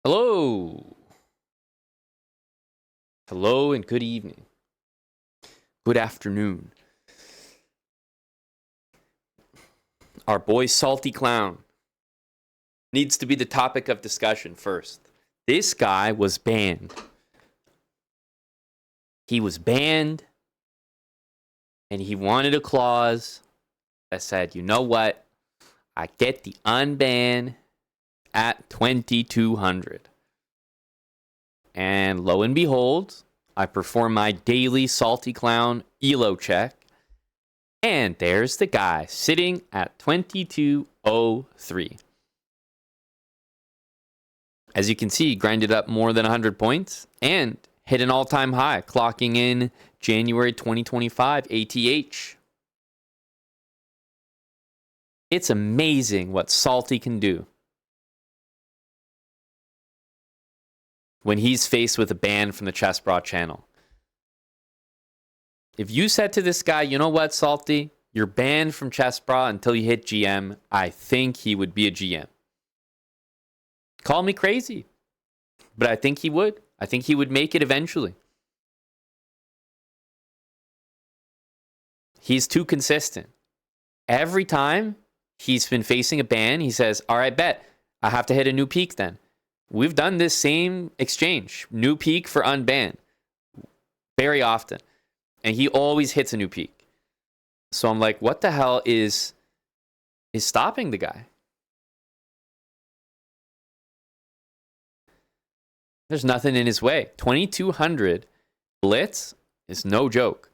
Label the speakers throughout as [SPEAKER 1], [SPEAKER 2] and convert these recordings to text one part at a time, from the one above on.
[SPEAKER 1] Hello. Hello and good evening. Good afternoon. Our boy Salty Clown needs to be the topic of discussion first. This guy was banned. He was banned, and he wanted a clause that said, you know what? I get the unban at 2,200. And lo and behold, I perform my daily Salty Clown ELO check. And there's the guy sitting at 2203. As you can see, he grinded up more than 100 points and hit an all-time high, clocking in January 2025 ATH. It's amazing what Salty can do when he's faced with a ban from the Chess Bra channel. If you said to this guy, you know what, Salty, you're banned from Chess Bra until you hit GM, I think he would be a GM. Call me crazy, but I think he would. I think he would make it eventually. He's too consistent. Every time he's been facing a ban, he says, all right, bet, I have to hit a new peak then. We've done this same exchange, new peak for unban, very often. And he always hits a new peak. So I'm like, what the hell is stopping the guy? There's nothing in his way. 2,200 blitz is no joke.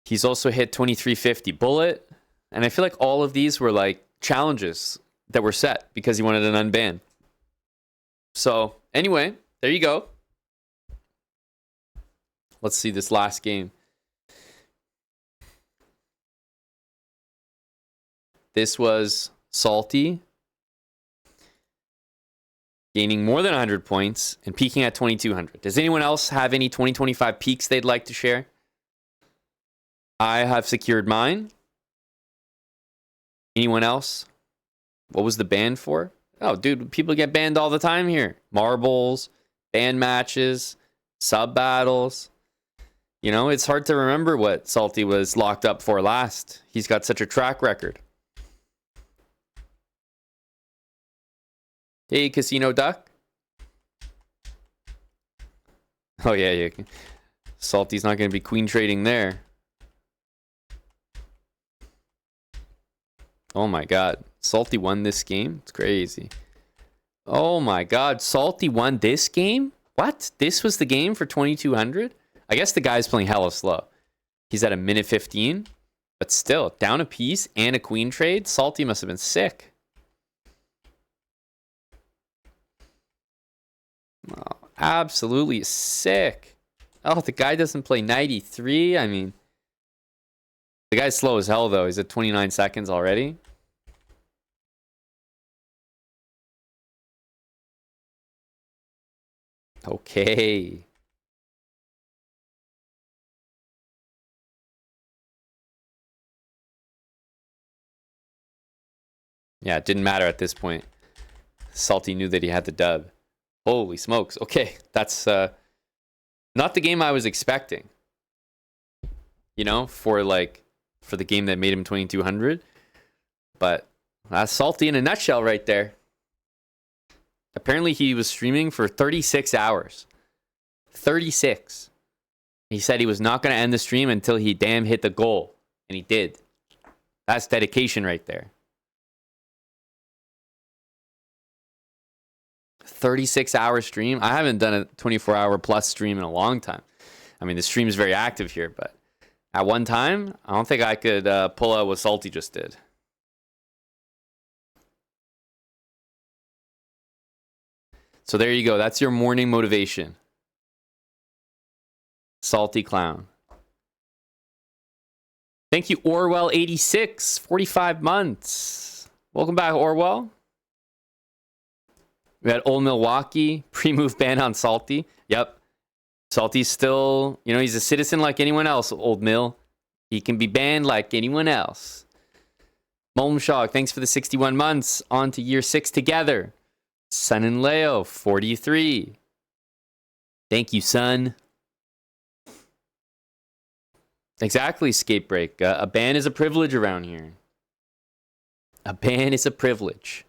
[SPEAKER 1] He's also hit 2,350 bullet. And I feel like all of these were like challenges that were set because he wanted an unban. So anyway, there you go. Let's see this last game. This was Salty gaining more than 100 points and peaking at 2,200. Does anyone else have any 2025 peaks they'd like to share? I have secured mine. Anyone else? What was the ban for? Oh, dude, people get banned all the time here. Marbles, ban matches, sub battles. You know, it's hard to remember what Salty was locked up for last. He's got such a track record. Hey, Casino Duck. Oh, yeah. Salty's not going to be queen trading there. Oh, my God. Salty won this game? It's crazy. Oh, my God. Salty won this game? What? This was the game for 2,200? I guess the guy's playing hella slow. He's at a minute 15. But still, down a piece and a queen trade? Salty must have been sick. Oh, absolutely sick. Oh, the guy doesn't play 93? I mean, the guy's slow as hell, though. He's at 29 seconds already. Okay. Yeah, it didn't matter at this point. Salty knew that he had the dub. Holy smokes. Okay, that's not the game I was expecting. You know, for the game that made him 2,200. But that's Salty in a nutshell right there. Apparently he was streaming for 36 hours. 36. He said he was not going to end the stream until he damn hit the goal. And he did. That's dedication right there. 36-hour stream. I haven't done a 24-hour plus stream in a long time. I mean, the stream is very active here, but at one time, I don't think I could pull out what Salty just did. So there you go. That's your morning motivation. Salty Clown. Thank you, Orwell86, 45 months. Welcome back, Orwell. We had Old Milwaukee, pre-move ban on Salty. Yep. Salty's still, he's a citizen like anyone else, Old Mill. He can be banned like anyone else. Molmshog, thanks for the 61 months. On to year 6 together. Sun and Leo, 43. Thank you, Sun. Exactly, Skate Break. A ban is a privilege around here. A ban is a privilege.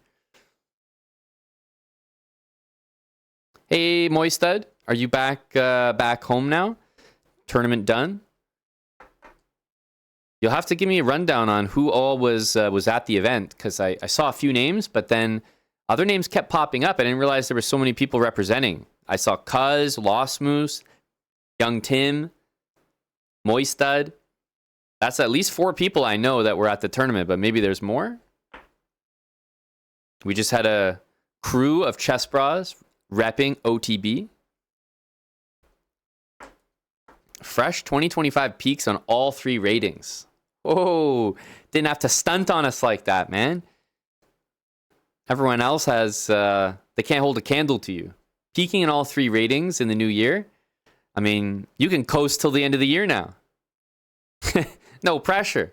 [SPEAKER 1] Hey, Moistud, are you back home now? Tournament done? You'll have to give me a rundown on who all was at the event, because I saw a few names, but then other names kept popping up. I didn't realize there were so many people representing. I saw Cuz, Lost Moose, Young Tim, Moistud. That's at least 4 people I know that were at the tournament, but maybe there's more. We just had a crew of chess bras repping OTB. Fresh 2025 peaks on all 3 ratings. Oh, didn't have to stunt on us like that, man. Everyone else has, they can't hold a candle to you. Peaking in all 3 ratings in the new year. I mean, you can coast till the end of the year now. No pressure.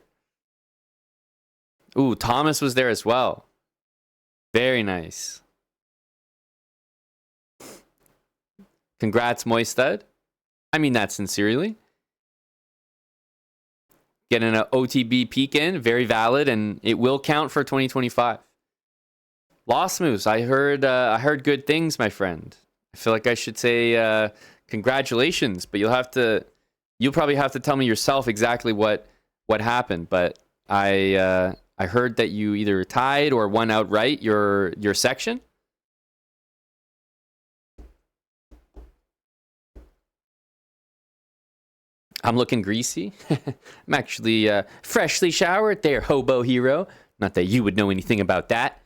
[SPEAKER 1] Ooh, Thomas was there as well. Very nice. Congrats, Moistud. I mean that sincerely. Getting an OTB peak in, very valid, and it will count for 2025. Lost Moose, I heard good things, my friend. I feel like I should say congratulations, but you'll probably have to tell me yourself exactly what happened. But I heard that you either tied or won outright your section. I'm looking greasy. I'm actually freshly showered there, hobo hero. Not that you would know anything about that.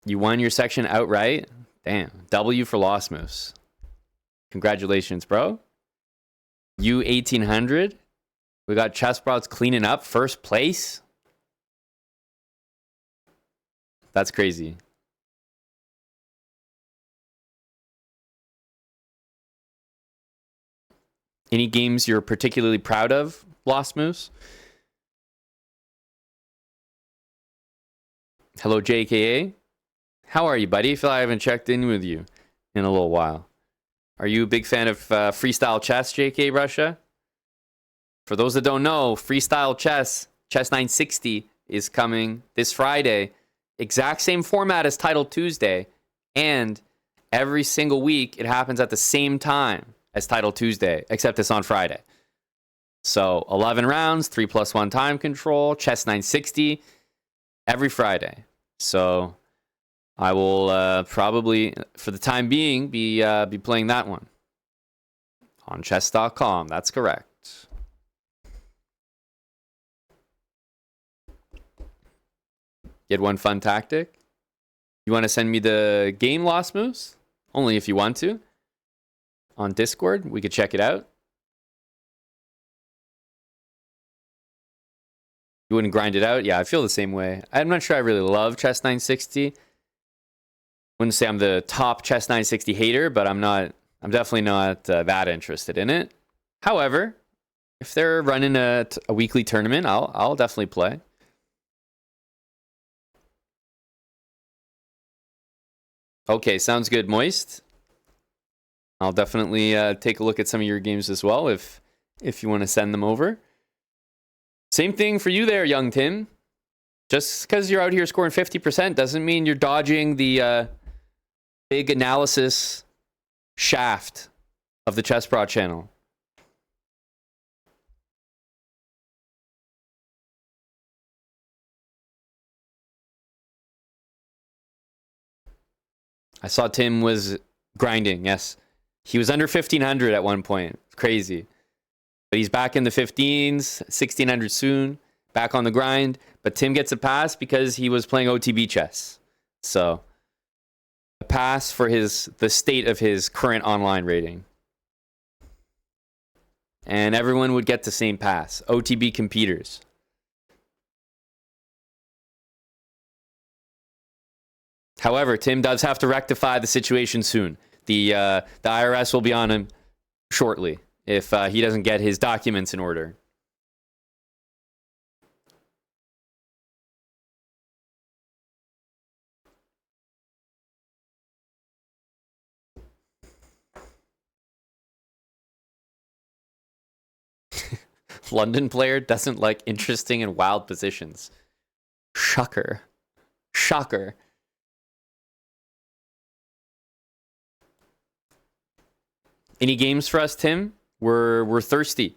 [SPEAKER 1] You won your section outright? Damn. W for Lost Moose. Congratulations, bro. You 1800. We got Chess Bros cleaning up. First place. That's crazy. Any games you're particularly proud of, Lost Moose? Hello, JKA. How are you, buddy? I feel like I haven't checked in with you in a little while. Are you a big fan of freestyle chess, JK Russia? For those that don't know, freestyle chess, Chess 960, is coming this Friday. Exact same format as Title Tuesday. And every single week, it happens at the same time as Title Tuesday, except it's on Friday. So 11 rounds, 3+1 time control, Chess 960, every Friday. So I will probably, for the time being, be playing that one on chess.com. That's correct. Get one fun tactic. You want to send me the game, Lost Moose? Only if you want to. On Discord, we could check it out. You wouldn't grind it out? Yeah, I feel the same way. I'm not sure I really love Chess 960. Wouldn't say I'm the top Chess 960 hater, but I'm definitely not that interested in it. However, if they're running a weekly tournament, I'll definitely play. Okay, sounds good, Moist. I'll definitely take a look at some of your games as well if you want to send them over. Same thing for you there, Young Tim. Just because you're out here scoring 50% doesn't mean you're dodging the big analysis shaft of the Chess Pro channel. I saw Tim was grinding, yes. He was under 1,500 at one point. Crazy. But he's back in the 15s, 1,600 soon, back on the grind. But Tim gets a pass because he was playing OTB chess. So, a pass for the state of his current online rating. And everyone would get the same pass. OTB competers. However, Tim does have to rectify the situation soon. The IRS will be on him shortly if he doesn't get his documents in order. London player doesn't like interesting and wild positions. Shocker. Shocker. Any games for us, Tim? We're thirsty.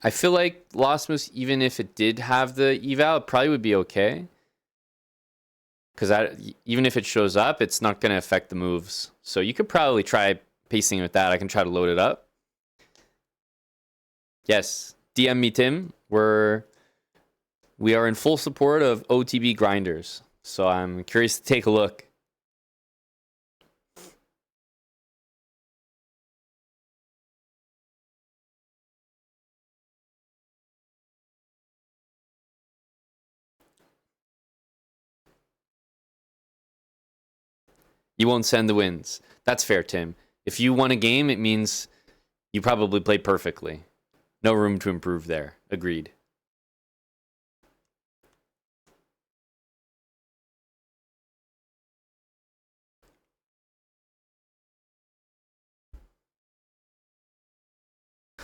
[SPEAKER 1] I feel like Lost Moose, even if it did have the eval, it probably would be okay. Because even if it shows up, it's not going to affect the moves. So you could probably try pacing with that. I can try to load it up. Yes, DM me, Tim. We are in full support of OTB grinders. So I'm curious to take a look. You won't send the wins. That's fair, Tim. If you won a game, it means you probably played perfectly. No room to improve there. Agreed.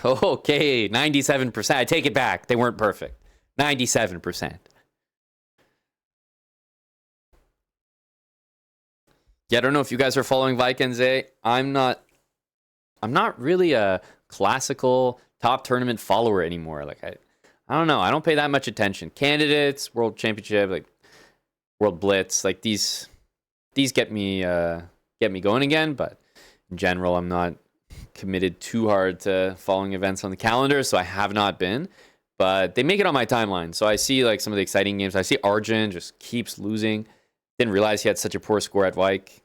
[SPEAKER 1] Okay, 97%. I take it back. They weren't perfect. 97%. Yeah, I don't know if you guys are following Vikings. I'm not really a classical top tournament follower anymore. Like I don't know. I don't pay that much attention. Candidates, World Championship, like World Blitz, like these get me going again, but in general I'm not committed too hard to following events on the calendar, so I have not been. But they make it on my timeline. So I see like some of the exciting games. I see Arjun just keeps losing. Didn't realize he had such a poor score at Vike.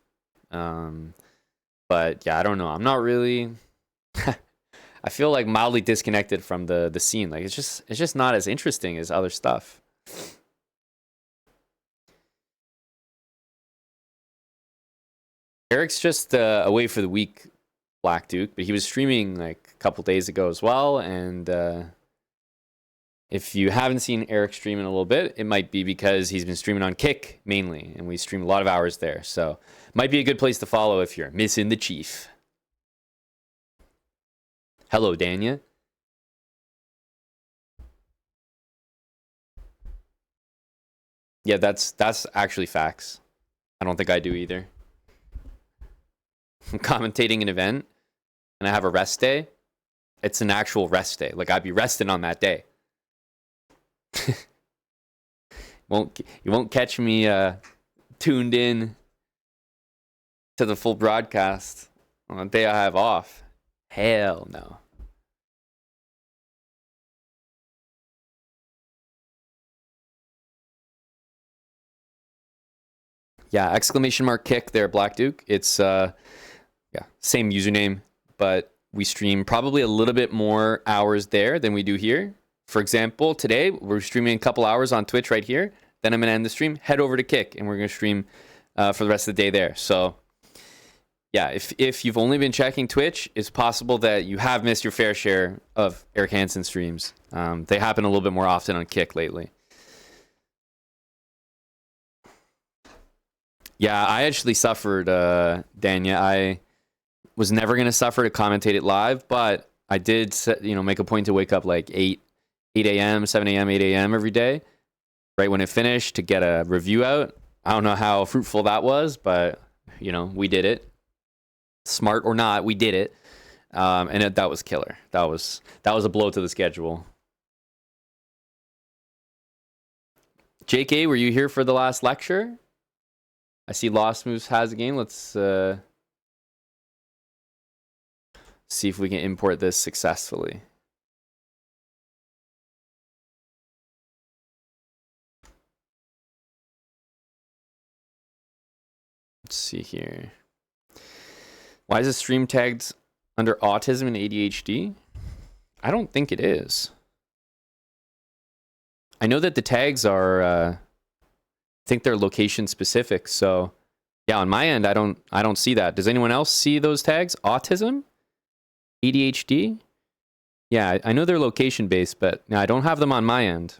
[SPEAKER 1] But yeah, I don't know. I'm not really. I feel like mildly disconnected from the scene. Like it's just not as interesting as other stuff. Eric's just away for the week, Black Duke, but he was streaming like a couple days ago as well. And if you haven't seen Eric stream in a little bit, it might be because he's been streaming on Kick mainly, and we stream a lot of hours there. So might be a good place to follow if you're missing the Chief. Hello, Danya. Yeah, that's actually facts. I don't think I do either. I'm commentating an event and I have a rest day. It's an actual rest day. Like I'd be resting on that day. You won't catch me tuned in to the full broadcast on the day I have off. Hell no. Yeah, exclamation mark kick there, Black Duke. It's yeah, same username, but we stream probably a little bit more hours there than we do here. For example, today we're streaming a couple hours on Twitch right here. Then I'm gonna end the stream, head over to Kick, and we're gonna stream for the rest of the day there. So yeah, if you've only been checking Twitch, it's possible that you have missed your fair share of Eric Hansen streams. They happen a little bit more often on Kick lately. Yeah, I actually suffered, Danya. I was never going to suffer to commentate it live, but I did, make a point to wake up like 8 a.m., 7 a.m., 8 a.m. every day, right when it finished to get a review out. I don't know how fruitful that was, but, we did it. Smart or not, we did it. And that was killer. That was a blow to the schedule. JK, were you here for the last lecture? I see Lost Moose has a game. Let's see if we can import this successfully. Let's see here. Why is the stream tagged under autism and ADHD? I don't think it is. I know that the tags are I think they're location specific. So yeah, on my end I don't see that. Does anyone else see those tags? Autism? ADHD? Yeah, I know they're location based, but I don't have them on my end.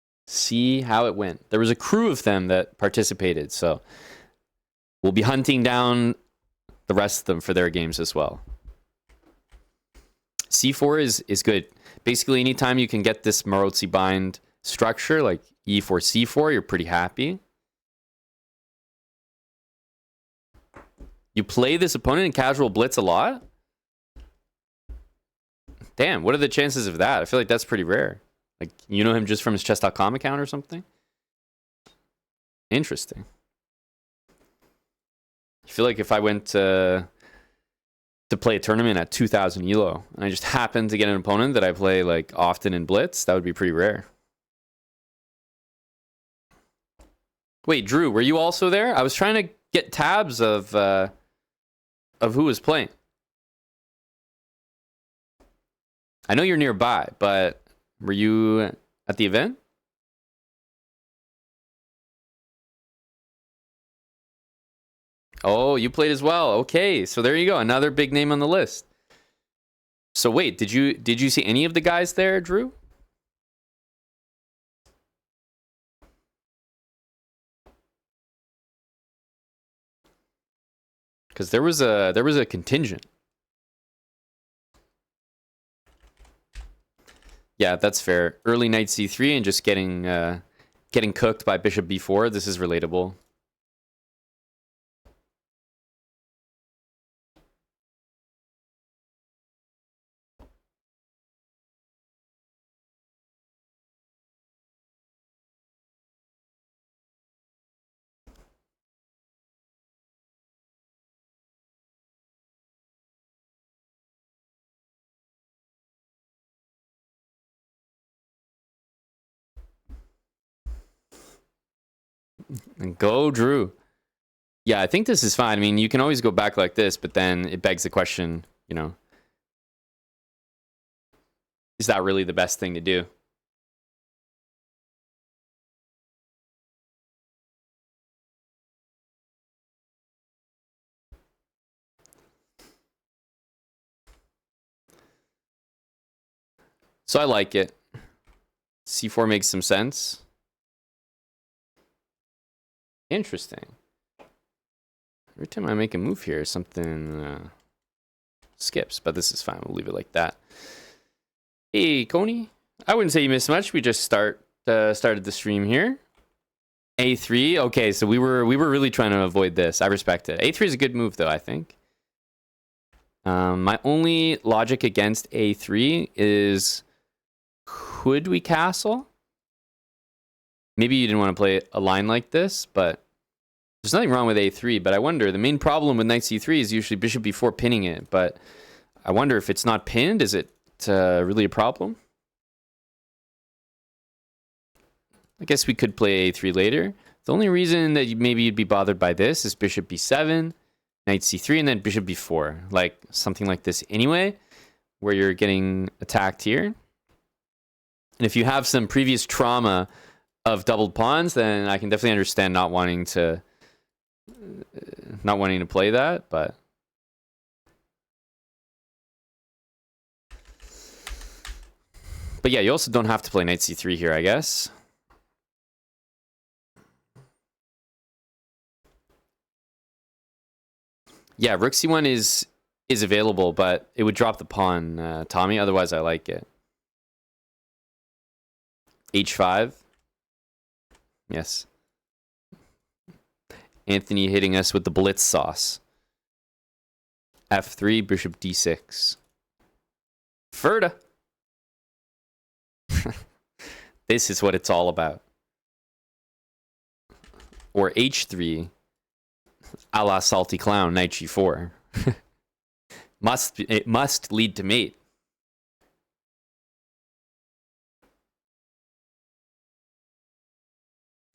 [SPEAKER 1] See how it went. There was a crew of them that participated, so we'll be hunting down the rest of them for their games as well. C4 is good. Basically, anytime you can get this Marozzi bind structure, like E4, C4, you're pretty happy. You play this opponent in casual blitz a lot? Damn, what are the chances of that? I feel like that's pretty rare. Like, you know him just from his chess.com account or something? Interesting. I feel like if I went to play a tournament at 2,000 ELO and I just happened to get an opponent that I play like often in blitz, that would be pretty rare. Wait, Drew, were you also there? I was trying to get tabs of who was playing. I know you're nearby, but were you at the event? Oh, you played as well. Okay, so there you go. Another big name on the list. So wait, did you see any of the guys there, Drew? Because there was a contingent. Yeah, that's fair. Early knight c3 and just getting cooked by bishop b4. This is relatable. And go, Drew. Yeah, I think this is fine. I mean, you can always go back like this, but then it begs the question, you know, is that really the best thing to do? So I like it. C4 makes some sense. Interesting. Every time I make a move here, something skips, but this is fine. We'll leave it like that. Hey, Coney. I wouldn't say you missed much. We just started the stream here. A3. Okay, so we were really trying to avoid this. I respect it. A3 is a good move, though, I think. My only logic against A3 is, could we castle? Maybe you didn't want to play a line like this, but there's nothing wrong with A3. But I wonder, the main problem with knight C3 is usually bishop B4 pinning it. But I wonder if it's not pinned, is it really a problem? I guess we could play A3 later. The only reason that maybe you'd be bothered by this is bishop B7, knight C3, and then bishop B4. Like something like this anyway, where you're getting attacked here. And if you have some previous trauma of doubled pawns, then I can definitely understand not wanting to play that, but yeah, you also don't have to play knight c3 here, I guess. Yeah, rook c1 is available, but it would drop the pawn, Tommy. Otherwise, I like it. h5. Yes. Anthony hitting us with the blitz sauce. f3, bishop d6. Ferda. This is what it's all about. Or h3, a la salty clown, knight g4. It must lead to mate.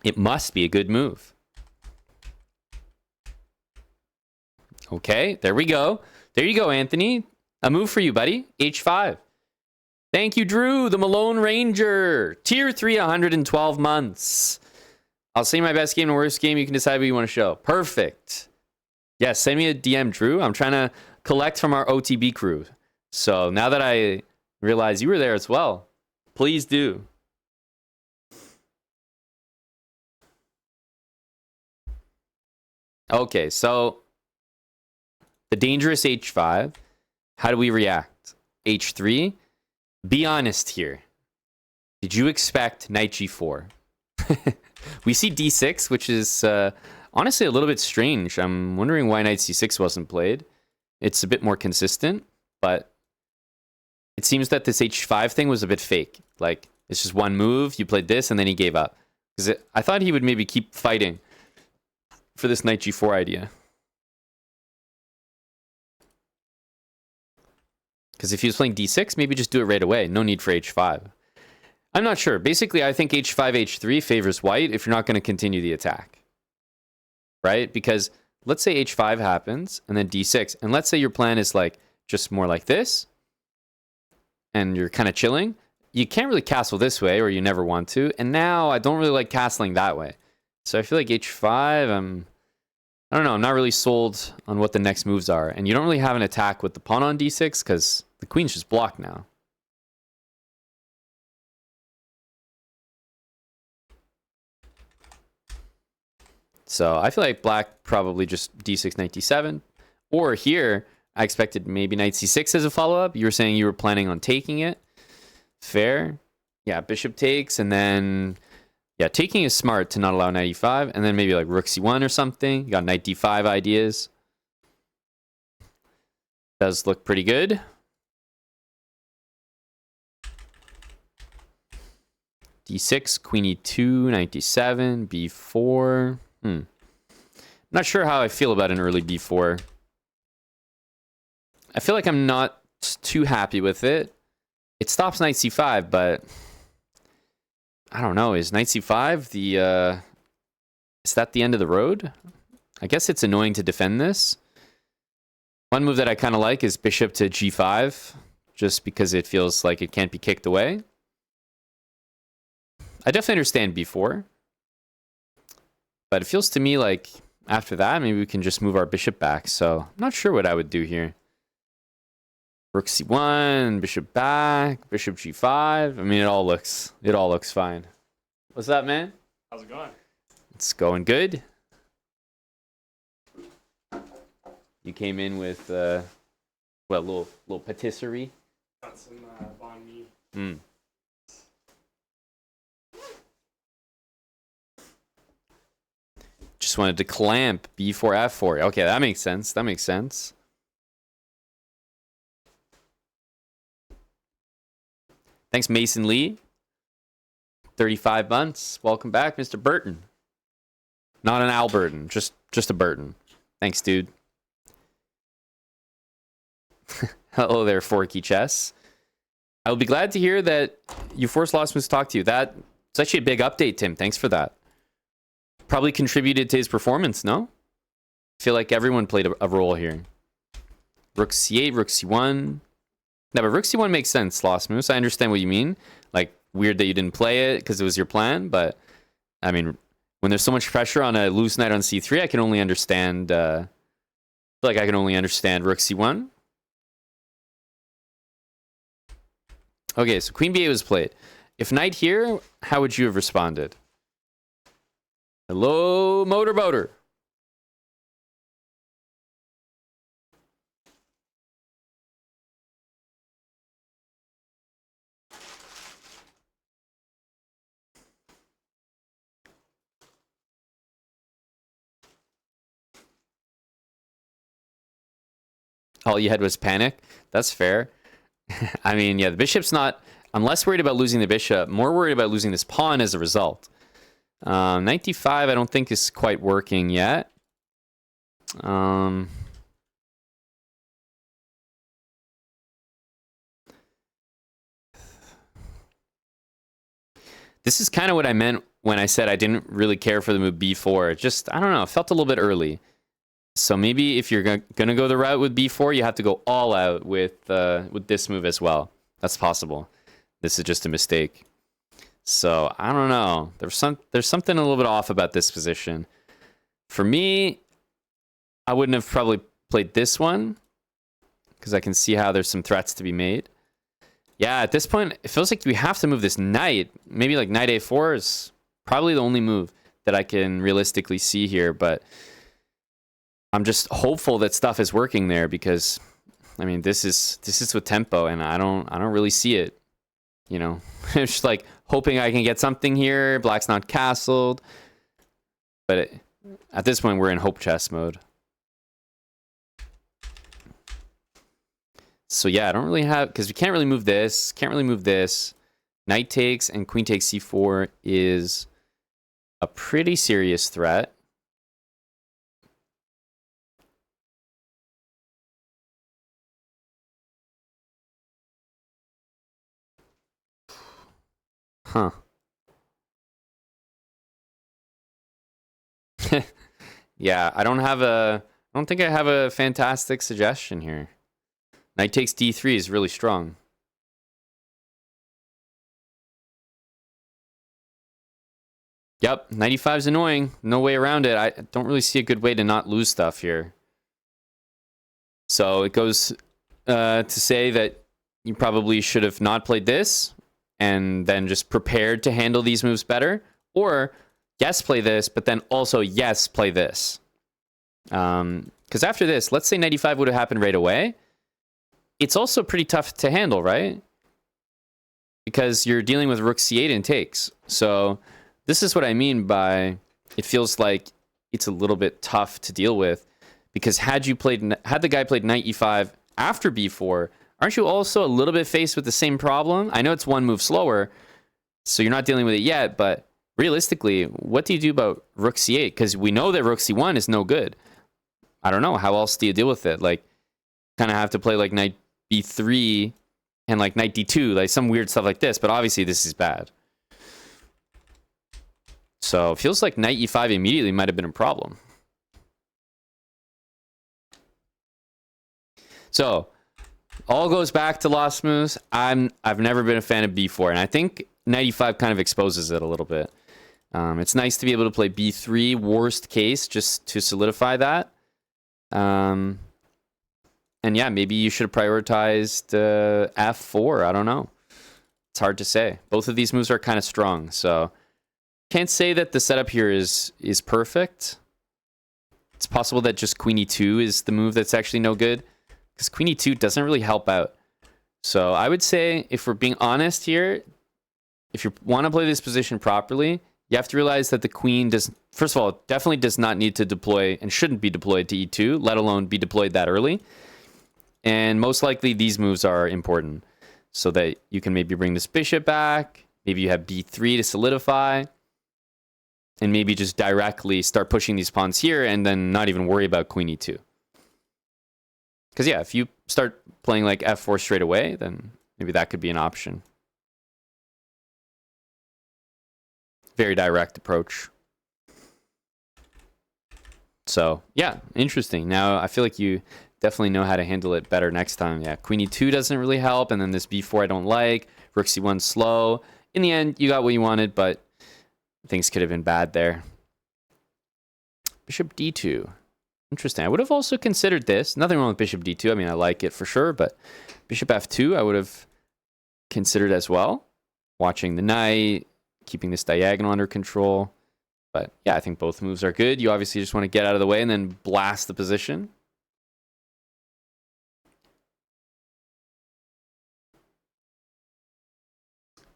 [SPEAKER 1] It must be a good move. Okay, there we go. There you go, Anthony. A move for you, buddy. h5. Thank you, Drew, the Malone Ranger. Tier 3, 112 months. I'll say my best game and worst game. You can decide what you want to show. Perfect. Yeah, send me a DM, Drew. I'm trying to collect from our OTB crew. So now that I realize you were there as well, please do. Okay, so the dangerous h5. How do we react? h3. Be honest here. Did you expect knight g4? We see d6, which is honestly a little bit strange. I'm wondering why knight c6 wasn't played. It's a bit more consistent, but it seems that this h5 thing was a bit fake. Like, it's just one move, you played this, and then he gave up. Because I thought he would maybe keep fighting for this knight g4 idea. Because if he was playing d6, maybe just do it right away. No need for h5. I'm not sure. Basically, I think h5, h3 favors white if you're not going to continue the attack. Right? Because let's say h5 happens, and then d6. And let's say your plan is like just more like this, and you're kind of chilling. You can't really castle this way, or you never want to. And now I don't really like castling that way. So I feel like h5, I don't know, I'm not really sold on what the next moves are. And you don't really have an attack with the pawn on d6, because the queen's just blocked now. So I feel like black probably just d6, knight d7. Or here, I expected maybe knight c6 as a follow-up. You were saying you were planning on taking it. Fair. Yeah, bishop takes, and then... Yeah, taking is smart to not allow knight e5, and then maybe like rook c1 or something. You got knight d5 ideas. Does look pretty good. d6, queen e2, knight d7, b4. Not sure how I feel about an early b4. I feel like I'm not too happy with it. It stops knight c5, but I don't know. Is knight c5 the is that the end of the road? I guess it's annoying to defend this. One move that I kind of like is bishop to g5, just because it feels like it can't be kicked away. I definitely understand b4. But it feels to me like after that, maybe we can just move our bishop back. So I'm not sure what I would do here. Rook c1, bishop back, bishop g5. I mean, it all looks fine. What's that, man?
[SPEAKER 2] How's it going?
[SPEAKER 1] It's going good. You came in with what, little patisserie?
[SPEAKER 2] Got some banh mi.
[SPEAKER 1] Just wanted to clamp b4, f4. Okay, that makes sense. That makes sense. Thanks, Mason Lee. 35 months. Welcome back, Mr. Burton. Not an Al Burton, just a Burton. Thanks, dude. Hello there, Forky Chess. I will be glad to hear that you forced Losmus to talk to you. That's actually a big update, Tim. Thanks for that. Probably contributed to his performance, no? I feel like everyone played a role here. Rook c8, rook c1. No, but rook c1 makes sense, Losmus. I understand what you mean. Like, weird that you didn't play it because it was your plan, but I mean, when there's so much pressure on a loose knight on c3, I can only understand, I feel like I can only understand rook c1. Okay, so queen b8 was played. If knight here, how would you have responded? Hello, motorboater. All you had was panic. That's fair. I mean, yeah, the bishop's not... I'm less worried about losing the bishop, more worried about losing this pawn as a result. Knight d5 I don't think is quite working yet. This is kind of what I meant when I said I didn't really care for the move b4. Just, I don't know, it felt a little bit early. So maybe if you're going to go the route with b4, you have to go all out with this move as well. That's possible. This is just a mistake. So, I don't know. There's something a little bit off about this position. For me, I wouldn't have probably played this one, because I can see how there's some threats to be made. Yeah, at this point, it feels like we have to move this knight. Maybe like knight a4 is probably the only move that I can realistically see here, but I'm just hopeful that stuff is working there because, I mean, this is with tempo, and I don't really see it. You know, it's just like hoping I can get something here. Black's not castled, but at this point we're in hope chess mode. So yeah, I don't really have, because we can't really move this, can't really move this. Knight takes and queen takes c4 is a pretty serious threat. Huh. Yeah, I don't think I have a fantastic suggestion here. Knight takes d3 is really strong. Yep, 95 is annoying. No way around it. I don't really see a good way to not lose stuff here. So it goes to say that you probably should have not played this and then just prepared to handle these moves better. Or, yes, play this, but then also, yes, play this. Because after this, let's say 95 would have happened right away. It's also pretty tough to handle, right? Because you're dealing with rook c8 and takes. So this is what I mean by it feels like it's a little bit tough to deal with. Because had the guy played knight e5 after b4, aren't you also a little bit faced with the same problem? I know it's one move slower, so you're not dealing with it yet, but realistically, what do you do about rook c8? Because we know that rook c1 is no good. I don't know. How else do you deal with it? Like, kind of have to play like knight b3 and like knight d2, like some weird stuff like this, but obviously this is bad. So it feels like knight e5 immediately might have been a problem. So all goes back to lost moves. I've never been a fan of b4, and I think knight e5 kind of exposes it a little bit. It's nice to be able to play b3 worst case just to solidify that. And yeah, maybe you should have prioritized f4. I don't know. It's hard to say. Both of these moves are kind of strong, so can't say that the setup here is perfect. It's possible that just queen e2 is the move that's actually no good, because queen e2 doesn't really help out. So I would say, if we're being honest here, if you want to play this position properly, you have to realize that the queen does, first of all, definitely does not need to deploy and shouldn't be deployed to e2, let alone be deployed that early. And most likely these moves are important so that you can maybe bring this bishop back. Maybe you have b3 to solidify. And maybe just directly start pushing these pawns here and then not even worry about queen e2. Because yeah, if you start playing like f4 straight away, then maybe that could be an option. Very direct approach. So yeah, interesting. Now I feel like you definitely know how to handle it better next time. Yeah, queen e2 doesn't really help, and then this b4 I don't like. Rook c1 slow. In the end, you got what you wanted, but things could have been bad there. Bishop d2. Interesting. I would have also considered this. Nothing wrong with bishop d2. I mean, I like it for sure, but bishop f2 I would have considered as well. Watching the knight, keeping this diagonal under control. But yeah, I think both moves are good. You obviously just want to get out of the way and then blast the position.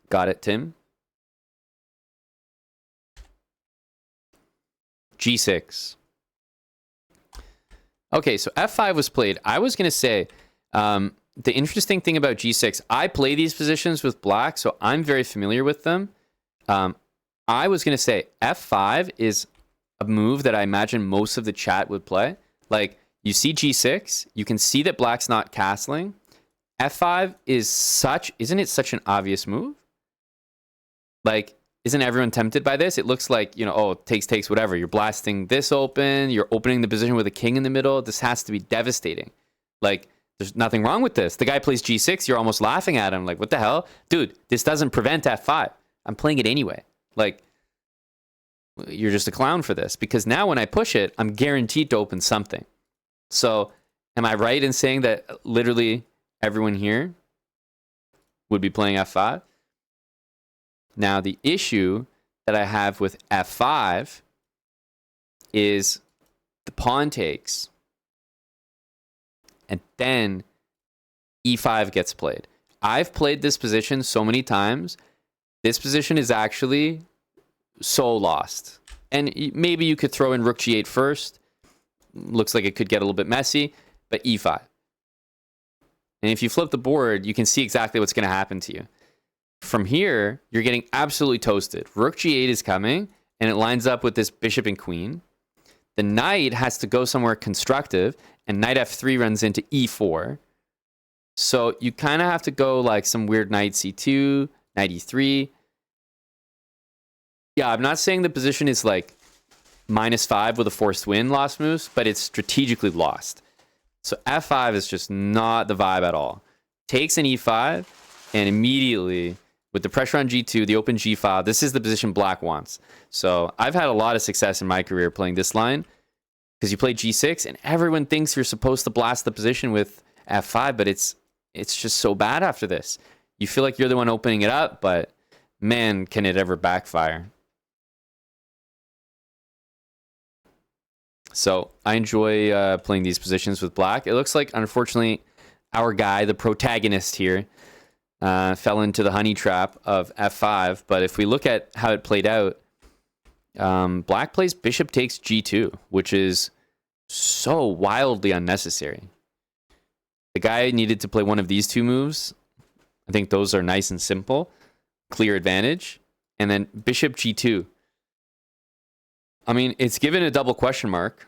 [SPEAKER 1] Got it, Tim. g6. Okay, so f5 was played. I was going to say, the interesting thing about g6, I play these positions with black, so I'm very familiar with them. I was going to say f5 is a move that I imagine most of the chat would play. Like, you see g6, you can see that black's not castling. f5 isn't it such an obvious move? Like, isn't everyone tempted by this? It looks like, you know, oh, takes, whatever. You're blasting this open. You're opening the position with a king in the middle. This has to be devastating. Like, there's nothing wrong with this. The guy plays g6. You're almost laughing at him. Like, what the hell? Dude, this doesn't prevent f5. I'm playing it anyway. Like, you're just a clown for this. Because now when I push it, I'm guaranteed to open something. So, am I right in saying that literally everyone here would be playing f5? Now, the issue that I have with f5 is the pawn takes, and then e5 gets played. I've played this position so many times. This position is actually so lost. And maybe you could throw in rook g8 first. Looks like it could get a little bit messy, but e5. And if you flip the board, you can see exactly what's going to happen to you. From here, you're getting absolutely toasted. Rook g8 is coming, and it lines up with this bishop and queen. The knight has to go somewhere constructive, and knight f3 runs into e4. So you kind of have to go like some weird knight c2, knight e3. Yeah, I'm not saying the position is like -5 with a forced win lost moves, but it's strategically lost. So f5 is just not the vibe at all. Takes an e5, and immediately, with the pressure on g2, the open g file, this is the position black wants. So I've had a lot of success in my career playing this line, because you play g6, and everyone thinks you're supposed to blast the position with f5, but it's just so bad after this. You feel like you're the one opening it up, but man, can it ever backfire. So I enjoy playing these positions with black. It looks like, unfortunately, our guy, the protagonist here, fell into the honey trap of f5. But if we look at how it played out, black plays bishop takes g2, which is so wildly unnecessary. The guy needed to play one of these two moves. I think those are nice and simple. Clear advantage. And then bishop g2. I mean, it's given a double question mark.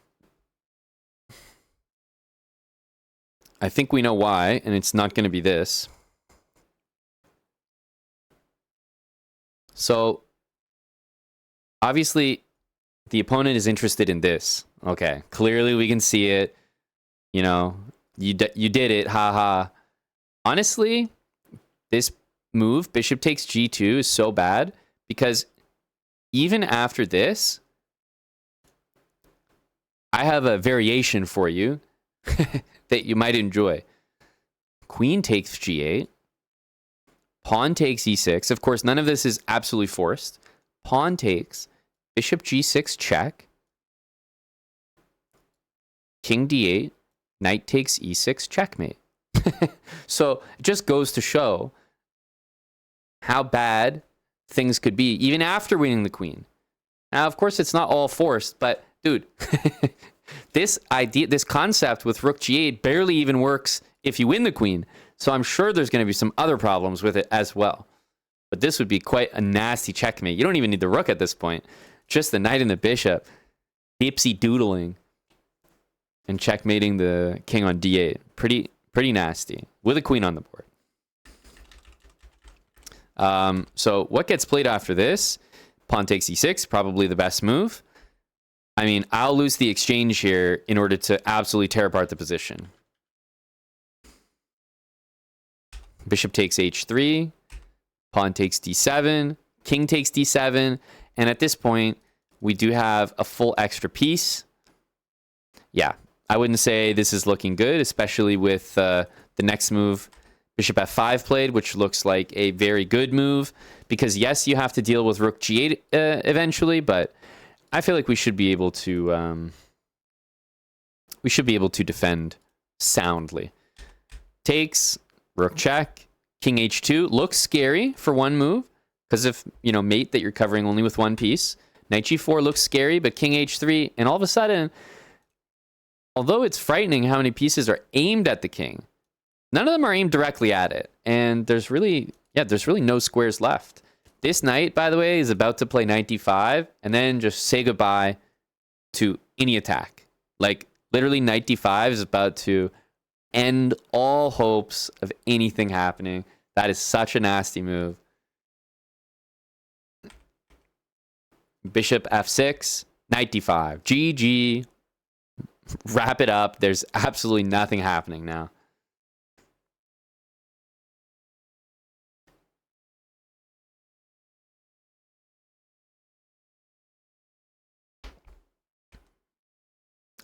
[SPEAKER 1] I think we know why, and it's not going to be this. So, obviously, the opponent is interested in this. Okay, clearly we can see it. You know, you did it, haha. Honestly, this move, bishop takes g2, is so bad because even after this, I have a variation for you that you might enjoy. Queen takes g8. Pawn takes e6. Of course, none of this is absolutely forced. Pawn takes. Bishop g6 check. King d8. Knight takes e6 checkmate. So it just goes to show how bad things could be even after winning the queen. Now, of course, it's not all forced, but dude, this idea, this concept with rook g8 barely even works if you win the queen. So I'm sure there's going to be some other problems with it as well. But this would be quite a nasty checkmate. You don't even need the rook at this point. Just the knight and the bishop. Dipsy doodling. And checkmating the king on d8. Pretty nasty. With a queen on the board. So what gets played after this? Pawn takes e6. Probably the best move. I mean, I'll lose the exchange here in order to absolutely tear apart the position. Bishop takes h3. Pawn takes d7. King takes d7. And at this point, we do have a full extra piece. Yeah, I wouldn't say this is looking good, especially with the next move, bishop f5 played, which looks like a very good move. Because yes, you have to deal with rook g8 eventually, but I feel like we should be able to defend soundly. Takes, rook check, king h2 looks scary for one move because of, you know, mate that you're covering only with one piece. Knight g4 looks scary, but king h3, and all of a sudden, although it's frightening how many pieces are aimed at the king, none of them are aimed directly at it, and there's really no squares left. This knight, by the way, is about to play knight d5 and then just say goodbye to any attack. Like, literally, knight d5 is about to end all hopes of anything happening. That is such a nasty move. Bishop f6, knight d5. GG. Wrap it up. There's absolutely nothing happening now.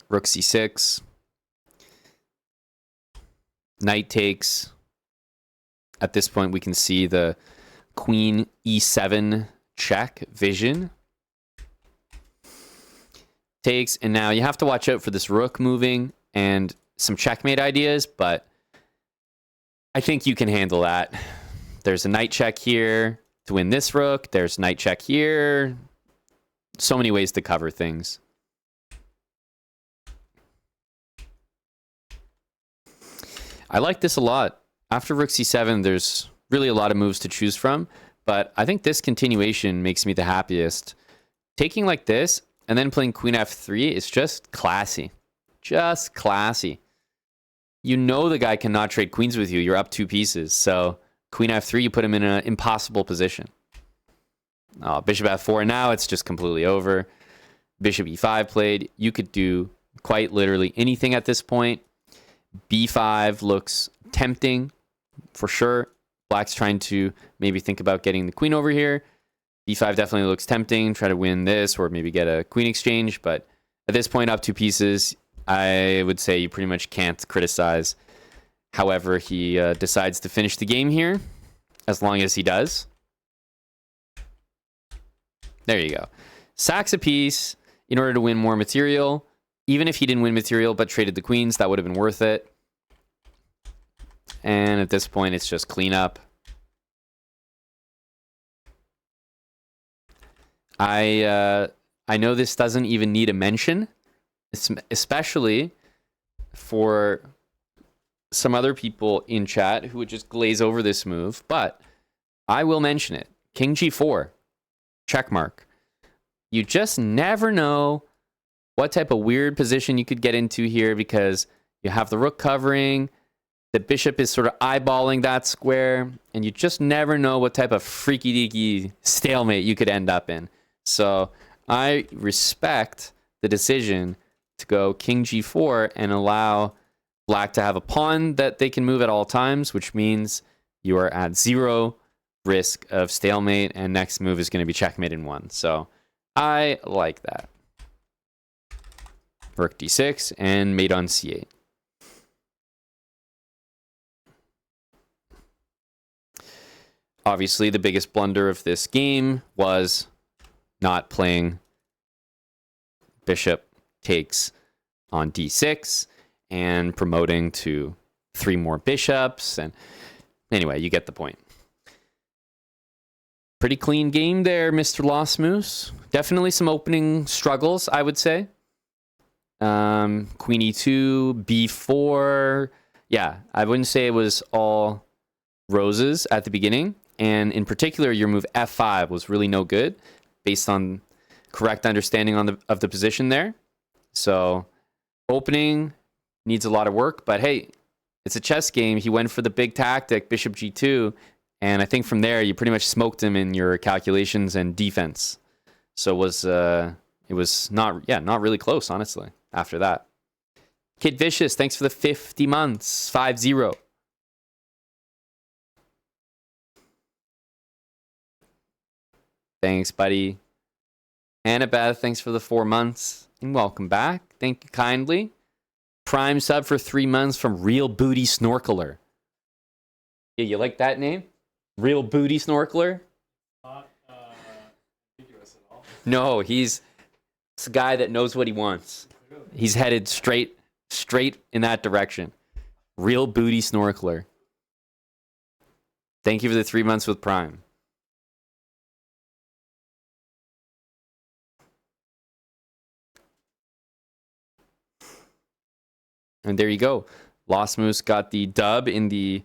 [SPEAKER 1] Rook c6. Knight takes. At this point, we can see the queen e7 check vision. takes, and now you have to watch out for this rook moving and some checkmate ideas, but I think you can handle that. There's a knight check here to win this rook. There's knight check here. So many ways to cover things. I like this a lot. After rook c7, there's really a lot of moves to choose from, but I think this continuation makes me the happiest. Taking like this and then playing queen f3 is just classy. Just classy. You know the guy cannot trade queens with you. You're up 2 pieces. So queen f3, you put him in an impossible position. Oh, bishop f4. Now it's just completely over. Bishop e5 played. You could do quite literally anything at this point. b5 looks tempting for sure. Black's trying to maybe think about getting the queen over here. b5 definitely looks tempting. Try to win this or maybe get a queen exchange. But at this point, up 2 pieces, I would say you pretty much can't criticize. However, he decides to finish the game here, as long as he does. There you go. Sacks a piece in order to win more material. Even if he didn't win material but traded the queens, that would have been worth it. And at this point, it's just cleanup. I know this doesn't even need a mention, especially for some other people in chat who would just glaze over this move, but I will mention it. King g4, check mark. You just never know what type of weird position you could get into here because you have the rook covering, the bishop is sort of eyeballing that square, and you just never know what type of freaky-deaky stalemate you could end up in. So I respect the decision to go king g4 and allow black to have a pawn that they can move at all times, which means you are at 0 risk of stalemate, and next move is going to be checkmate in 1. So I like that. Rook d6 and mate on c8. Obviously, the biggest blunder of this game was not playing bishop takes on d6 and promoting to 3 more bishops. And anyway, you get the point. Pretty clean game there, Mr. Lost Moose. Definitely some opening struggles, I would say. Queen e2, b4. Yeah, I wouldn't say it was all roses at the beginning. And in particular, your move f5 was really no good based on correct understanding of the position there. So opening needs a lot of work, but hey, it's a chess game. He went for the big tactic, bishop g2, and I think from there you pretty much smoked him in your calculations and defense. So it was not really close, honestly, after that. Kid Vicious, thanks for the 50 months, 5-0. Thanks, buddy. Annabeth, thanks for the 4 months. And welcome back. Thank you kindly. Prime sub for 3 months from Real Booty Snorkeler. Yeah, you like that name? Real Booty Snorkeler?
[SPEAKER 2] Not ambiguous at all.
[SPEAKER 1] No, he's a guy that knows what he wants.
[SPEAKER 2] Really?
[SPEAKER 1] He's headed straight in that direction. Real Booty Snorkeler. Thank you for the 3 months with Prime. And there you go. Lost Moose got the dub in the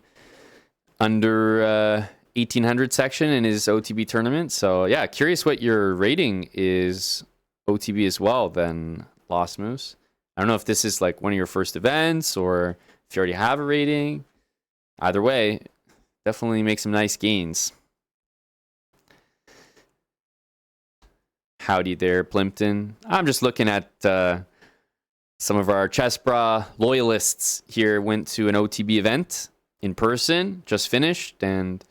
[SPEAKER 1] under 1800 section in his OTB tournament. So yeah, curious what your rating is OTB as well then, Lost Moose. I don't know if this is like one of your first events or if you already have a rating. Either way, definitely make some nice gains. Howdy there, Plimpton. I'm just looking at some of our Chess Bra loyalists here went to an OTB event in person, just finished, and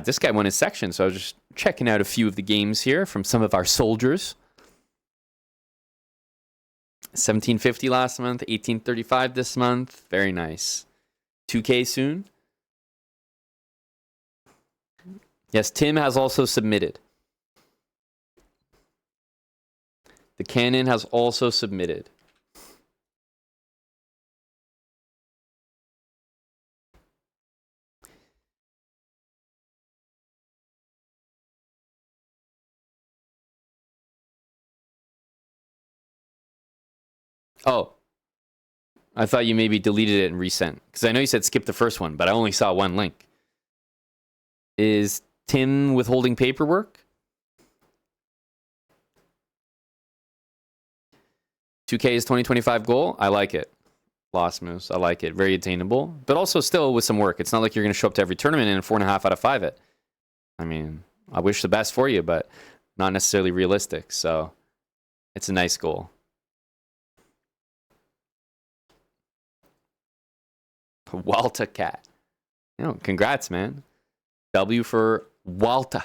[SPEAKER 1] this guy won his section, so I was just checking out a few of the games here from some of our soldiers. 1750 last month, 1835 this month. Very nice. 2K soon. Yes, Tim has also submitted. The Canon has also submitted. Oh, I thought you maybe deleted it and resent. Because I know you said skip the first one, but I only saw one link. Is Tim withholding paperwork? 2K is 2025 goal. I like it. Lost Moose. I like it. Very attainable. But also still with some work. It's not like you're going to show up to every tournament and 4.5 out of 5 it. I mean, I wish the best for you, but not necessarily realistic. So it's a nice goal. Walta Cat. Congrats, man. W for Walta.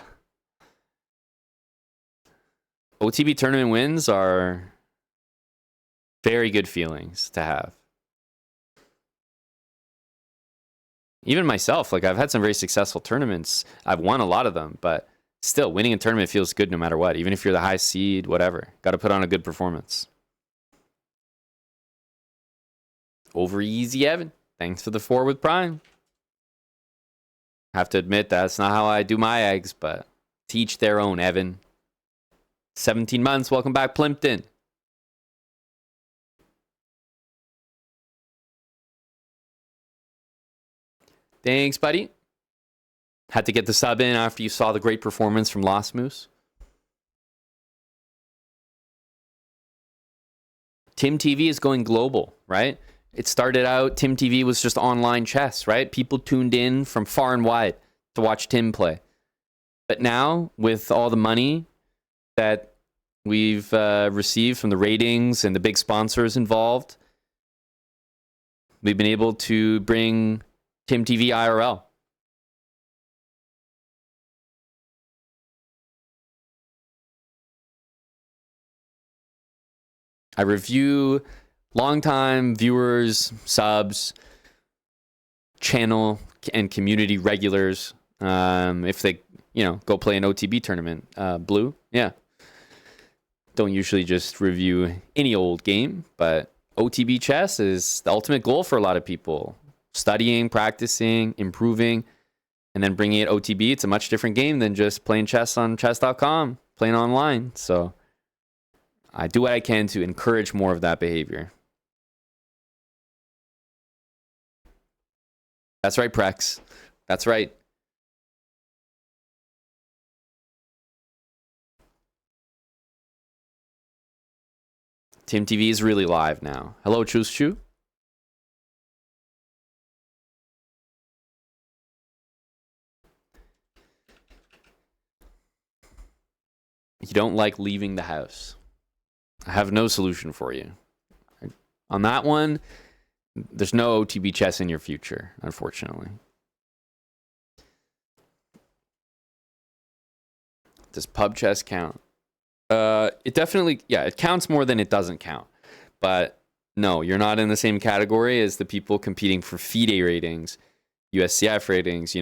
[SPEAKER 1] OTB tournament wins are very good feelings to have. Even myself, like I've had some very successful tournaments. I've won a lot of them, but still winning a tournament feels good no matter what. Even if you're the high seed, whatever. Got to put on a good performance. Over easy, Evan. Thanks for the 4 with Prime. Have to admit that's not how I do my eggs, but teach their own, Evan. 17 months. Welcome back, Plimpton. Thanks, buddy. Had to get the sub in after you saw the great performance from Lost Moose. Tim TV is going global, right? It started out, Tim TV was just online chess, right? People tuned in from far and wide to watch Tim play. But now, with all the money that we've received from the ratings and the big sponsors involved, we've been able to bring Tim TV IRL. I review longtime viewers, subs, channel and community regulars. If they, go play an OTB tournament, Blue, yeah. Don't usually just review any old game, but OTB chess is the ultimate goal for a lot of people. Studying, practicing, improving, and then bringing it OTB. It's a much different game than just playing chess on chess.com, playing online. So I do what I can to encourage more of that behavior. That's right, Prex. That's right. Tim TV is really live now. Hello, Choose Chu. You don't like leaving the house. I have no solution for you. On that one, there's no OTB chess in your future, unfortunately. Does pub chess count? It definitely, it counts more than it doesn't count. But no, you're not in the same category as the people competing for FIDE ratings, USCF ratings,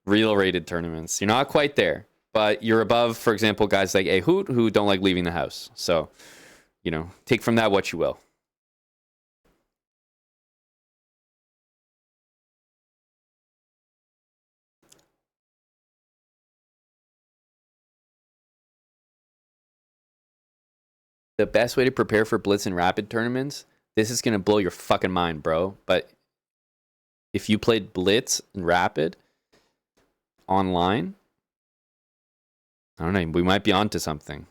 [SPEAKER 1] real rated tournaments. You're not quite there. But you're above, for example, guys like Ahoot who don't like leaving the house. So, take from that what you will. The best way to prepare for Blitz and Rapid tournaments, this is going to blow your fucking mind, bro. But if you played Blitz and Rapid online, I don't know, we might be onto something.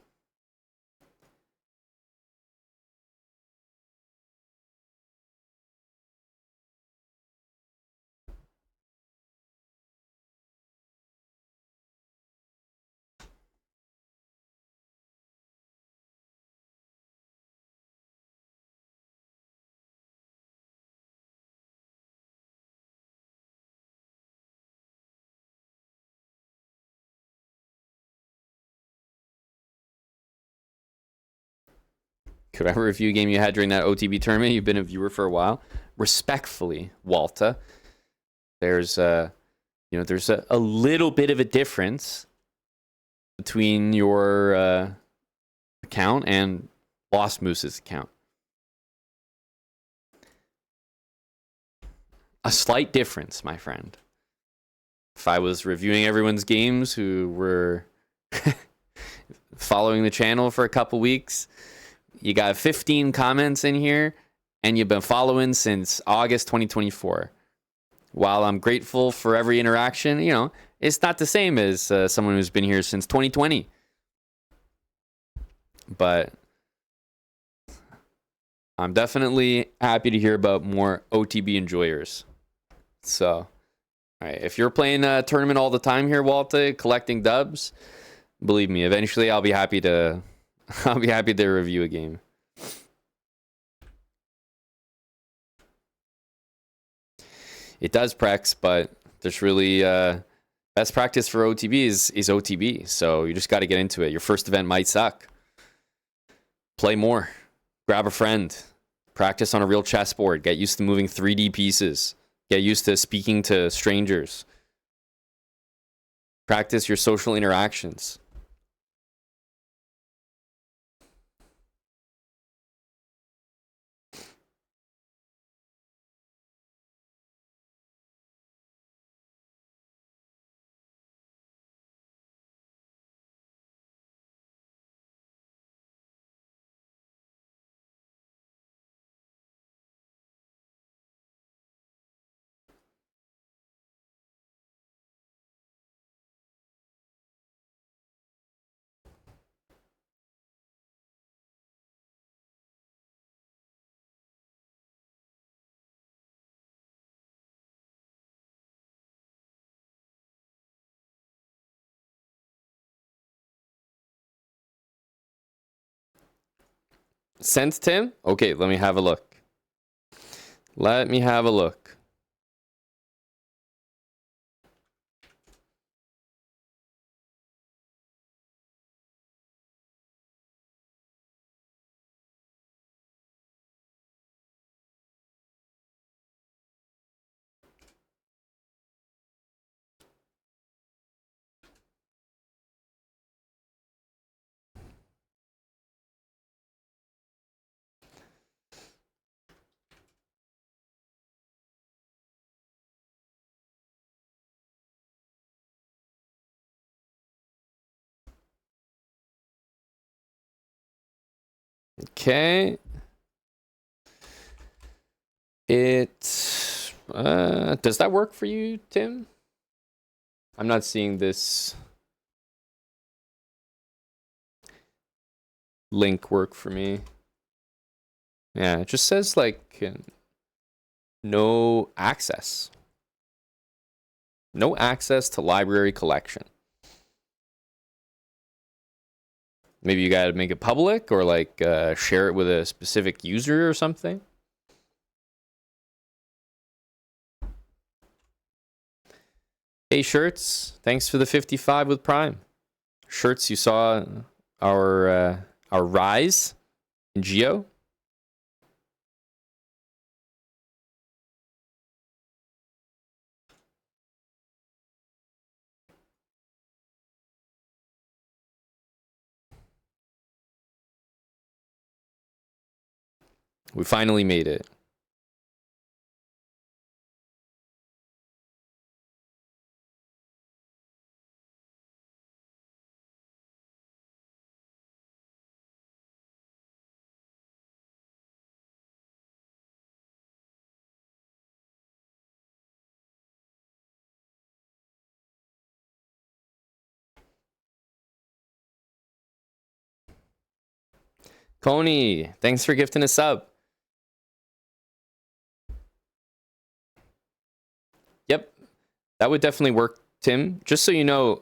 [SPEAKER 1] Could I review a game you had during that OTB tournament? You've been a viewer for a while. Respectfully, Walta, there's there's a little bit of a difference between your account and Lost Moose's account. A slight difference, my friend. If I was reviewing everyone's games who were following the channel for a couple weeks, you got 15 comments in here, and you've been following since August 2024. While I'm grateful for every interaction, you know, it's not the same as someone who's been here since 2020. But I'm definitely happy to hear about more OTB enjoyers. So, all right, if you're playing a tournament all the time here, Walter, collecting dubs, believe me, eventually I'll be happy to review a game. It does Prex, but there's really best practice for OTB is OTB. So you just got to get into it. Your first event might suck. Play more. Grab a friend. Practice on a real chessboard. Get used to moving 3D pieces. Get used to speaking to strangers. Practice your social interactions. Sent Tim? Okay, let me have a look. Let me have a look. Okay. Does that work for you, Tim? I'm not seeing this link work for me. Yeah, it just says like no access. No access to library collection. Maybe you gotta make it public or like share it with a specific user or something. Hey Shirts, thanks for the 55 with Prime. Shirts, you saw our rise in Geo. We finally made it. Coney, thanks for gifting a sub. Yep, that would definitely work, Tim. Just so you know,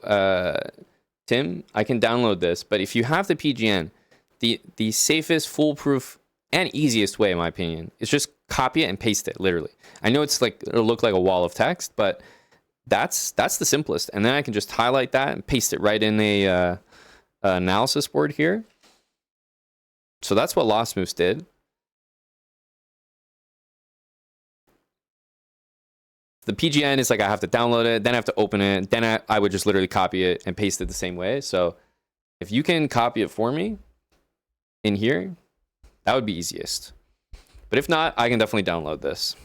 [SPEAKER 1] Tim, I can download this, but if you have the PGN, the safest, foolproof, and easiest way, in my opinion, is just copy it and paste it, literally. I know it's like it'll look like a wall of text, but that's the simplest. And then I can just highlight that and paste it right in a analysis board here. So that's what Lost Moose did. The PGN is like I have to download it, then I have to open it, then I would just literally copy it and paste it the same way. So if you can copy it for me, in here, that would be easiest. But if not, I can definitely download this.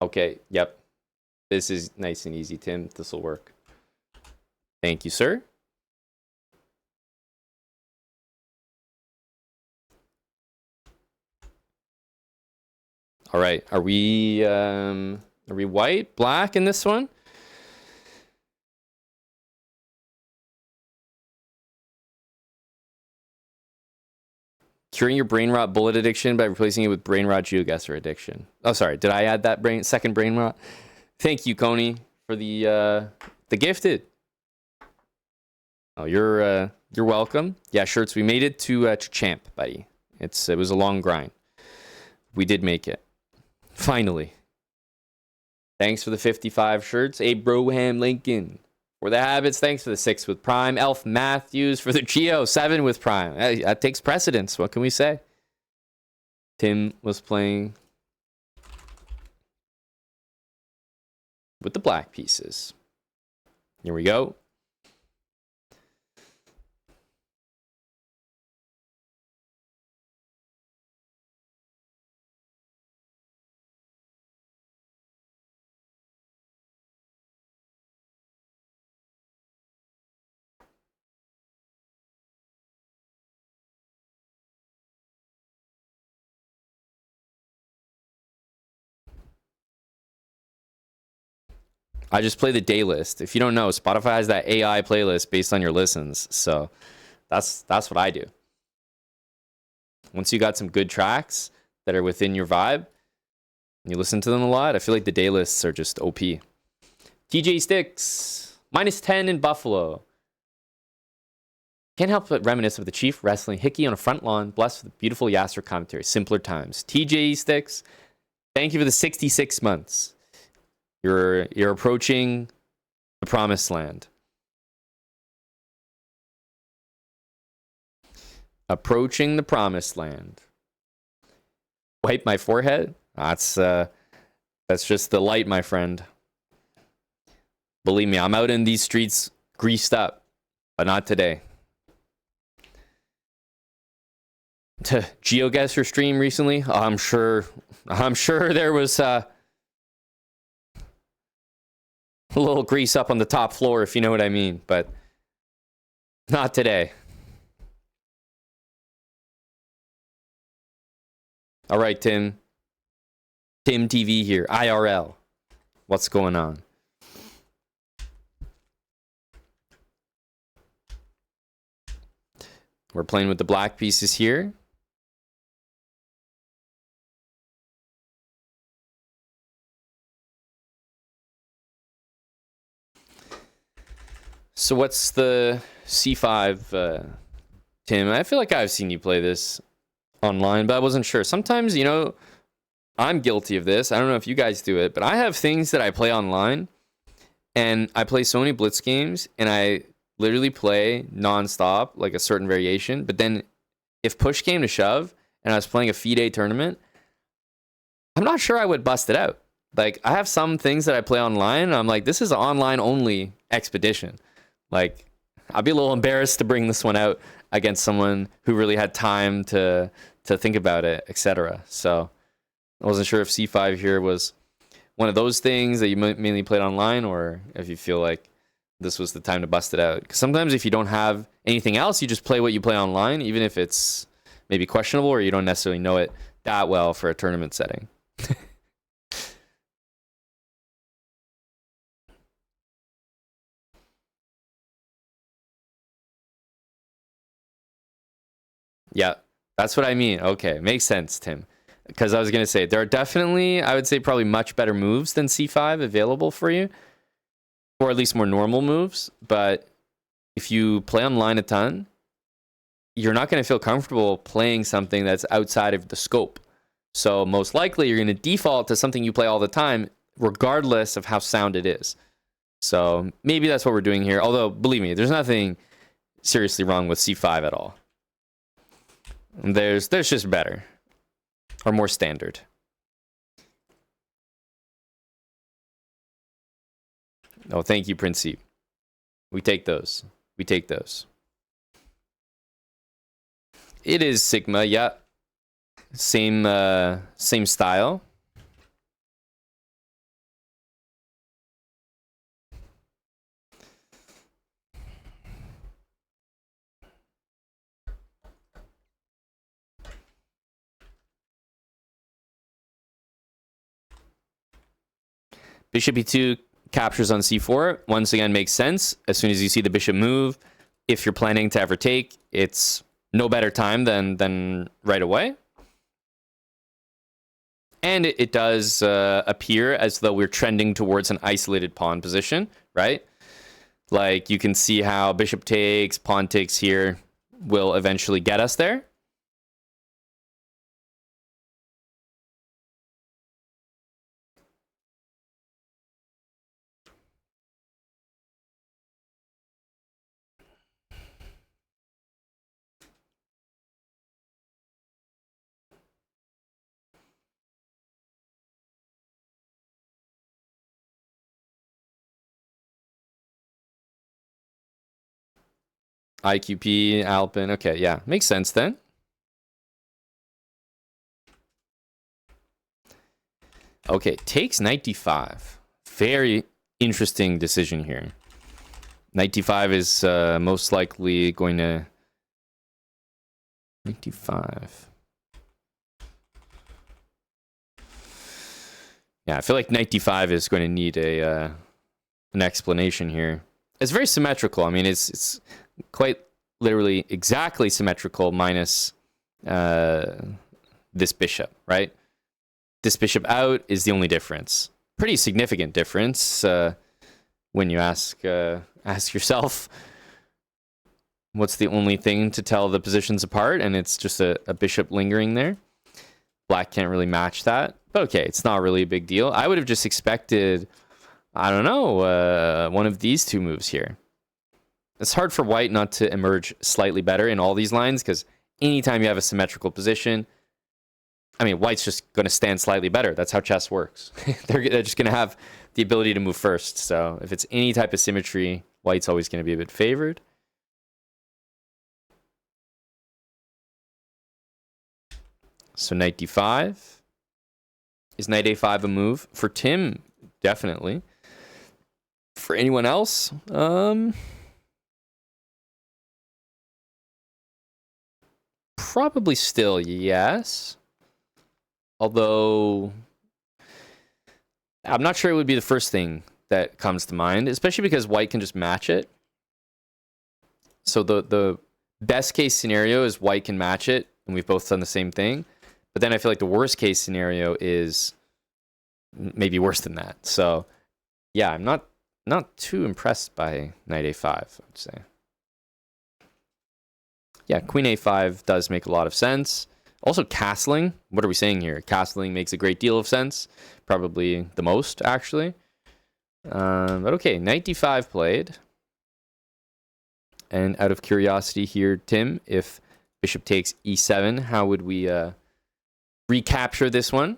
[SPEAKER 1] Okay, yep. This is nice and easy, Tim. This will work. Thank you, sir. All right, are we white, black in this one? Curing your brain rot bullet addiction by replacing it with brain rot geoguessr addiction. Oh, sorry. Did I add that second brain rot? Thank you, Coney, for the gifted. Oh, you're welcome. Yeah, shirts. We made it to champ, buddy. It was a long grind. We did make it. Finally. Thanks for the 55 shirts. Abraham Lincoln for the habits. Thanks for the 6 with Prime. Elf Matthews for the Geo 7 with Prime. That takes precedence. What can we say? Tim was playing with the black pieces. Here we go. I just play the day list. If you don't know, Spotify has that AI playlist based on your listens. So that's what I do. Once you got some good tracks that are within your vibe, and you listen to them a lot, I feel like the day lists are just OP. TJ Sticks, -10 in Buffalo. Can't help but reminisce of the Chief wrestling Hickey on a front lawn, blessed with beautiful Yasser commentary. Simpler times. TJ Sticks, thank you for the 66 months. You're approaching the promised land. Approaching the promised land. Wipe my forehead? That's just the light, my friend. Believe me, I'm out in these streets greased up, but not today. GeoGuessr stream recently? I'm sure there was a little grease up on the top floor, if you know what I mean, but not today. All right, Tim. Tim TV here, IRL. What's going on? We're playing with the black pieces here. So what's the C5, Tim? I feel like I've seen you play this online, but I wasn't sure. Sometimes, I'm guilty of this. I don't know if you guys do it, but I have things that I play online, and I play so many Blitz games, and I literally play nonstop, like a certain variation. But then if push came to shove, and I was playing a FIDE tournament, I'm not sure I would bust it out. Like, I have some things that I play online, and I'm like, this is an online-only expedition. Like, I'd be a little embarrassed to bring this one out against someone who really had time to think about it, etc. So I wasn't sure if C5 here was one of those things that you mainly played online, or if you feel like this was the time to bust it out. Because sometimes if you don't have anything else, you just play what you play online, even if it's maybe questionable or you don't necessarily know it that well for a tournament setting. Yeah, that's what I mean. Okay, makes sense, Tim. because I was going to say, there are definitely, I would say, probably much better moves than c5 available for you, or at least more normal moves. But if you play online a ton, you're not going to feel comfortable playing something that's outside of the scope. So most likely you're going to default to something you play all the time, regardless of how sound it is. So maybe that's what we're doing here. Although, believe me, there's nothing seriously wrong with c5 at all. There's just better or more standard. Oh, thank you, Principe. We take those. We take those. It is Sigma, yeah. Same style. Bishop e2 captures on c4. Once again, makes sense. As soon as you see the bishop move, if you're planning to ever take, it's no better time than right away. And it does appear as though we're trending towards an isolated pawn position, right? Like, you can see how bishop takes, pawn takes here will eventually get us there. IQP, Alpin. Okay, yeah. Makes sense then. Okay, takes knight d5. Very interesting decision here. Knight d5 is most likely going to... Knight d5. Yeah, I feel like knight d5 is going to need an explanation here. It's very symmetrical. I mean, it's quite literally exactly symmetrical minus this bishop, right? This bishop out is the only difference. Pretty significant difference when you ask yourself what's the only thing to tell the positions apart, and it's just a bishop lingering there. Black can't really match that, but okay, it's not really a big deal. I would have just expected, I don't know, one of these two moves here. It's hard for white not to emerge slightly better in all these lines, because anytime you have a symmetrical position, I mean, white's just going to stand slightly better. That's how chess works. They're just going to have the ability to move first. So if it's any type of symmetry, white's always going to be a bit favored. So knight d5. Is knight a5 a move? For Tim, definitely. For anyone else, probably still yes. Although, I'm not sure it would be the first thing that comes to mind, especially because white can just match it. So the best case scenario is white can match it, and we've both done the same thing. But then I feel like the worst case scenario is maybe worse than that. So yeah, I'm not too impressed by knight a5, I would say. Yeah, queen a5 does make a lot of sense. Also, castling. What are we saying here? Castling makes a great deal of sense. Probably the most, actually. But okay, knight d5 played. And out of curiosity here, Tim, if bishop takes e7, how would we recapture this one?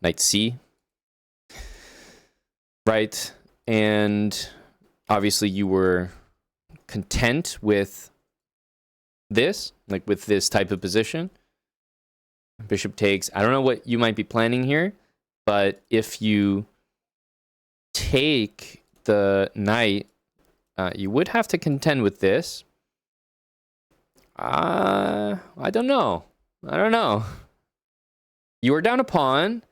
[SPEAKER 1] Knight c. Right. And obviously you were content with this, like with this type of position. Bishop takes. I don't know what you might be planning here, but if you take the knight, you would have to contend with this. I don't know. You are down a pawn.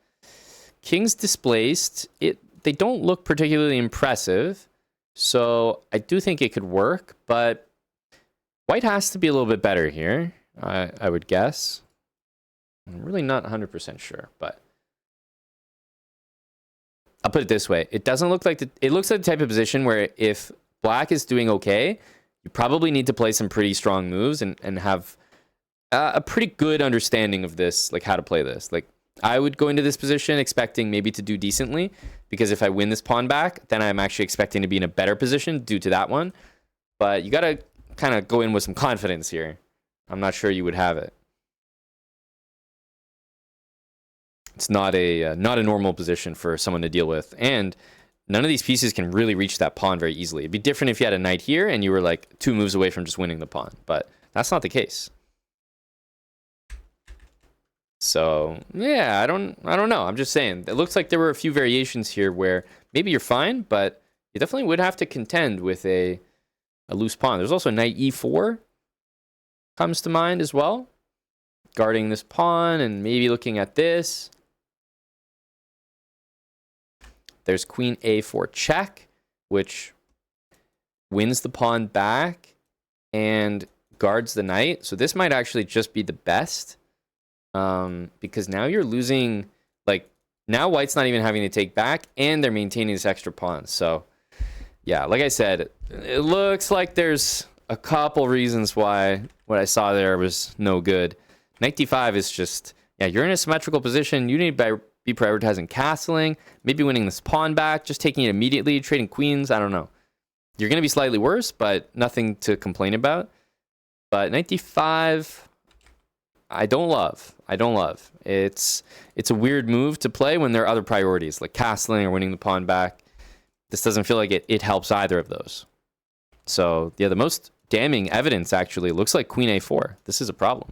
[SPEAKER 1] King's displaced. They don't look particularly impressive, so I do think it could work, but white has to be a little bit better here, I would guess. I'm really not 100% sure, but I'll put it this way. It doesn't look like it looks like the type of position where if black is doing okay, you probably need to play some pretty strong moves and have a pretty good understanding of this, like how to play this. Like I would go into this position expecting maybe to do decently, because if I win this pawn back, then I'm actually expecting to be in a better position due to that one. But you got to kind of go in with some confidence here. I'm not sure you would have it. It's not a normal position for someone to deal with, and none of these pieces can really reach that pawn very easily. It'd be different if you had a knight here and you were like 2 moves away from just winning the pawn, but that's not the case. So yeah, I don't know. I'm just saying it looks like there were a few variations here where maybe you're fine, but you definitely would have to contend with a loose pawn. There's also knight e4 comes to mind as well, guarding this pawn and maybe looking at this. There's queen a4 check, which wins the pawn back and guards the knight. So this might actually just be the best, because now you're losing, like now white's not even having to take back and they're maintaining this extra pawn. So yeah, like I said, it looks like there's a couple reasons why what I saw there was no good. Knight d5 is just, yeah, you're in a symmetrical position. You need to be prioritizing castling, maybe winning this pawn back, just taking it immediately, trading queens. I don't know. You're going to be slightly worse, but nothing to complain about. But knight d5, I don't love. It's a weird move to play when there are other priorities, like castling or winning the pawn back. This doesn't feel like it helps either of those. So yeah, the most damning evidence actually looks like queen a4. This is a problem.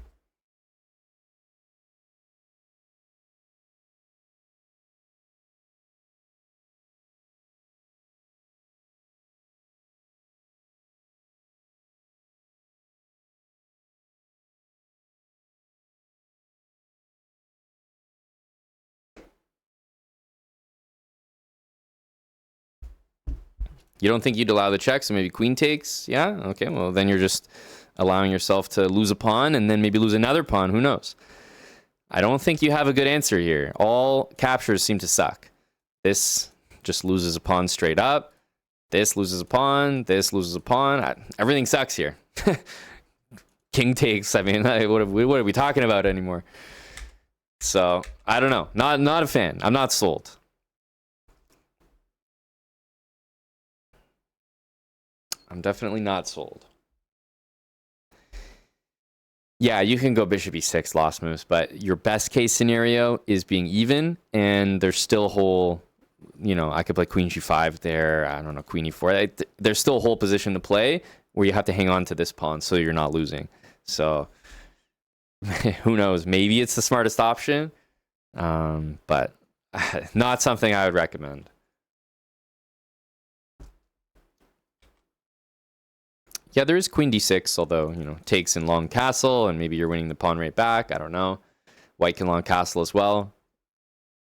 [SPEAKER 1] You don't think you'd allow the check, so maybe queen takes? Yeah? Okay, well, then you're just allowing yourself to lose a pawn and then maybe lose another pawn. Who knows? I don't think you have a good answer here. All captures seem to suck. This just loses a pawn straight up. This loses a pawn. This loses a pawn. Everything sucks here. King takes. I mean, what are we talking about anymore? So, I don't know. Not a fan. I'm not sold. I'm definitely not sold. Yeah, you can go bishop e6, lost moves, but your best case scenario is being even, and there's still a whole, I could play queen g5 there, I don't know, queen e4. There's still a whole position to play where you have to hang on to this pawn so you're not losing. So, who knows? Maybe it's the smartest option, but not something I would recommend. Yeah, there is queen d6, although, takes in long castle, and maybe you're winning the pawn right back. I don't know. White can long castle as well.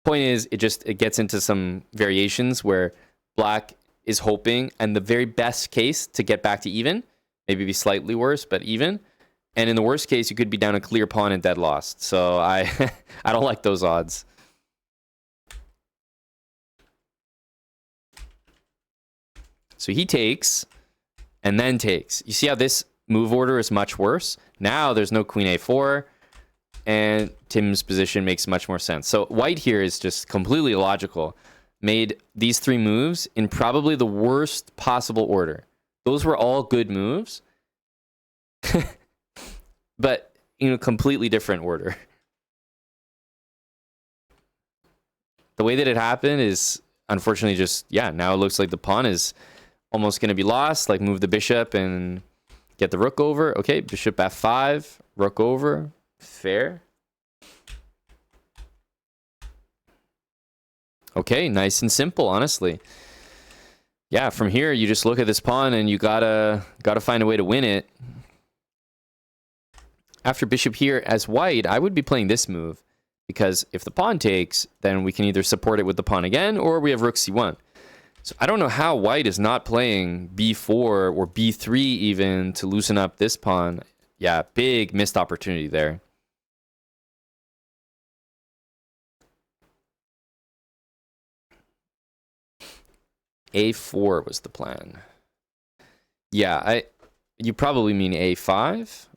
[SPEAKER 1] Point is, it gets into some variations where black is hoping, and the very best case to get back to even, maybe be slightly worse, but even. And in the worst case, you could be down a clear pawn and dead lost. So I don't like those odds. So he takes and then takes. You see how this move order is much worse? Now there's no queen a4, and Tim's position makes much more sense. So white here is just completely illogical. Made these 3 moves in probably the worst possible order. Those were all good moves, but completely different order. The way that it happened is unfortunately just, now it looks like the pawn is almost going to be lost. Like move the bishop and get the rook over. Okay, bishop f5, rook over. Fair. Okay, nice and simple, honestly. Yeah, from here you just look at this pawn and you gotta find a way to win it. After bishop here as white, I would be playing this move, because if the pawn takes, then we can either support it with the pawn again, or we have rook c1. So I don't know how white is not playing b4 or b3 even to loosen up this pawn. Yeah, big missed opportunity there. a4 was the plan. Yeah, you probably mean a5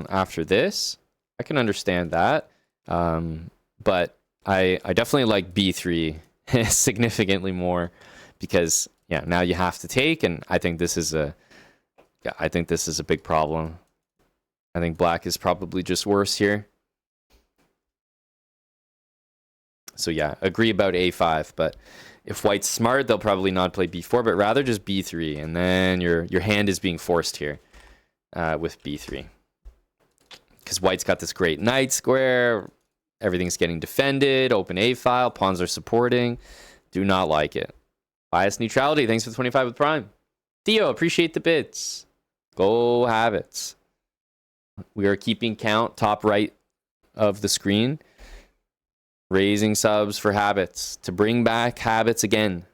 [SPEAKER 1] after this. I can understand that. But I definitely like b3 significantly more, because yeah, now you have to take, and I think this is a big problem. I think black is probably just worse here. So yeah, agree about a5, but if white's smart, they'll probably not play b4, but rather just b3, and then your hand is being forced here with b3. Because white's got this great knight square, everything's getting defended, open a-file, pawns are supporting. Do not like it. Bias neutrality, thanks for the 25 with Prime. Theo, appreciate the bits. Go Habits. We are keeping count, top right of the screen. Raising subs for Habits, to bring back Habits again.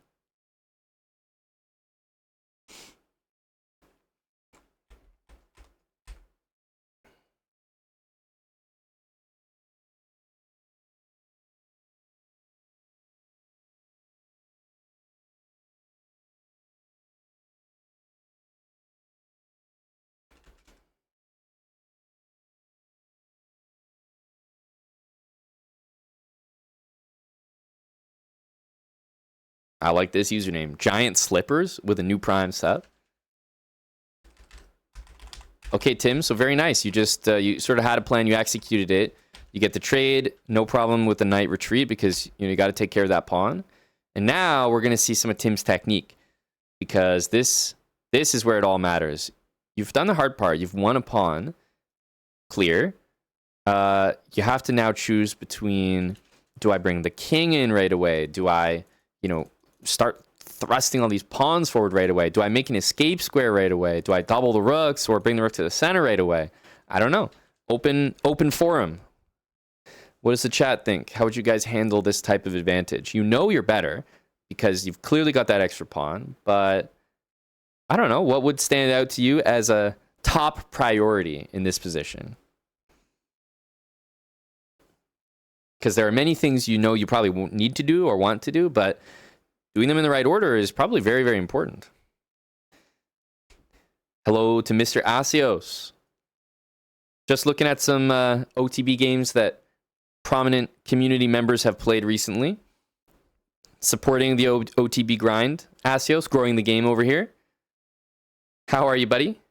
[SPEAKER 1] I like this username. Giant Slippers with a new Prime sub. Okay, Tim, so very nice. You just, you sort of had a plan, you executed it. You get the trade, no problem with the knight retreat, because you got to take care of that pawn. And now we're going to see some of Tim's technique, because this is where it all matters. You've done the hard part. You've won a pawn. Clear. You have to now choose between, do I bring the king in right away? Do I, start thrusting all these pawns forward right away? Do I make an escape square right away? Do I double the rooks or bring the rook to the center right away? I don't know. Open forum. What does the chat think? How would you guys handle this type of advantage? You know you're better because you've clearly got that extra pawn, but I don't know. What would stand out to you as a top priority in this position? Because there are many things you probably won't need to do or want to do, but doing them in the right order is probably very, very important. Hello to Mr. Asios. Just looking at some OTB games that prominent community members have played recently. Supporting the OTB grind. Asios, growing the game over here. How are you, buddy?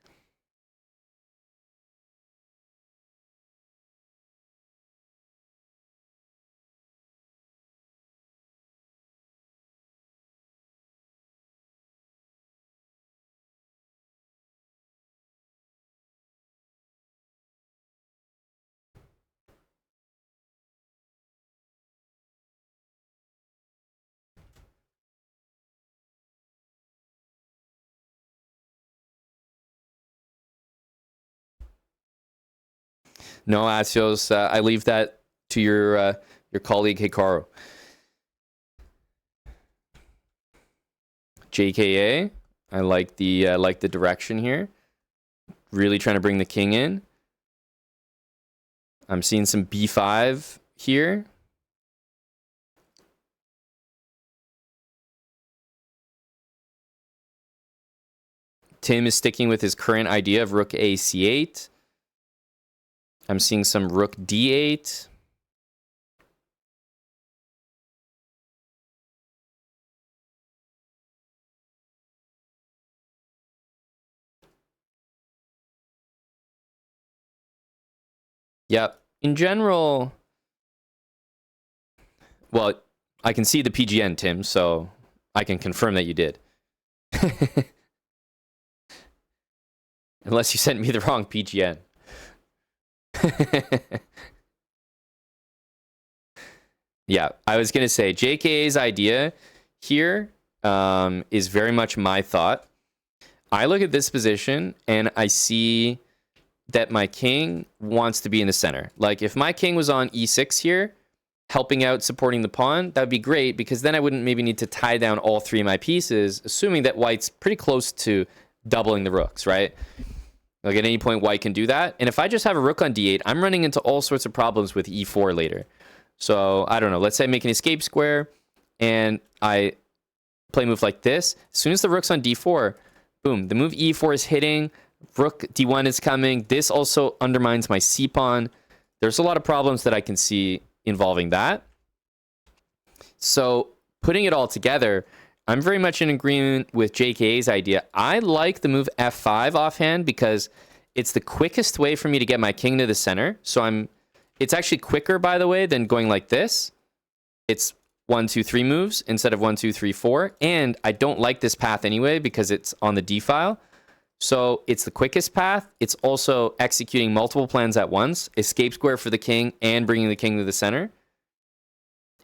[SPEAKER 1] No, Asios, I leave that to your colleague Hikaru. JKA, I like the direction here. Really trying to bring the king in. I'm seeing some b5 here. Tim is sticking with his current idea of rook a c8. I'm seeing some rook d8. Yep. In general, well, I can see the PGN, Tim, so I can confirm that you did. Unless you sent me the wrong PGN. Yeah, I was going to say JKA's idea here is very much my thought. I look at this position and I see that my king wants to be in the center. Like if my king was on e6 here, helping out, supporting the pawn, that would be great because then I wouldn't maybe need to tie down all three of my pieces, assuming that white's pretty close to doubling the rooks, right? Like at any point, white can do that. And if I just have a rook on d8, I'm running into all sorts of problems with e4 later. So I don't know. Let's say I make an escape square and I play a move like this. As soon as the rook's on d4, boom, the move e4 is hitting. Rook d1 is coming. This also undermines my c pawn. There's a lot of problems that I can see involving that. So putting it all together, I'm very much in agreement with JKA's idea. I like the move f5 offhand because it's the quickest way for me to get my king to the center. So it's actually quicker, by the way, than going like this. It's 1, 2, 3 moves instead of 1, 2, 3, 4. And I don't like this path anyway because it's on the D file. So it's the quickest path. It's also executing multiple plans at once. Escape square for the king and bringing the king to the center.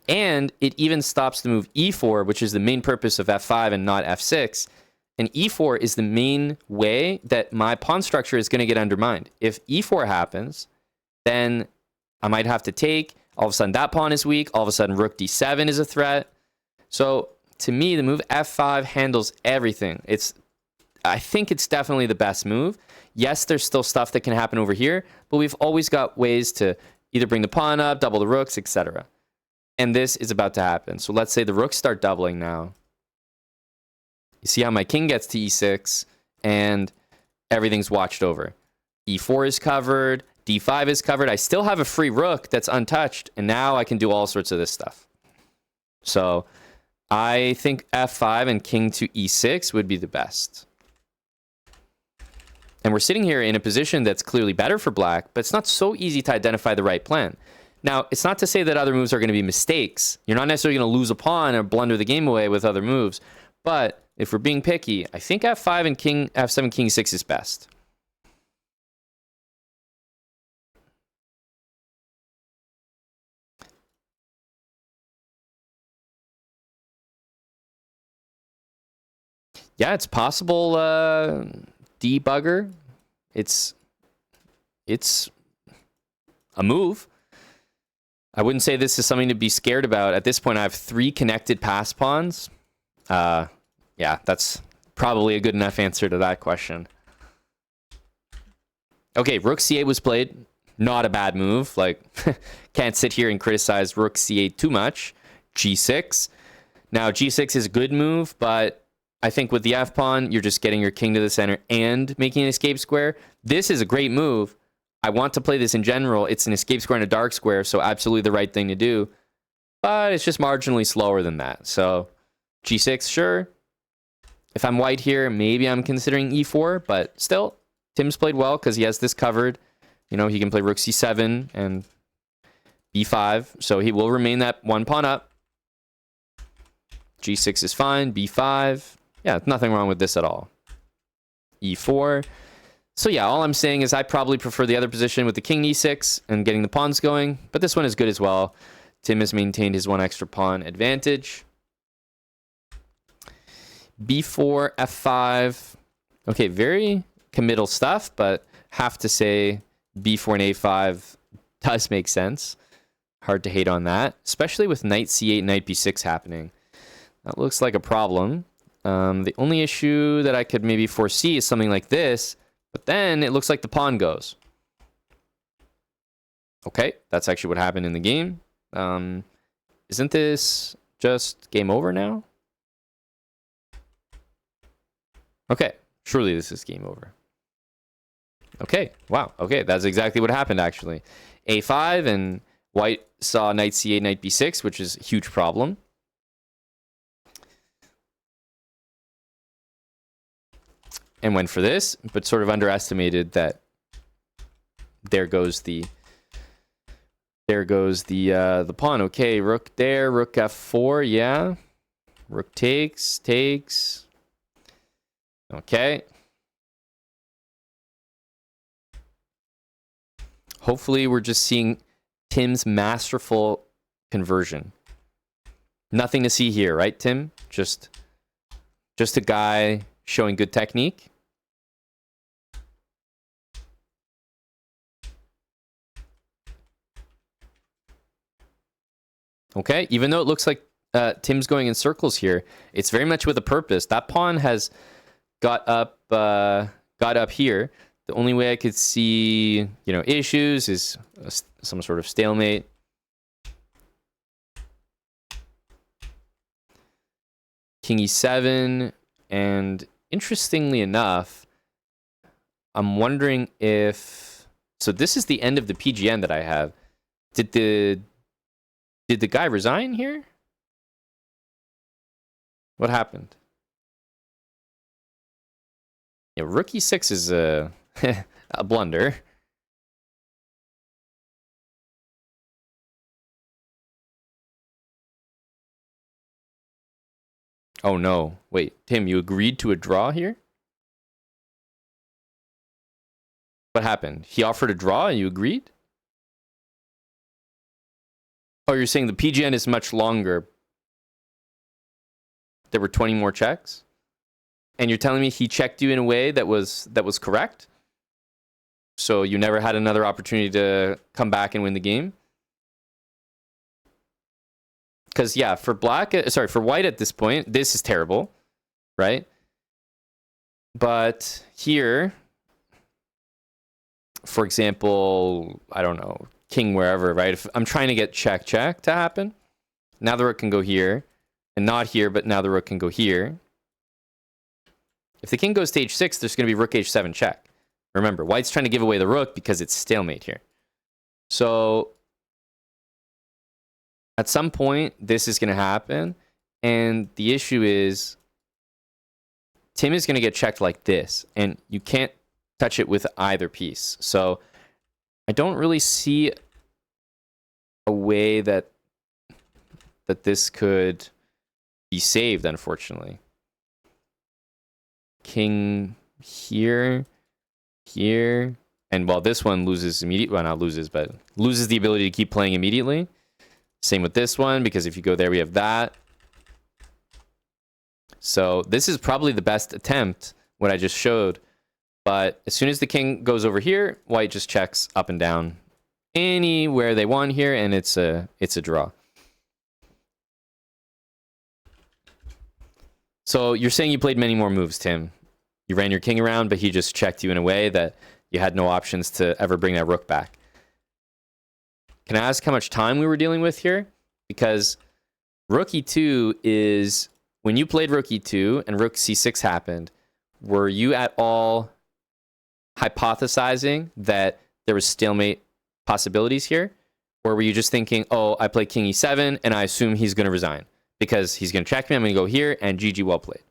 [SPEAKER 1] And it even stops the move e4, which is the main purpose of f5 and not f6. And e4 is the main way that my pawn structure is going to get undermined. If e4 happens, then I might have to take. All of a sudden, that pawn is weak. All of a sudden, rook d7 is a threat. So to me, the move f5 handles everything. I think it's definitely the best move. Yes, there's still stuff that can happen over here, but we've always got ways to either bring the pawn up, double the rooks, etc. And this is about to happen. So let's say the rooks start doubling now. You see how my king gets to e6, and everything's watched over. e4 is covered, d5 is covered. I still have a free rook that's untouched, and now I can do all sorts of this stuff. So I think f5 and king to e6 would be the best. And we're sitting here in a position that's clearly better for black, but it's not so easy to identify the right plan. Now, it's not to say that other moves are going to be mistakes. You're not necessarily going to lose a pawn or blunder the game away with other moves. But if we're being picky, I think f5 and king f7, king e6 is best. Yeah, it's possible debugger. It's a move. I wouldn't say this is something to be scared about. At this point, I have 3 connected pass pawns. Yeah, that's probably a good enough answer to that question. Okay, rook c8 was played. Not a bad move. Like, can't sit here and criticize rook c8 too much. g6. Now, g6 is a good move, but I think with the f-pawn, you're just getting your king to the center and making an escape square. This is a great move. I want to play this in general. It's an escape square and a dark square, so absolutely the right thing to do. But it's just marginally slower than that. So g6, sure. If I'm white here, maybe I'm considering e4, but still, Tim's played well because he has this covered. You know, he can play rook c7 and b5, so he will remain that one pawn up. g6 is fine, b5. Yeah, nothing wrong with this at all. e4. So yeah, all I'm saying is I probably prefer the other position with the king e6 and getting the pawns going, but this one is good as well. Tim has maintained his 1 extra pawn advantage. b4, f5. Okay, very committal stuff, but have to say b4 and a5 does make sense. Hard to hate on that, especially with knight c8, knight b6 happening. That looks like a problem. The only issue that I could maybe foresee is something like this, but then it looks like the pawn goes. Okay, that's actually what happened in the game. Isn't this just game over now? Okay, surely this is game over. Okay, wow. Okay, that's exactly what happened actually. a5 and white saw knight c8, knight b6, which is a huge problem. And went for this, but sort of underestimated that there goes the pawn. Okay, rook there, rook f4, yeah. Rook takes. Okay. Hopefully we're just seeing Tim's masterful conversion. Nothing to see here, right, Tim? Just a guy showing good technique. Okay, even though it looks like Tim's going in circles here, it's very much with a purpose. That pawn has got up here. The only way I could see, issues is some sort of stalemate. King e7, and interestingly enough, I'm wondering if... So this is the end of the PGN that I have. Did the guy resign here? What happened? Yeah, rook e6 is a blunder. Oh no. Wait, Tim, you agreed to a draw here? What happened? He offered a draw and you agreed? Oh, you're saying the PGN is much longer. There were 20 more checks? And you're telling me he checked you in a way that was correct? So you never had another opportunity to come back and win the game? Because, yeah, for white at this point, this is terrible, right? But here, for example, I don't know, king wherever, right? If I'm trying to get check to happen, now the rook can go here, and not here, but now the rook can go here. If the king goes to h6, there's going to be rook h7 check. Remember, white's trying to give away the rook because it's stalemate here. So at some point, this is going to happen. And the issue is, Tim is going to get checked like this. And you can't touch it with either piece. So I don't really see a way that this could be saved, unfortunately. King here, here. And well, this one loses immediately. Well, not loses, but loses the ability to keep playing immediately. Same with this one, because if you go there, we have that. So this is probably the best attempt, what I just showed. But as soon as the king goes over here, white just checks up and down anywhere they want here, and it's a draw. So you're saying you played many more moves, Tim. You ran your king around, but he just checked you in a way that you had no options to ever bring that rook back. Can I ask how much time we were dealing with here? Because rook e2 is... When you played rook e2 and rook c6 happened, were you at all hypothesizing that there was stalemate possibilities here? Or were you just thinking, oh, I play king e7 and I assume he's going to resign because he's going to check me, I'm going to go here, and GG, well played.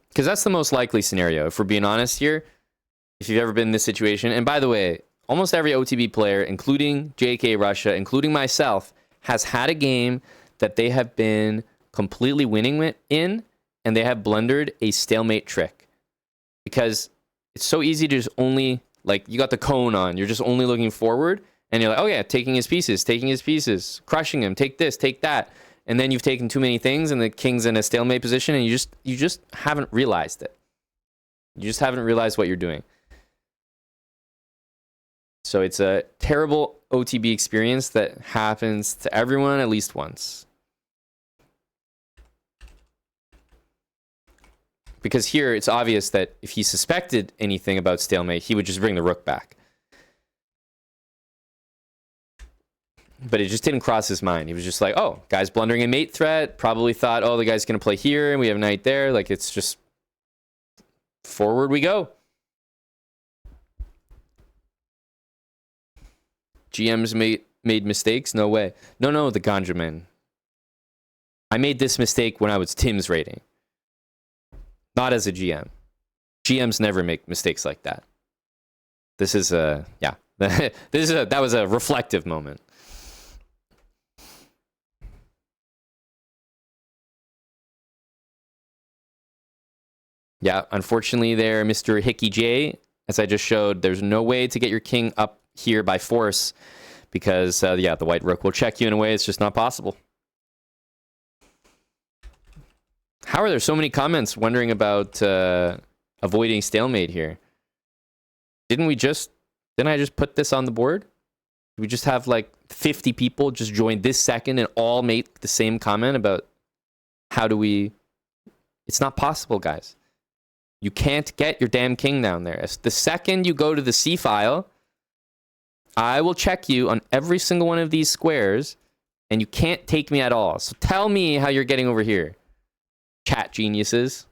[SPEAKER 1] Because that's the most likely scenario, if we're being honest here. If you've ever been in this situation, and by the way, almost every OTB player, including JK Russia, including myself, has had a game that they have been completely winning in, and they have blundered a stalemate trick. Because it's so easy to just only, like, you got the cone on, you're just only looking forward, and you're like, oh yeah, taking his pieces, crushing him, take this, take that. And then you've taken too many things, and the king's in a stalemate position, and you just haven't realized it. You just haven't realized what you're doing. So it's a terrible OTB experience that happens to everyone at least once. Because here, it's obvious that if he suspected anything about stalemate, he would just bring the rook back. But it just didn't cross his mind. He was just like, oh, guy's blundering a mate threat. Probably thought, oh, the guy's going to play here, and we have knight there. Like, it's just forward we go. GMs made mistakes? No way. No, the Ganja man. I made this mistake when I was Tim's rating. Not as a GM. GMs never make mistakes like that. This is a, yeah. That was a reflective moment. Yeah, unfortunately there, Mr. Hickey J, as I just showed, there's no way to get your king up here by force because, yeah, the white rook will check you in a way it's just not possible. How are there so many comments wondering about avoiding stalemate here? Didn't I just put this on the board? We just have like 50 people just join this second and all make the same comment about how do we... It's not possible, guys. You can't get your damn king down there. The second you go to the C file, I will check you on every single one of these squares, and you can't take me at all. So tell me how you're getting over here, chat geniuses.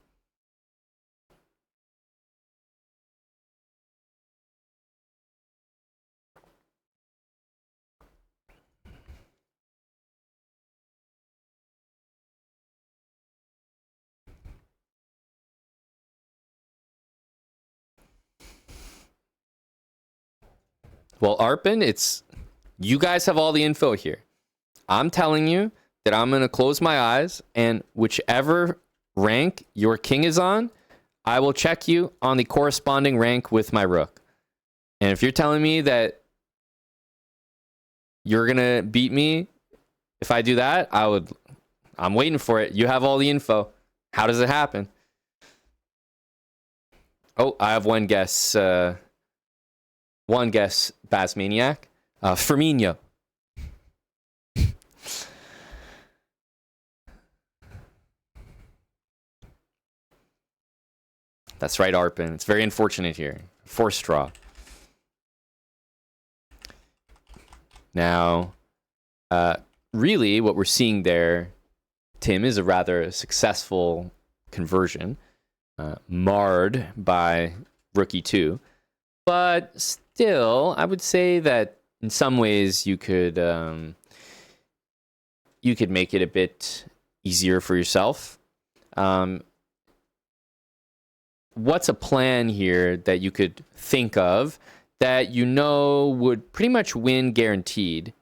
[SPEAKER 1] Well, Arpin, it's... You guys have all the info here. I'm telling you that I'm going to close my eyes, and whichever rank your king is on, I will check you on the corresponding rank with my rook. And if you're telling me that you're going to beat me if I do that, I'm waiting for it. You have all the info. How does it happen? Oh, I have one guess. One guess, Basmaniac. Firmino. That's right, Arpin. It's very unfortunate here. Forced draw. Now, really, what we're seeing there, Tim, is a rather successful conversion, marred by Rookie 2. But still, I would say that in some ways you could make it a bit easier for yourself. What's a plan here that you could think of that you know would pretty much win guaranteed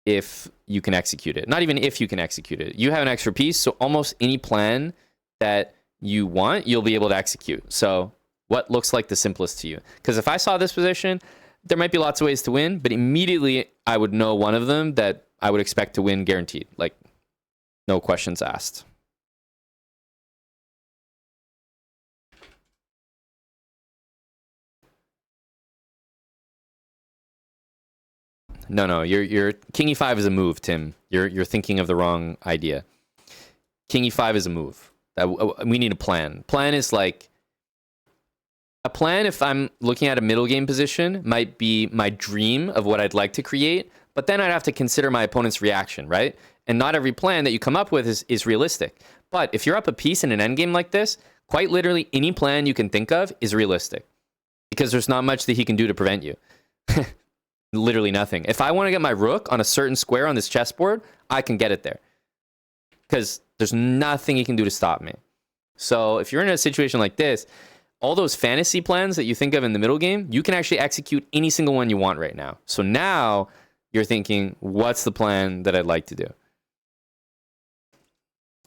[SPEAKER 1] if you can execute it? Not even if you can execute it. You have an extra piece, so almost any plan that you want, you'll be able to execute. So what looks like the simplest to you? Because if I saw this position, there might be lots of ways to win, but immediately I would know one of them that I would expect to win guaranteed. Like, no questions asked. No, your King E5 is a move, Tim. You're thinking of the wrong idea. King E5 is a move. We need a plan. Plan is like... A plan, if I'm looking at a middle game position, might be my dream of what I'd like to create, but then I'd have to consider my opponent's reaction, right? And not every plan that you come up with is realistic. But if you're up a piece in an endgame like this, quite literally any plan you can think of is realistic. Because there's not much that he can do to prevent you. Literally nothing. If I want to get my rook on a certain square on this chessboard, I can get it there. Because there's nothing he can do to stop me. So if you're in a situation like this, all those fantasy plans that you think of in the middle game, you can actually execute any single one you want right now. So now you're thinking, what's the plan that I'd like to do?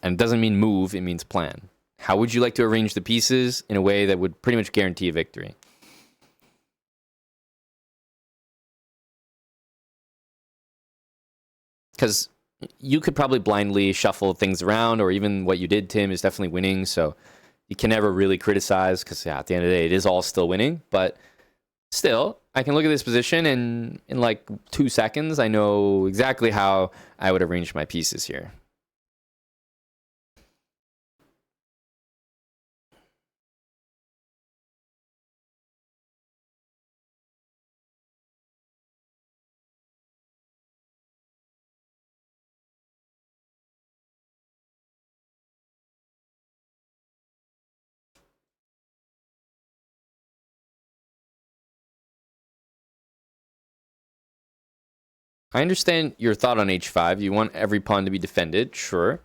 [SPEAKER 1] And it doesn't mean move, it means plan. How would you like to arrange the pieces in a way that would pretty much guarantee a victory? Because you could probably blindly shuffle things around, or even what you did, Tim, is definitely winning. So you can never really criticize because, yeah, at the end of the day, it is all still winning. But still, I can look at this position and in like 2 seconds, I know exactly how I would arrange my pieces here. I understand your thought on h5. You want every pawn to be defended, sure.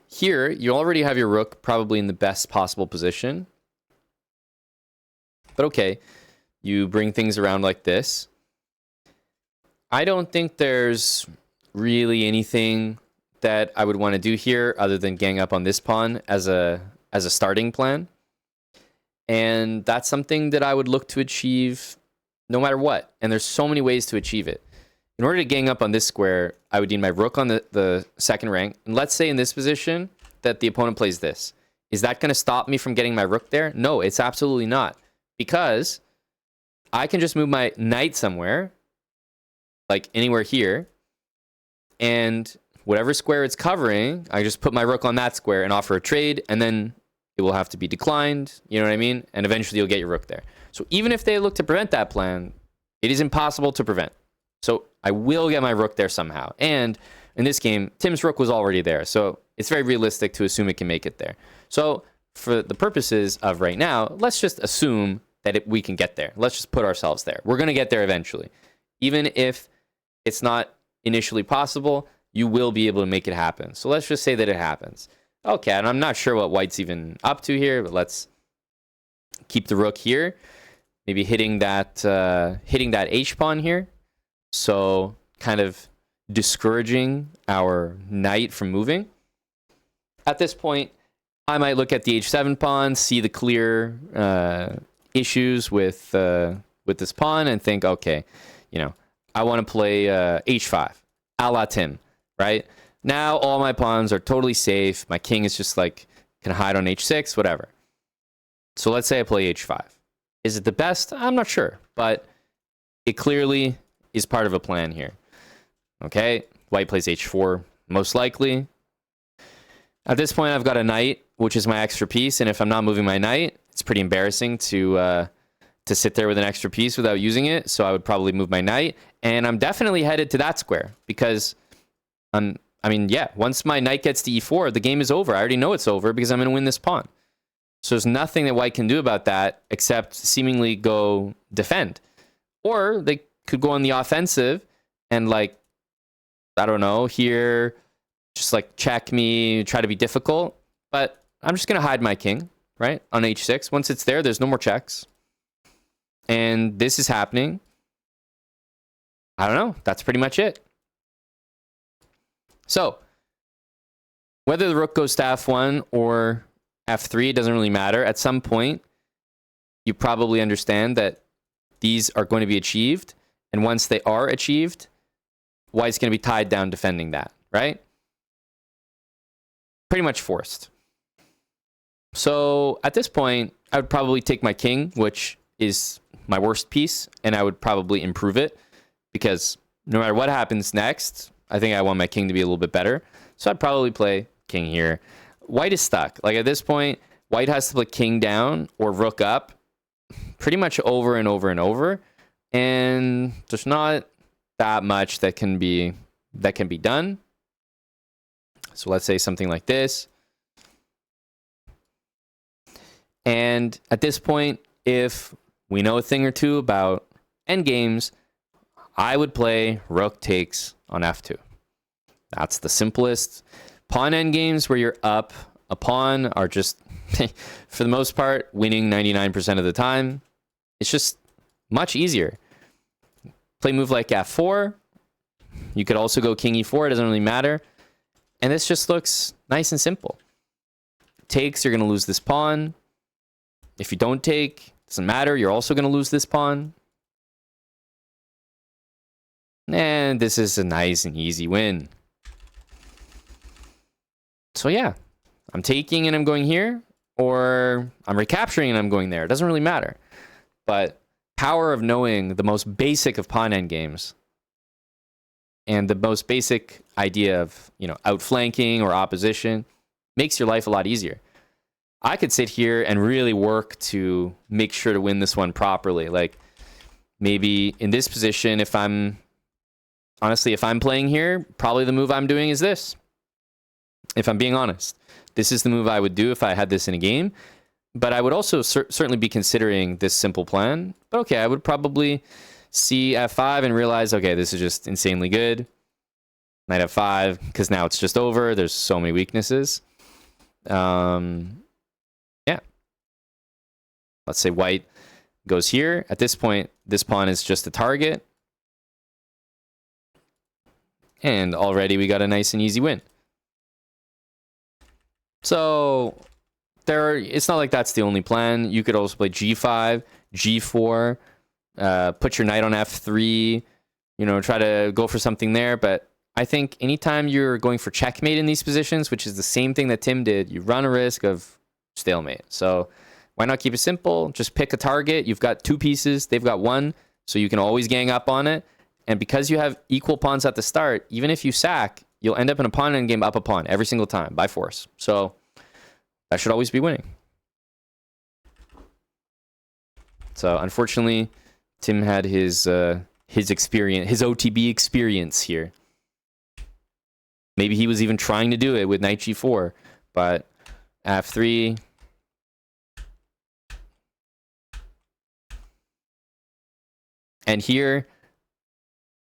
[SPEAKER 1] Here, you already have your rook probably in the best possible position. But okay, you bring things around like this. I don't think there's really anything that I would want to do here other than gang up on this pawn as a starting plan. And that's something that I would look to achieve no matter what. And there's so many ways to achieve it. In order to gang up on this square, I would need my rook on the second rank. And let's say in this position that the opponent plays this. Is that going to stop me from getting my rook there? No, it's absolutely not. Because I can just move my knight somewhere, like anywhere here, and whatever square it's covering, I just put my rook on that square and offer a trade, and then it will have to be declined, you know what I mean? And eventually you'll get your rook there. So even if they look to prevent that plan, it is impossible to prevent. So I will get my rook there somehow. And in this game, Tim's rook was already there, so it's very realistic to assume it can make it there. So for the purposes of right now, let's just assume that we can get there. Let's just put ourselves there. We're going to get there eventually. Even if it's not initially possible, you will be able to make it happen. So let's just say that it happens. Okay, and I'm not sure what white's even up to here, but let's keep the rook here. Maybe hitting that h-pawn here. So kind of discouraging our knight from moving. At this point, I might look at the h7 pawn, see the clear issues with this pawn, and think, okay, you know, I want to play h5, a la Tim, right? Now all my pawns are totally safe. My king is just like, can hide on h6, whatever. So let's say I play h5. Is it the best? I'm not sure, but it clearly is part of a plan here. Okay, white plays h4, most likely. At this point, I've got a knight, which is my extra piece, and if I'm not moving my knight, it's pretty embarrassing to sit there with an extra piece without using it, so I would probably move my knight, and I'm definitely headed to that square, because once my knight gets to e4, the game is over. I already know it's over because I'm going to win this pawn. So there's nothing that white can do about that except seemingly go defend. Or they could go on the offensive and, like, I don't know, here, just like check me, try to be difficult. But I'm just going to hide my king, right, on h6. Once it's there, there's no more checks. And this is happening. I don't know. That's pretty much it. So, whether the rook goes to f1 or f3, it doesn't really matter. At some point, you probably understand that these are going to be achieved. And once they are achieved, white's going to be tied down defending that, right? Pretty much forced. So, at this point, I would probably take my king, which is my worst piece, and I would probably improve it. Because no matter what happens next, I think I want my king to be a little bit better. So I'd probably play king here. White is stuck. Like at this point, white has to play king down or rook up pretty much over and over and over. And there's not that much that can be done. So let's say something like this. And at this point, if we know a thing or two about endgames, I would play rook takes on f2. That's the simplest. Pawn endgames where you're up a pawn are just, for the most part, winning 99% of the time. It's just much easier. Play move like f4. You could also go king e4. It doesn't really matter. And this just looks nice and simple. Takes, you're going to lose this pawn. If you don't take, doesn't matter. You're also going to lose this pawn. And this is a nice and easy win. So yeah, I'm taking and I'm going here, or I'm recapturing and I'm going there. It doesn't really matter. But power of knowing the most basic of pawn endgames and the most basic idea of, you know, outflanking or opposition makes your life a lot easier. I could sit here and really work to make sure to win this one properly. Like maybe in this position, if I'm playing here, probably the move I'm doing is this. If I'm being honest, this is the move I would do if I had this in a game. But I would also certainly be considering this simple plan. But okay, I would probably see f5 and realize, okay, this is just insanely good. Knight f5, because now it's just over. There's so many weaknesses. Yeah. Let's say white goes here. At this point, this pawn is just a target. And already we got a nice and easy win. So it's not like that's the only plan. You could also play g5, g4, put your knight on f3, you know, try to go for something there. But I think anytime you're going for checkmate in these positions, which is the same thing that Tim did, you run a risk of stalemate. So why not keep it simple? Just pick a target. You've got 2 pieces. They've got 1. So you can always gang up on it. And because you have equal pawns at the start, even if you sack, you'll end up in a pawn endgame up a pawn every single time by force. So that should always be winning. So unfortunately, Tim had his experience, his OTB experience here. Maybe he was even trying to do it with knight g4, but f3. And here,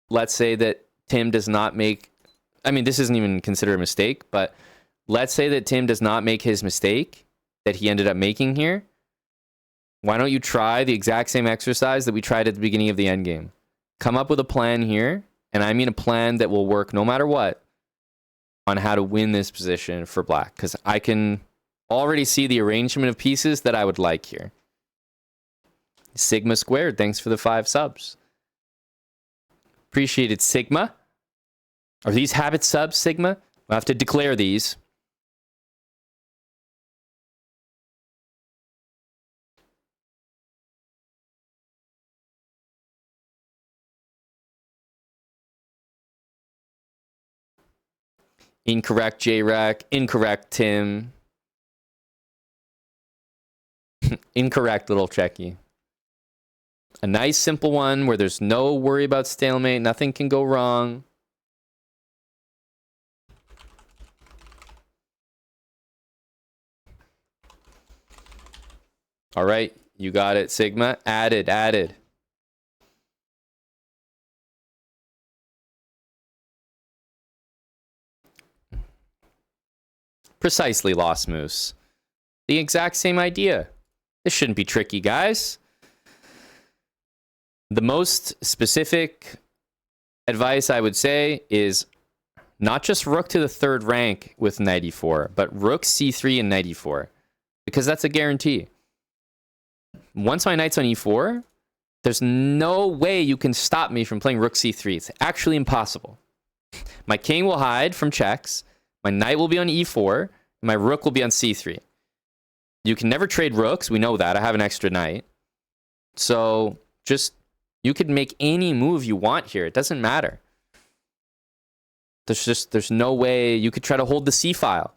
[SPEAKER 1] let's say that Tim does not make, I mean, this isn't even considered a mistake, but let's say that Tim does not make his mistake that he ended up making here. Why don't you try the exact same exercise that we tried at the beginning of the endgame? Come up with a plan here, and I mean a plan that will work no matter what on how to win this position for black, because I can already see the arrangement of pieces that I would like here. Sigma squared, thanks for the 5 subs. Appreciate it, Sigma. Are these habit subs, Sigma? We'll have to declare these. Incorrect, J-Rack. Incorrect, Tim. Incorrect, little Checky. A nice, simple one where there's no worry about stalemate. Nothing can go wrong. All right, you got it, Sigma. Added. Precisely, Lost Moose. The exact same idea. This shouldn't be tricky, guys. The most specific advice I would say is not just rook to the 3rd rank with knight e4, but rook c3 and knight e4, because that's a guarantee. Once my knight's on e4, there's no way you can stop me from playing rook c3. It's actually impossible. My king will hide from checks, my knight will be on e4, and my rook will be on c3. You can never trade rooks, we know that. I have an extra knight. So just, you could make any move you want here. It doesn't matter. There's no way. You could try to hold the C file.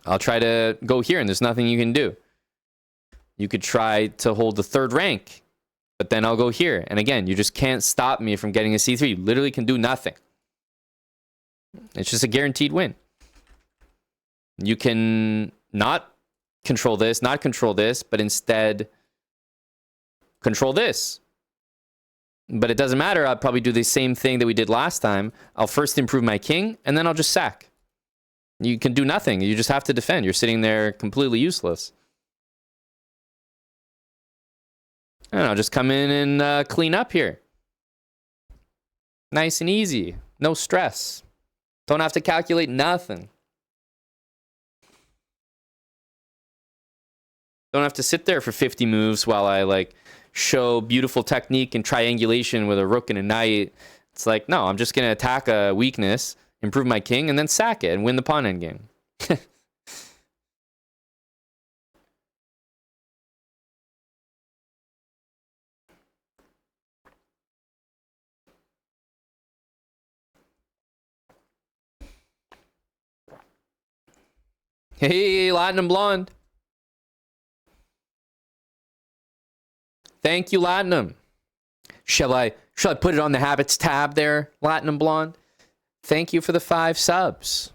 [SPEAKER 1] I'll try to go here and there's nothing you can do. You could try to hold the 3rd rank, but then I'll go here. And again, you just can't stop me from getting a C3. You literally can do nothing. It's just a guaranteed win. You can not control this, but instead control this. But it doesn't matter. I'll probably do the same thing that we did last time. I'll first improve my king, and then I'll just sack. You can do nothing. You just have to defend. You're sitting there completely useless. And I'll just come in and clean up here. Nice and easy. No stress. Don't have to calculate nothing. Don't have to sit there for 50 moves while I show beautiful technique and triangulation with a rook and a knight. It's like, no, I'm just going to attack a weakness, improve my king, and then sack it and win the pawn endgame. Hey, Latin and Blonde. Thank you, Latinum. Shall I put it on the habits tab there, Latinum Blonde? Thank you for the 5 subs.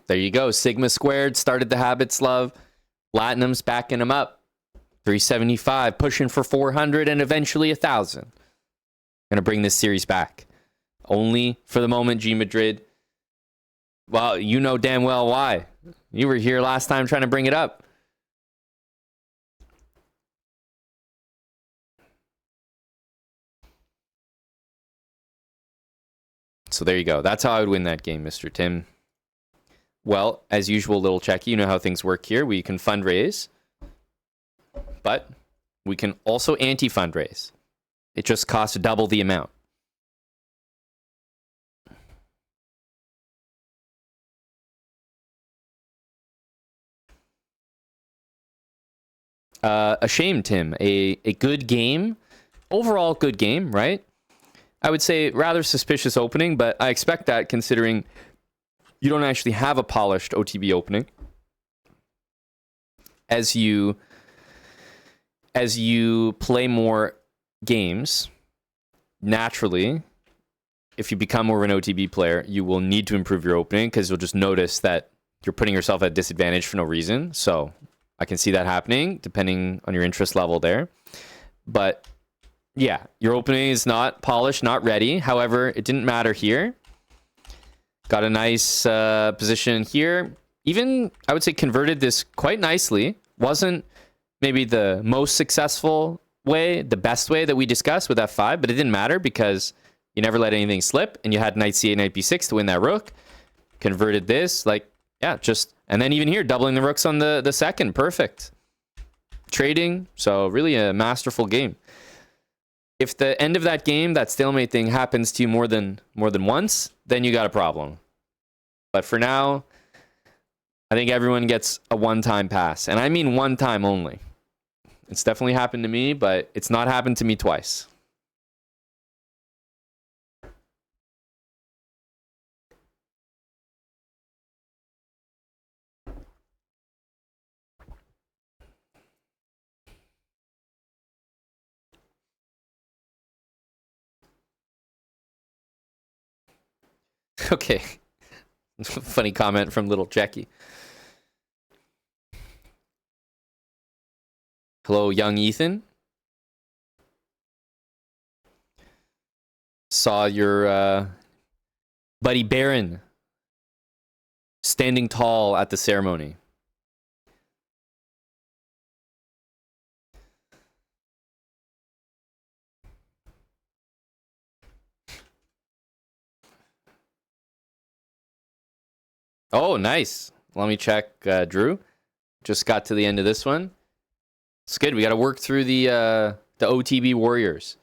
[SPEAKER 1] There you go. Sigma squared started the habits love. Latinum's backing him up. 375, pushing for 400 and eventually 1,000. Gonna bring this series back. Only for the moment, G Madrid. Well, you know damn well why. You were here last time trying to bring it up. So there you go. That's how I would win that game, Mr. Tim. Well, as usual, little checky. You know how things work here. We can fundraise, but we can also anti-fundraise. It just costs double the amount. A shame, Tim. A good game. Overall, good game, right? I would say rather suspicious opening, but I expect that considering you don't actually have a polished OTB opening. As you play more games, naturally, if you become more of an OTB player, you will need to improve your opening because you'll just notice that you're putting yourself at disadvantage for no reason. So I can see that happening depending on your interest level there. But yeah, your opening is not polished, not ready. However, it didn't matter here. Got a nice position here. Even, I would say, converted this quite nicely. Wasn't maybe the most successful way, the best way that we discussed with F5, but it didn't matter because you never let anything slip, and you had knight C8, knight B6 to win that rook. Converted this, like, yeah, just... And then even here, doubling the rooks on the second. Perfect. Trading, so really a masterful game. If the end of that game, that stalemate thing happens to you more than once, then you got a problem. But for now, I think everyone gets a one-time pass. And I mean one time only. It's definitely happened to me, but it's not happened to me twice. Okay. Funny comment from little Jackie. Hello, young Ethan. Saw your buddy Baron standing tall at the ceremony. Oh, nice. Let me check, Drew. Just got to the end of this one. It's good. We got to work through the OTB Warriors.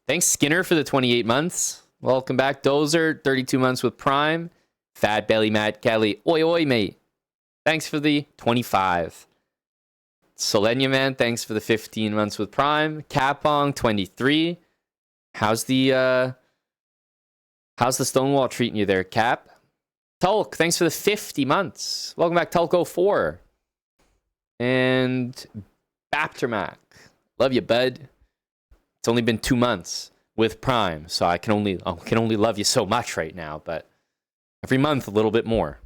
[SPEAKER 1] Thanks, Skinner, for the 28 months. Welcome back, Dozer. 32 months with Prime. Fat Belly Matt Kelly. Oi, oi, mate. Thanks for the 25. Solenia, man. Thanks for the 15 months with Prime. Kapong, 23. How's the Stonewall treating you there, Cap? Tulk, thanks for the 50 months. Welcome back, Tulko4. And Baptermac. Love you, bud. It's only been 2 months with Prime, so I can only love you so much right now, but every month a little bit more.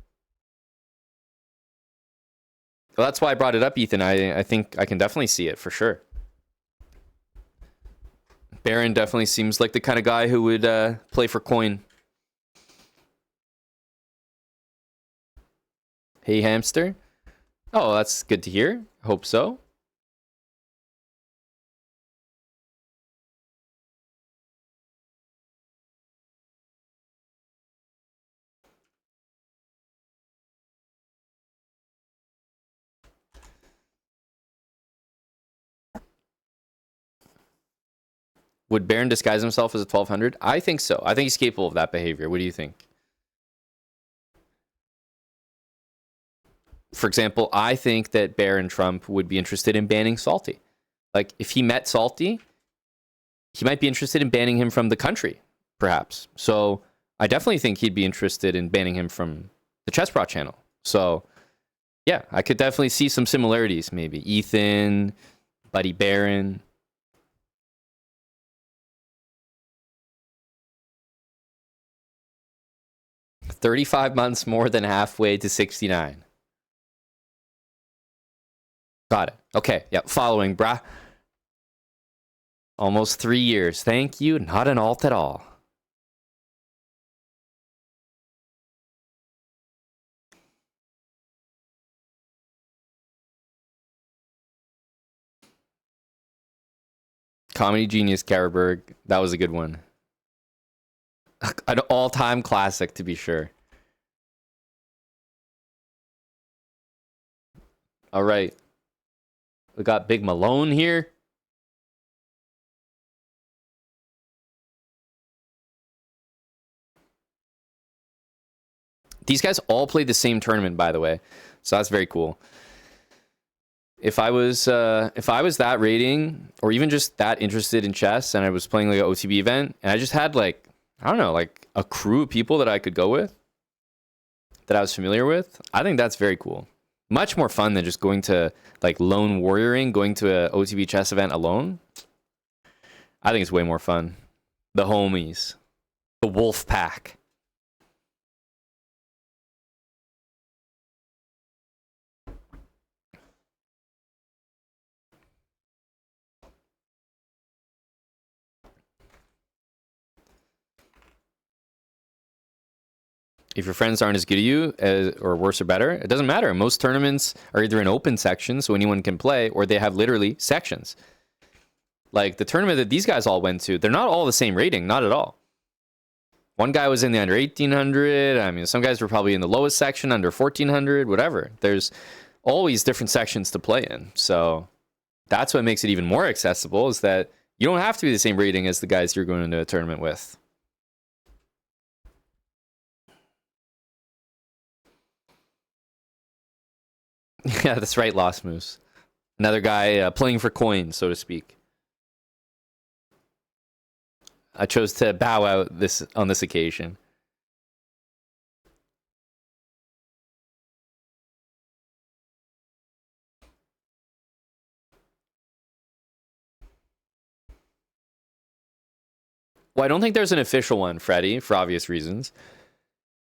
[SPEAKER 1] Well, that's why I brought it up, Ethan. I think I can definitely see it for sure. Baron definitely seems like the kind of guy who would play for coin. Hey, hamster. Oh, that's good to hear. Hope so. Would Baron disguise himself as a 1200? I think so. I think he's capable of that behavior. What do you think? For example, I think that Baron Trump would be interested in banning Salty. Like, if he met Salty, he might be interested in banning him from the country, perhaps. So I definitely think he'd be interested in banning him from the Chessbrot channel. So yeah, I could definitely see some similarities, maybe. Ethan, Buddy Baron. $35 months more than halfway to 69. Got it. Okay, yeah, following, brah. Almost 3 years. Thank you. Not an alt at all. Comedy Genius Karberg. That was a good one. An all-time classic, to be sure. All right. We got Big Malone here. These guys all played the same tournament, by the way. So that's very cool. If I was that rating, or even just that interested in chess, and I was playing like an OTB event, and I just had like, I don't know, like a crew of people that I could go with, that I was familiar with, I think that's very cool. Much more fun than just going to like lone warrioring, going to a OTB chess event alone. I think it's way more fun. The homies, the wolf pack. If your friends aren't as good as you, or worse or better, it doesn't matter. Most tournaments are either in open sections, so anyone can play, or they have literally sections. Like the tournament that these guys all went to, they're not all the same rating, not at all. One guy was in the under 1800. I mean, some guys were probably in the lowest section, under 1400, whatever. There's always different sections to play in. So that's what makes it even more accessible, is that you don't have to be the same rating as the guys you're going into a tournament with. Yeah, that's right, Lost Moose. Another guy playing for coins, so to speak. I chose to bow out on this occasion. Well, I don't think there's an official one, Freddie, for obvious reasons,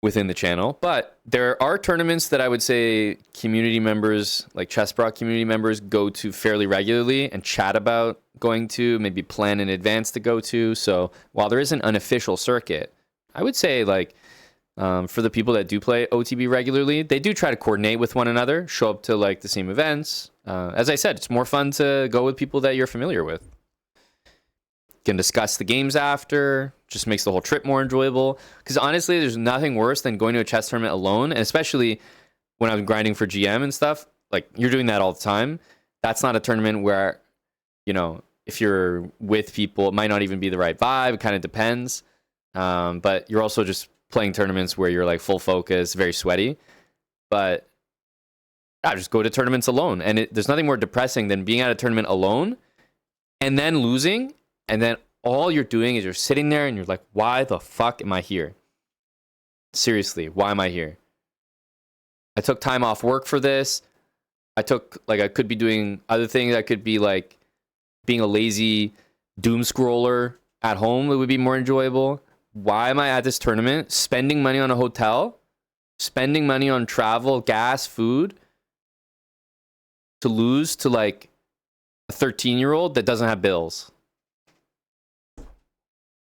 [SPEAKER 1] within the channel. But there are tournaments that I would say community members, like ChessBrock community members, go to fairly regularly and chat about going to, maybe plan in advance to go to. So while there isn't an official circuit, I would say like for the people that do play OTB regularly, they do try to coordinate with one another, show up to like the same events. As I said, it's more fun to go with people that you're familiar with. Can discuss the games after, just makes the whole trip more enjoyable. Because honestly, there's nothing worse than going to a chess tournament alone, and especially when I'm grinding for GM and stuff. Like, you're doing that all the time. That's not a tournament where, you know, if you're with people, it might not even be the right vibe. It kind of depends. But you're also just playing tournaments where you're like full focus, very sweaty. But I just go to tournaments alone, and there's nothing more depressing than being at a tournament alone and then losing. And then all you're doing is you're sitting there and you're like, why the fuck am I here? Seriously, why am I here? I took time off work for this. I could be doing other things. I could be like being a lazy doom scroller at home. It would be more enjoyable. Why am I at this tournament? Spending money on a hotel, spending money on travel, gas, food, to lose to like a 13-year-old that doesn't have bills.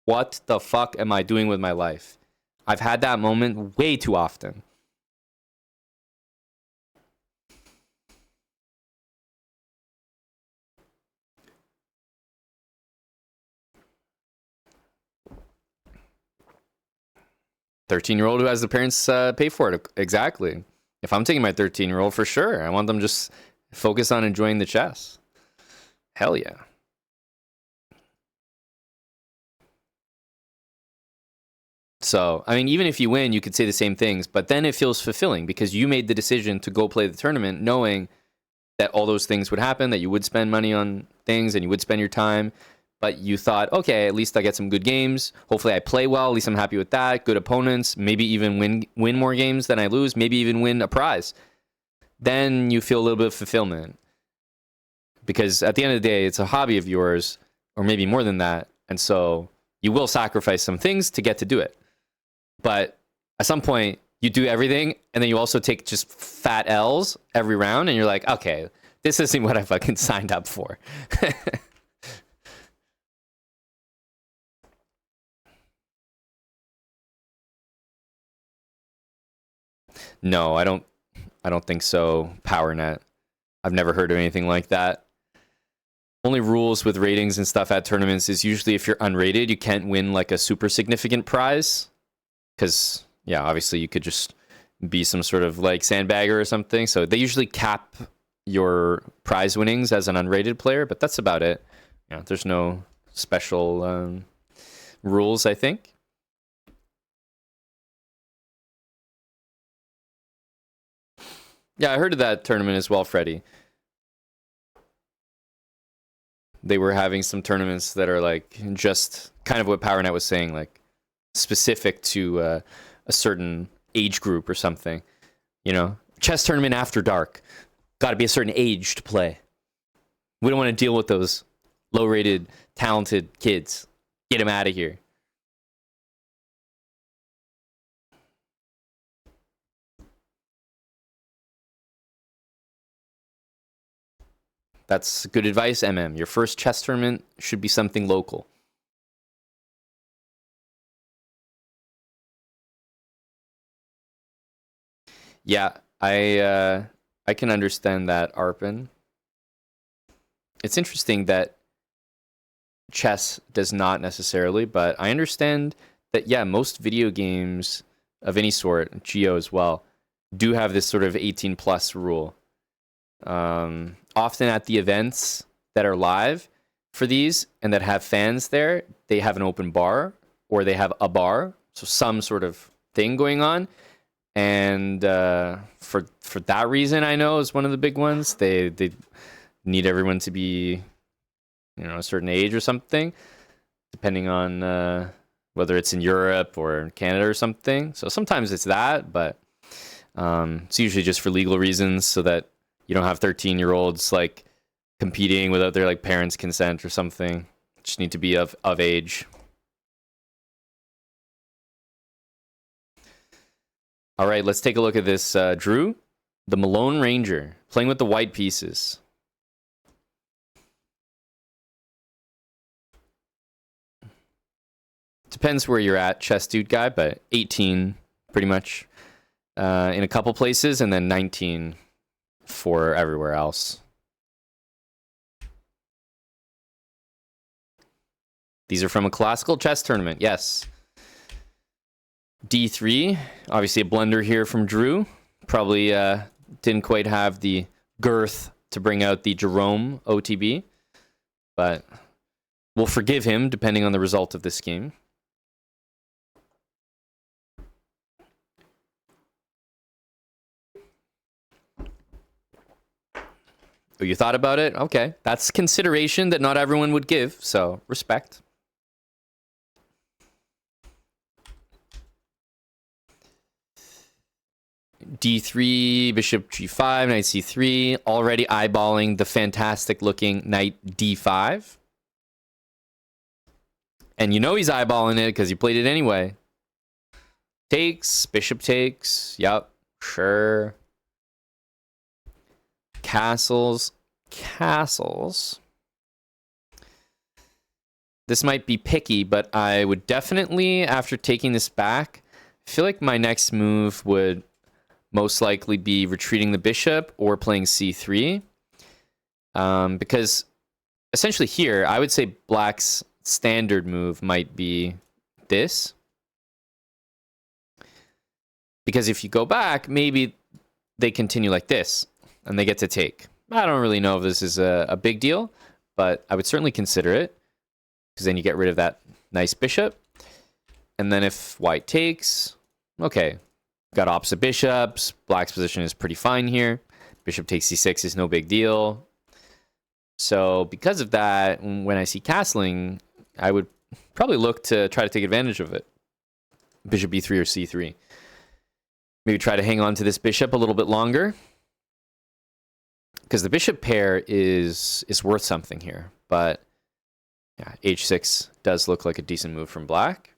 [SPEAKER 1] What the fuck am I doing with my life? I've had that moment way too often. "13-year-old who has the parents pay for it." Exactly. If I'm taking my 13-year-old, for sure, I want them just focus on enjoying the chess. Hell yeah. So, I mean, even if you win, you could say the same things, but then it feels fulfilling because you made the decision to go play the tournament knowing that all those things would happen, that you would spend money on things and you would spend your time, but you thought, okay, at least I get some good games. Hopefully I play well. At least I'm happy with that. Good opponents, maybe even win more games than I lose, maybe even win a prize. Then you feel a little bit of fulfillment. Because at the end of the day, it's a hobby of yours, or maybe more than that, and so you will sacrifice some things to get to do it. But at some point, you do everything, and then you also take just fat L's every round, and you're like, okay, this isn't what I fucking signed up for. No, I don't think so. PowerNet. I've never heard of anything like that. Only rules with ratings and stuff at tournaments is usually if you're unrated, you can't win like a super significant prize. Because, yeah, obviously you could just be some sort of like sandbagger or something. So they usually cap your prize winnings as an unrated player, but that's about it. Yeah, there's no special rules, I think. Yeah, I heard of that tournament as well, Freddie. They were having some tournaments that are like just kind of what PowerNet was saying, like specific to a certain age group or something. You know, chess tournament after dark. Got to be a certain age to play. We don't want to deal with those low-rated, talented kids. Get them out of here. That's good advice, MM. Your first chess tournament should be something local. Yeah, I can understand that, Arpin. It's interesting that chess does not necessarily, but I understand that, yeah, most video games of any sort, Geo as well, do have this sort of 18 plus rule. Often at the events that are live for these and that have fans there, they have an open bar or they have a bar, so some sort of thing going on. And for that reason, I know is one of the big ones. They need everyone to be, you know, a certain age or something, depending on whether it's in Europe or Canada or something. So sometimes it's that, but it's usually just for legal reasons, so that you don't have 13-year-olds like competing without their like parents' consent or something. Just need to be of age. All right, let's take a look at this. Drew, the Malone Ranger, playing with the white pieces. Depends where you're at, chess dude guy, but 18 pretty much in a couple places, and then 19 for everywhere else. These are from a classical chess tournament, yes. D3, obviously a blunder here from Drew. Probably didn't quite have the girth to bring out the Jerome OTB, but we'll forgive him depending on the result of this game. Oh, you thought about it? Okay. That's consideration that not everyone would give, so respect. D3, bishop G5, knight C3, already eyeballing the fantastic looking knight D5. And you know he's eyeballing it because he played it anyway. Takes, bishop takes, yep, sure. Castles. This might be picky, but I would definitely, after taking this back, I feel like my next move would most likely be retreating the bishop or playing c3. Because essentially here, I would say black's standard move might be this. Because if you go back, maybe they continue like this, and they get to take. I don't really know if this is a big deal, but I would certainly consider it, because then you get rid of that nice bishop. And then if white takes, okay, got opposite bishops. Black's position is pretty fine here. Bishop takes c6 is no big deal. So because of that, when I see castling, I would probably look to try to take advantage of it. Bishop b3 or c3. Maybe try to hang on to this bishop a little bit longer, because the bishop pair is worth something here. But yeah, h6 does look like a decent move from black.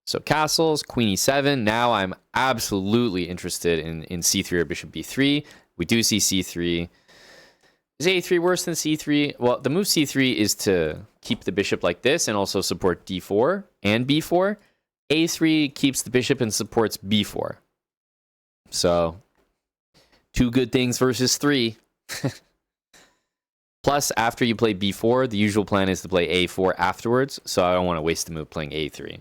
[SPEAKER 1] So castles, queen e7. Now I'm absolutely interested in c3 or bishop b3. We do see c3. Is a3 worse than c3? Well, the move c3 is to keep the bishop like this and also support d4 and b4. a3 keeps the bishop and supports b4. So 2 good things versus 3. Plus, after you play b4, the usual plan is to play a4 afterwards, so I don't want to waste the move playing a3.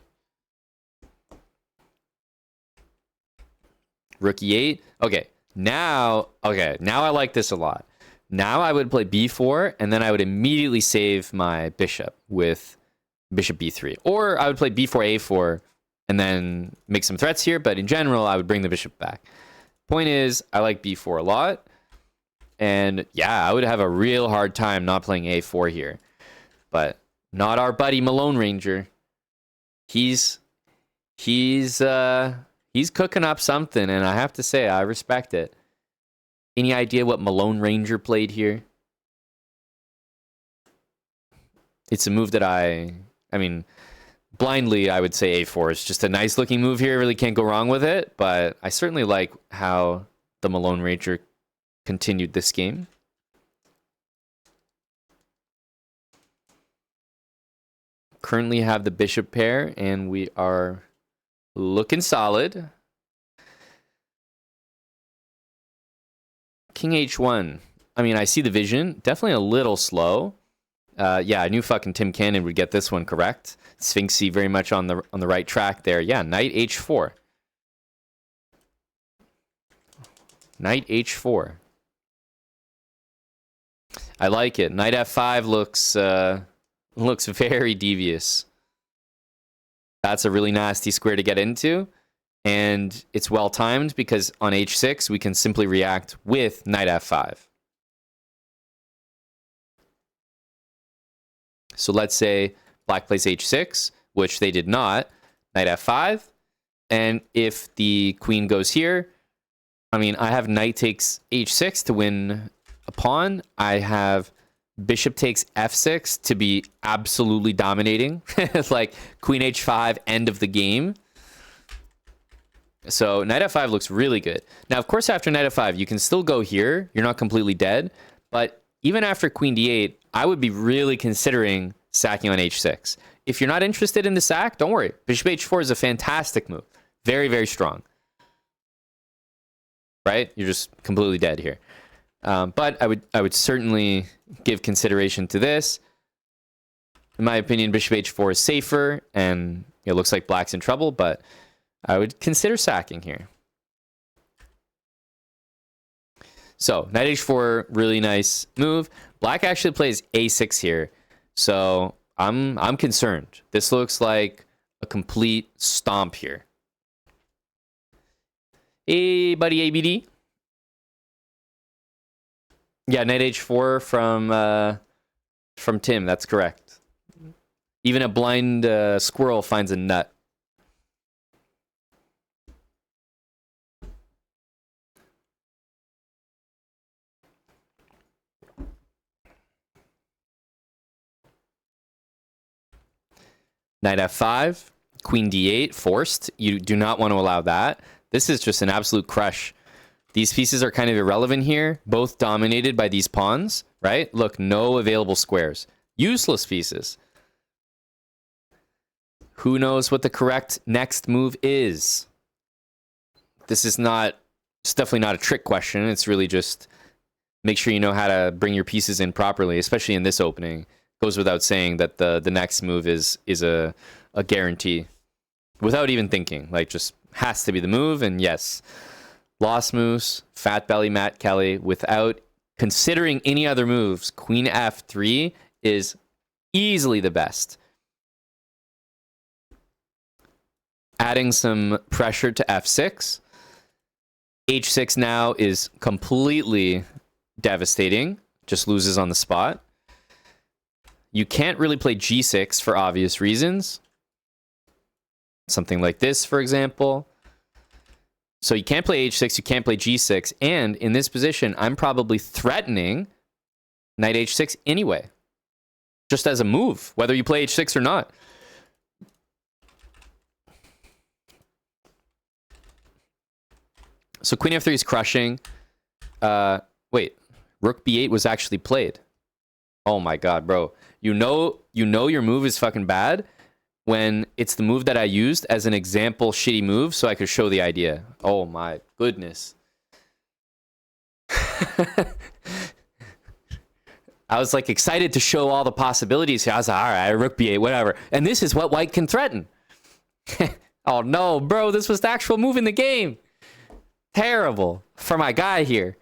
[SPEAKER 1] Rook e8. Okay, now I like this a lot. Now I would play b4, and then I would immediately save my bishop with bishop b3. Or I would play b4, a4, and then make some threats here, but in general, I would bring the bishop back. Point is, I like b4 a lot. And yeah, I would have a real hard time not playing a4 here. But not our buddy Malone Ranger. He's cooking up something, and I have to say, I respect it. Any idea what Malone Ranger played here? It's a move that I mean, blindly, I would say a4 is just a nice looking move here. Really can't go wrong with it, but I certainly like how the Malone Ranger continued this game. Currently have the bishop pair, and we are looking solid. King h1. I mean, I see the vision. Definitely a little slow. Yeah, I knew fucking Tim Cannon would get this one correct. Sphinxy very much on the right track there. Yeah, knight h4. Knight h4. I like it. Knight f5 looks very devious. That's a really nasty square to get into. And it's well timed because on h6 we can simply react with knight f5. So let's say black plays h6, which they did not. Knight f5. And if the queen goes here, I mean, I have knight takes h6 to win a pawn. I have bishop takes f6 to be absolutely dominating. It's like queen h5, end of the game. So knight f5 looks really good. Now, of course, after knight f5, you can still go here. You're not completely dead. But even after queen d8, I would be really considering sacking on h6. If you're not interested in the sack, don't worry. Bishop h4 is a fantastic move. Very, very strong. Right? You're just completely dead here. But I would certainly give consideration to this. In my opinion, bishop h4 is safer, and it looks like black's in trouble, but I would consider sacking here. So knight h4, really nice move. Black actually plays a6 here, so I'm concerned. This looks like a complete stomp here. Hey, buddy, ABD. Yeah, knight h4 from Tim. That's correct. Even a blind squirrel finds a nut. Knight f5, queen d8, forced. You do not want to allow that. This is just an absolute crush. These pieces are kind of irrelevant here, both dominated by these pawns, right? Look, no available squares. Useless pieces. Who knows what the correct next move is? This is not, it's definitely not a trick question. It's really just make sure you know how to bring your pieces in properly, especially in this opening. Goes without saying that the next move is a guarantee. Without even thinking, like just has to be the move, and yes. Lost Moose, Fat Belly Matt Kelly, without considering any other moves, Queen F3 is easily the best. Adding some pressure to F6. H6 now is completely devastating, just loses on the spot. You can't really play G6 for obvious reasons. Something like this, for example. So you can't play h6, you can't play g6, and in this position, I'm probably threatening knight h6 anyway. Just as a move, whether you play h6 or not. So queen f3 is crushing. Wait, rook b8 was actually played. Oh my god, bro. You know your move is fucking bad when it's the move that I used as an example shitty move so I could show the idea. Oh my goodness. I was like excited to show all the possibilities here. I was like, all right, rook b8, whatever. And this is what white can threaten. Oh no, bro, this was the actual move in the game. Terrible for my guy here.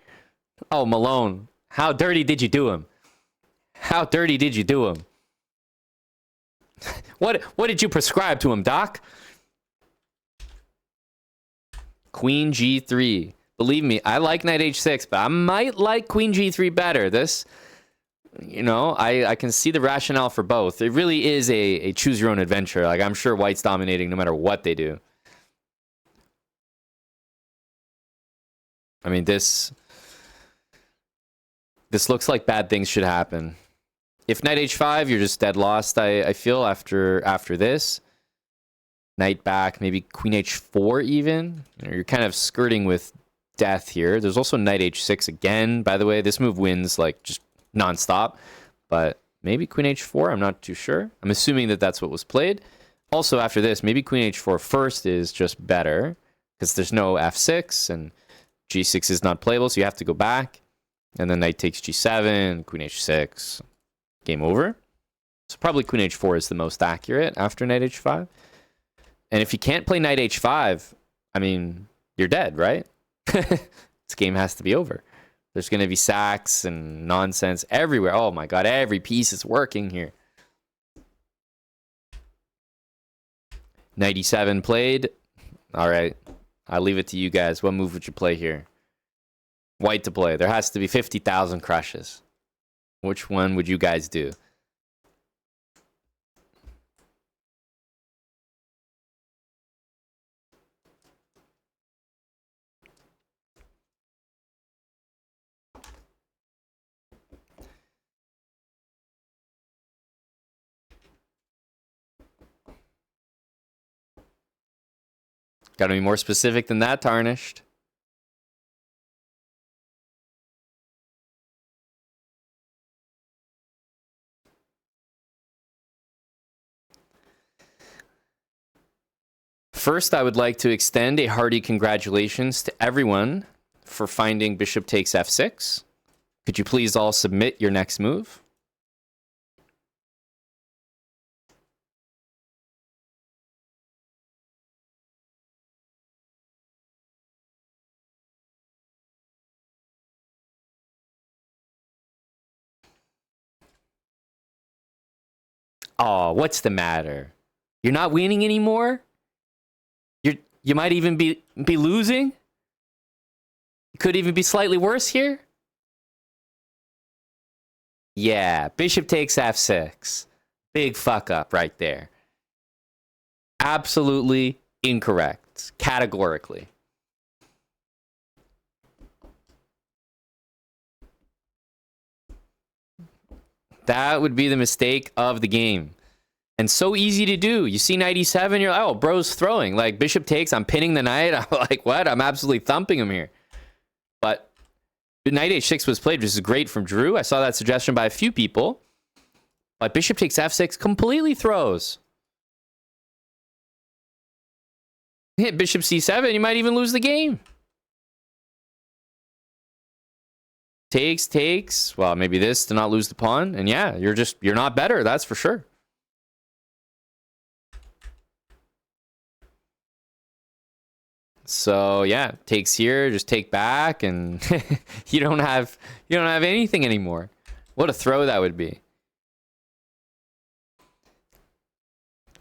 [SPEAKER 1] Oh, Malone, how dirty did you do him? How dirty did you do him? What did you prescribe to him, Doc? Queen g3. Believe me, I like knight h6, but I might like queen g3 better. This, you know, I can see the rationale for both. It really is a choose your own adventure. Like, I'm sure white's dominating no matter what they do. I mean, this looks like bad things should happen. If knight h5, you're just dead lost, I feel, after this. Knight back, maybe queen h4 even. You're kind of skirting with death here. There's also knight h6 again, by the way. This move wins, like, just nonstop. But maybe queen h4, I'm not too sure. I'm assuming that that's what was played. Also, after this, maybe queen h4 first is just better, because there's no f6, and g6 is not playable, so you have to go back. And then knight takes g7, queen h6. Game over. So probably queen h4 is the most accurate after knight h5. And if you can't play knight h5, I mean, you're dead, right? This game has to be over. There's going to be sacks and nonsense everywhere. Oh my god, every piece is working here. Knight e7 played. All right, I'll leave it to you guys. What move would you play here? White to play. There has to be 50,000 crushes. Which one would you guys do? Gotta be more specific than that, Tarnished. First, I would like to extend a hearty congratulations to everyone for finding bishop takes f6. Could you please all submit your next move? Oh, what's the matter? You're not winning anymore? You might even be losing? Could even be slightly worse here? Yeah, bishop takes f6. Big fuck up right there. Absolutely incorrect. Categorically. That would be the mistake of the game. And so easy to do. You see knight e7, you're like, oh, bro's throwing. Like, bishop takes, I'm pinning the knight. I'm like, what? I'm absolutely thumping him here. But knight h6 was played, which is great from Drew. I saw that suggestion by a few people. But bishop takes f6 completely throws. Hit bishop c7, you might even lose the game. Takes. Well, maybe this to not lose the pawn. And yeah, you're not better, that's for sure. So yeah, takes here, just take back, and you don't have anything anymore. What a throw that would be.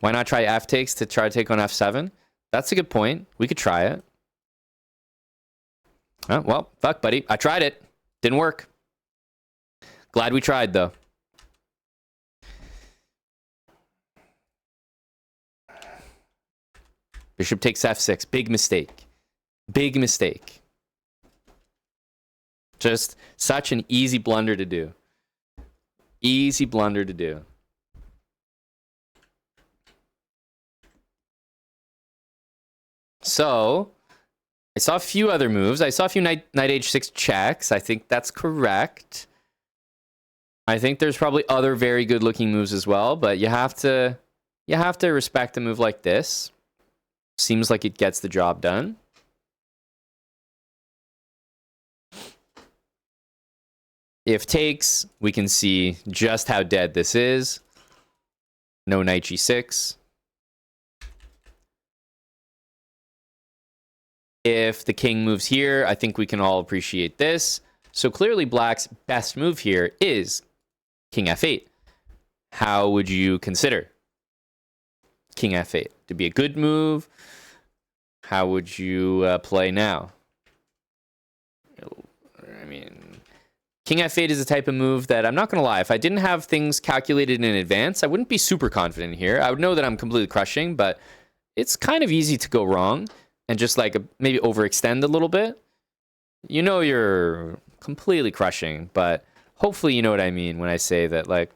[SPEAKER 1] Why not try f takes to try to take on f7? That's a good point. We could try it. Oh, well, fuck, buddy. I tried it. Didn't work. Glad we tried, though. Bishop takes f6. Big mistake. Big mistake. Just such an easy blunder to do. Easy blunder to do. So, I saw a few other moves. I saw a few knight h6 checks. I think that's correct. I think there's probably other very good looking moves as well, but you have to you have to respect a move like this. Seems like it gets the job done. If takes, we can see just how dead this is. No knight g6. If the king moves here, I think we can all appreciate this. So clearly black's best move here is king f8. How would you consider king f8 to be a good move? How would you play now? I mean, king f8 is a type of move that I'm not going to lie. If I didn't have things calculated in advance, I wouldn't be super confident here. I would know that I'm completely crushing, but it's kind of easy to go wrong and just like maybe overextend a little bit. You know you're completely crushing, but hopefully you know what I mean when I say that, like,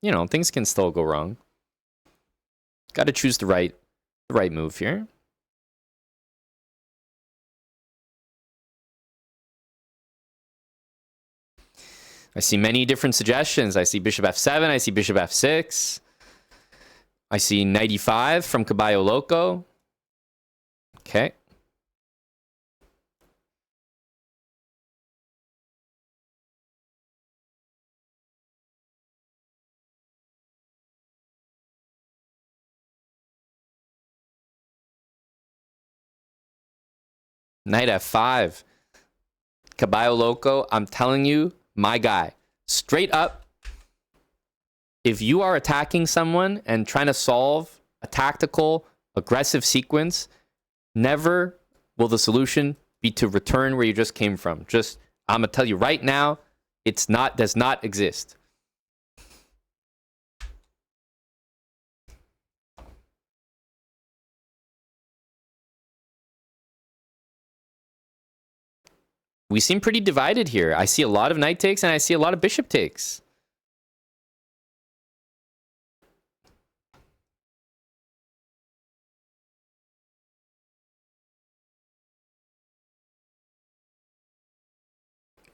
[SPEAKER 1] you know, things can still go wrong. Got to choose the right move here. I see many different suggestions. I see bishop f7. I see bishop f6. I see knight e5 from Caballo Loco. Okay. Knight f5. Caballo Loco, I'm telling you, my guy. Straight up, if you are attacking someone and trying to solve a tactical, aggressive sequence, never will the solution be to return where you just came from. Just, I'm going to tell you right now, does not exist. We seem pretty divided here. I see a lot of knight takes and I see a lot of bishop takes.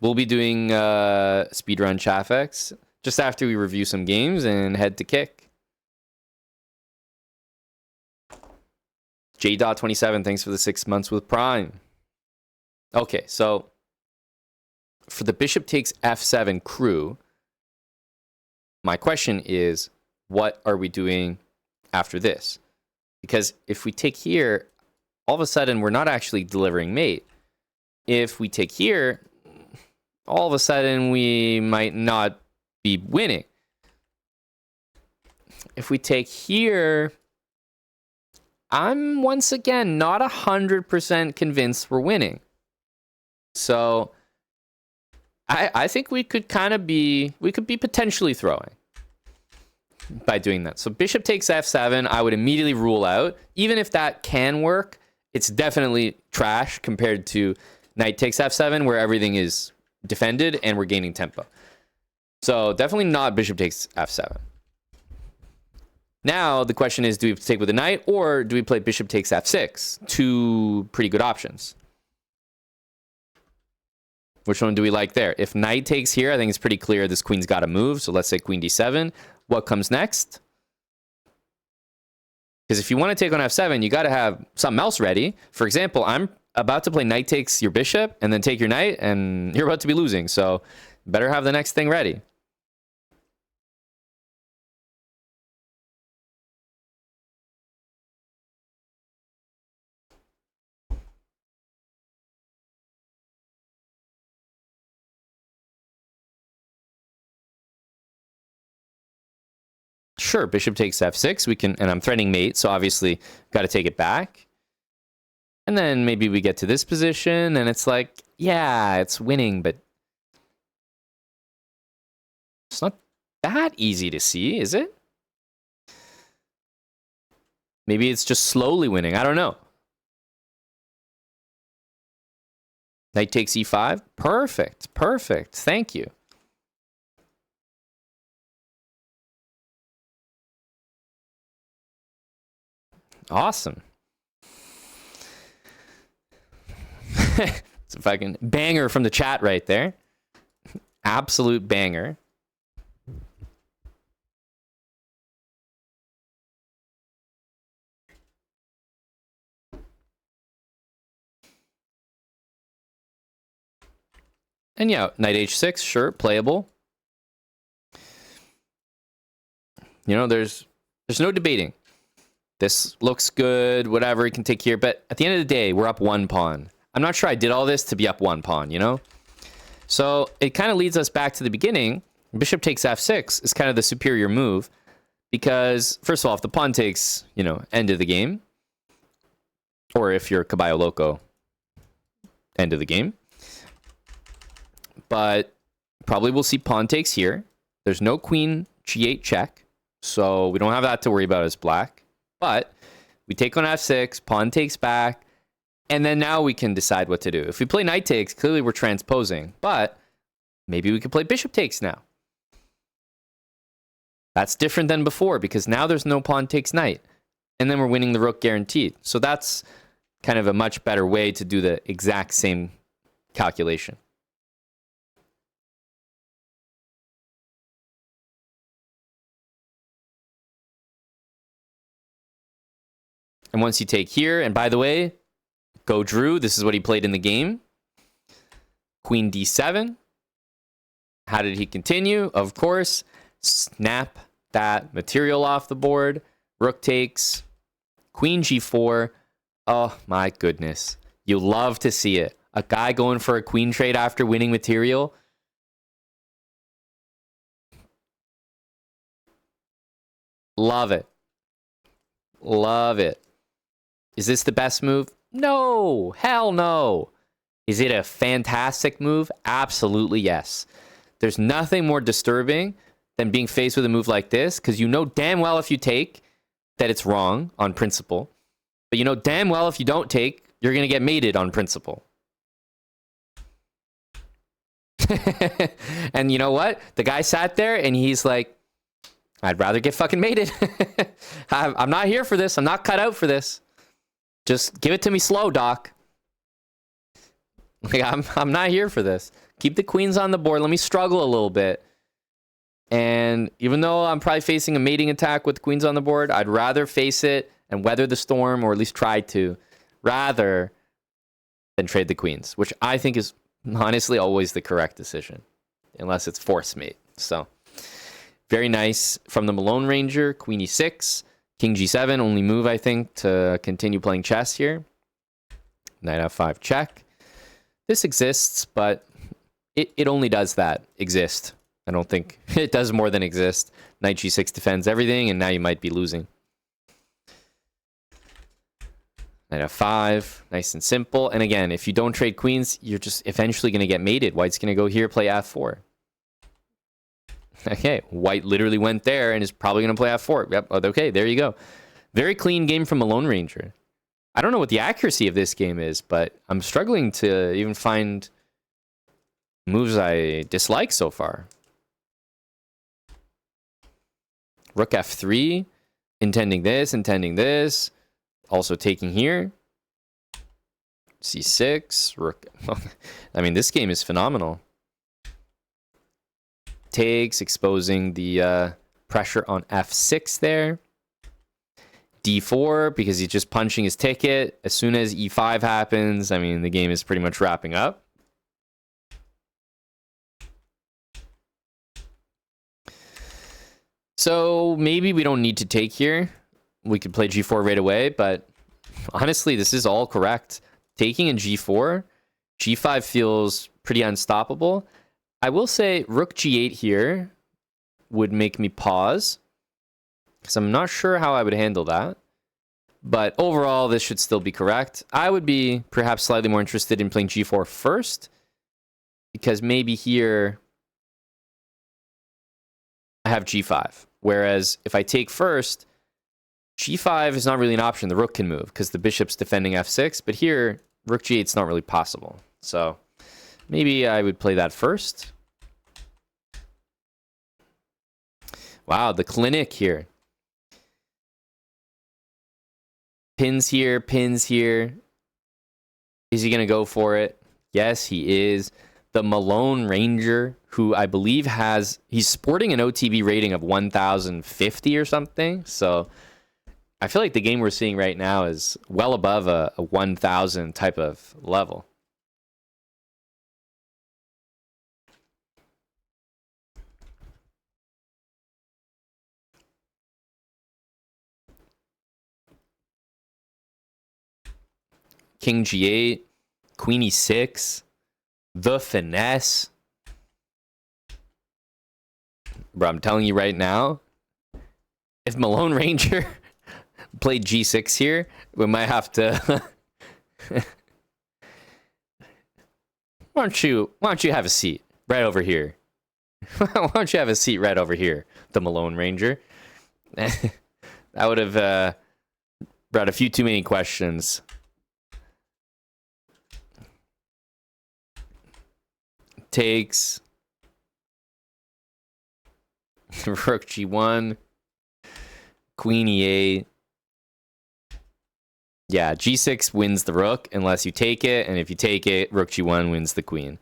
[SPEAKER 1] We'll be doing speedrun Chafex just after we review some games and head to kick. J.27, thanks for the 6 months with Prime. Okay, so for the bishop takes f7 crew, my question is, what are we doing after this? Because if we take here, all of a sudden we're not actually delivering mate. If we take here, all of a sudden we might not be winning. If we take here, I'm once again not 100% convinced we're winning. So I think we could be potentially throwing by doing that. So bishop takes f7, I would immediately rule out. Even if that can work, it's definitely trash compared to knight takes f7, where everything is defended and we're gaining tempo. So definitely not bishop takes f7. Now the question is, do we take with the knight or do we play bishop takes f6? Two pretty good options. Which one do we like there? If knight takes here, I think it's pretty clear this queen's got to move. So let's say queen d7. What comes next? Because if you want to take on f7, you got to have something else ready. For example, I'm about to play knight takes your bishop and then take your knight, and you're about to be losing. So better have the next thing ready. Sure, bishop takes f6. We can, and I'm threatening mate, so obviously got to take it back. And then maybe we get to this position, and it's like, yeah, it's winning, but it's not that easy to see, is it? Maybe it's just slowly winning. I don't know. Knight takes e5. Perfect, perfect. Thank you. Awesome. It's a fucking banger from the chat right there. Absolute banger.
[SPEAKER 3] And yeah, knight h6, sure, playable. You know, there's no debating. This looks good, whatever, he can take here. But at the end of the day, we're up 1 pawn. I'm not sure I did all this to be up 1 pawn, you know? So it kind of leads us back to the beginning. Bishop takes f6 is kind of the superior move. Because, first of all, if the pawn takes, you know, end of the game. Or if you're Caballo Loco, end of the game. But probably we'll see pawn takes here. There's no queen g8 check. So we don't have that to worry about as black. But we take on f6, pawn takes back, and then now we can decide what to do. If we play knight takes, clearly we're transposing, but maybe we could play bishop takes now. That's different than before because now there's no pawn takes knight, and then we're winning the rook guaranteed. So that's kind of a much better way to do the exact same calculation. And once you take here, and by the way, go Drew, this is what he played in the game. Queen d7. How did he continue? Of course, snap that material off the board. Rook takes. Queen g4. Oh my goodness. You love to see it. A guy going for a queen trade after winning material. Love it. Love it. Is this the best move? No, hell no. Is it a fantastic move? Absolutely yes. There's nothing more disturbing than being faced with a move like this because you know damn well if you take that it's wrong on principle. But you know damn well if you don't take, you're going to get mated on principle. And you know what? The guy sat there and he's like, I'd rather get fucking mated. I'm not here for this. I'm not cut out for this. Just give it to me slow, Doc. Like, I'm not here for this. Keep the queens on the board. Let me struggle a little bit. And even though I'm probably facing a mating attack with queens on the board, I'd rather face it and weather the storm, or at least try to, rather than trade the queens, which I think is honestly always the correct decision, unless it's force mate. So, very nice from the Malone Ranger. Queen e6. King g7, only move, I think, to continue playing chess here. Knight f5 check. This exists, but it only does that, exist. I don't think it does more than exist. Knight g6 defends everything, and now you might be losing. Knight f5, nice and simple. And again, if you don't trade queens, you're just eventually going to get mated. White's going to go here, play f4. Okay, white literally went there and is probably going to play f4. Yep, okay, there you go. Very clean game from Malone Ranger. I don't know what the accuracy of this game is, but I'm struggling to even find moves I dislike so far. Rook f3, intending this, also taking here. c6, rook. I mean, this game is phenomenal. Takes, exposing the pressure on f6 there. d4, because he's just punching his ticket. As soon as e5 happens, I mean, the game is pretty much wrapping up. So maybe we don't need to take here. We could play g4 right away, but honestly, this is all correct. Taking in g4, g5 feels pretty unstoppable. I will say rook g8 here would make me pause, because I'm not sure how I would handle that. But overall, this should still be correct. I would be perhaps slightly more interested in playing g4 first, because maybe here I have g5. Whereas if I take first, g5 is not really an option. The rook can move because the bishop's defending f6. But here, rook g8 is not really possible. So maybe I would play that first. Wow, the clinic here. Pins here, pins here. Is he going to go for it? Yes, he is. The Malone Ranger, who I believe he's sporting an OTB rating of 1050 or something. So I feel like the game we're seeing right now is well above a 1000 type of level. king g8, queen e6, the finesse. Bro, I'm telling you right now, if Malone Ranger played g6 here, we might have to... Why don't you have a seat right over here? Why don't you have a seat right over here, the Malone Ranger? That would have brought a few too many questions. Takes rook g1, queen e8. Yeah, g6 wins the rook unless you take it, and if you take it, rook g1 wins the queen.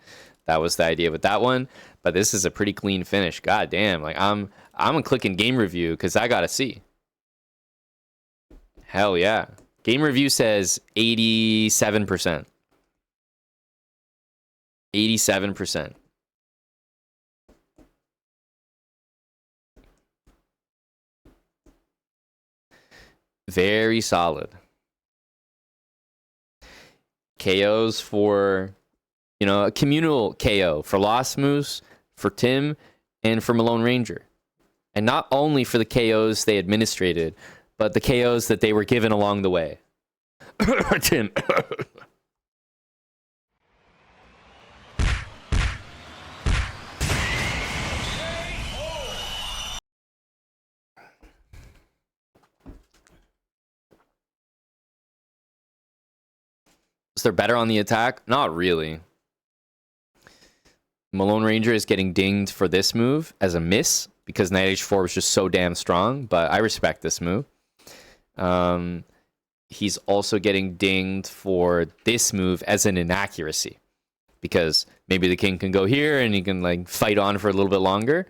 [SPEAKER 3] That was the idea with that one, but this is a pretty clean finish. God damn, like I'm clicking game review because I gotta see. Hell yeah, game review says 87%. 87%. Very solid. KOs for, a communal KO for Lost Moose, for Tim, and for Malone Ranger. And not only for the KOs they administrated, but the KOs that they were given along the way. Tim. So they're better on the attack? Not really. Malone Ranger is getting dinged for this move as a miss because knight h4 was just so damn strong, but I respect this move. He's also getting dinged for this move as an inaccuracy because maybe the king can go here and he can like fight on for a little bit longer,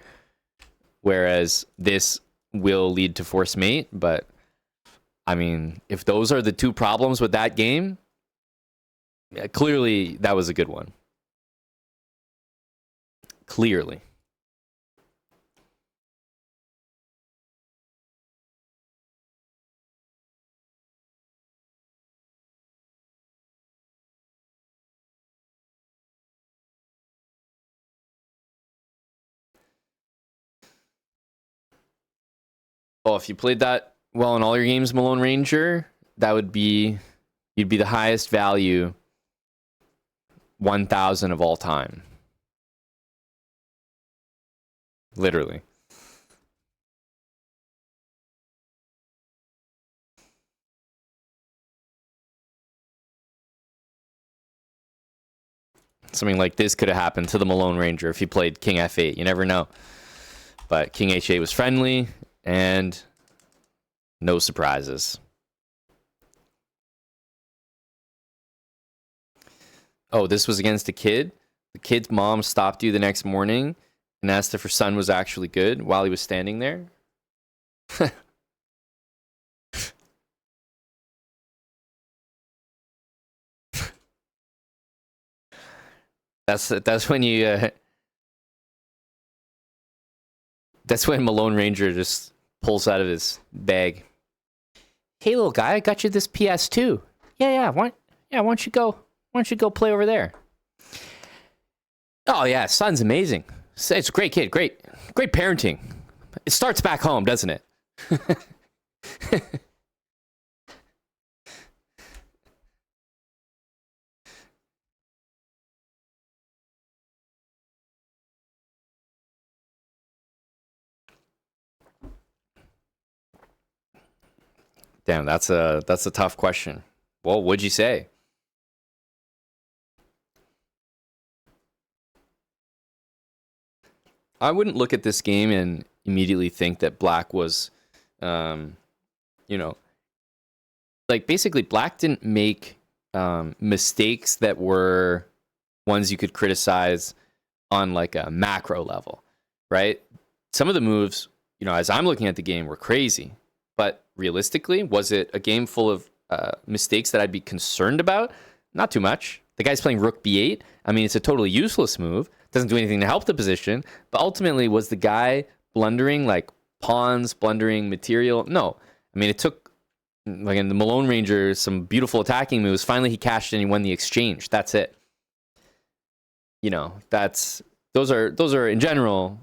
[SPEAKER 3] whereas this will lead to force mate. But I mean, if those are the two problems with that game, yeah, clearly that was a good one. Clearly. Oh, if you played that well in all your games, Malone Ranger, that would be, you'd be the highest value 1,000 of all time. Literally. Something like this could have happened to the Malone Ranger if he played King F8. You never know. But King H8 was friendly, and no surprises. Oh, this was against a kid? The kid's mom stopped you the next morning and asked if her son was actually good while he was standing there? That's when you... that's when Malone Ranger just pulls out of his bag. Hey, little guy, I got you this PS2. Yeah. Why don't you go play over there? Oh yeah, son's amazing. It's a great kid, great parenting. It starts back home, doesn't it? Damn, that's a tough question. Well, what'd you say? I wouldn't look at this game and immediately think that Black was, like basically Black didn't make mistakes that were ones you could criticize on like a macro level, right? Some of the moves, as I'm looking at the game, were crazy. But realistically, was it a game full of mistakes that I'd be concerned about? Not too much. The guy's playing rook b8. I mean, it's a totally useless move. Doesn't do anything to help the position. But ultimately, was the guy blundering like pawns, blundering material? No. I mean, it took like in the Malone Ranger, some beautiful attacking moves. Finally, he cashed in and won the exchange. That's it. You know, those are in general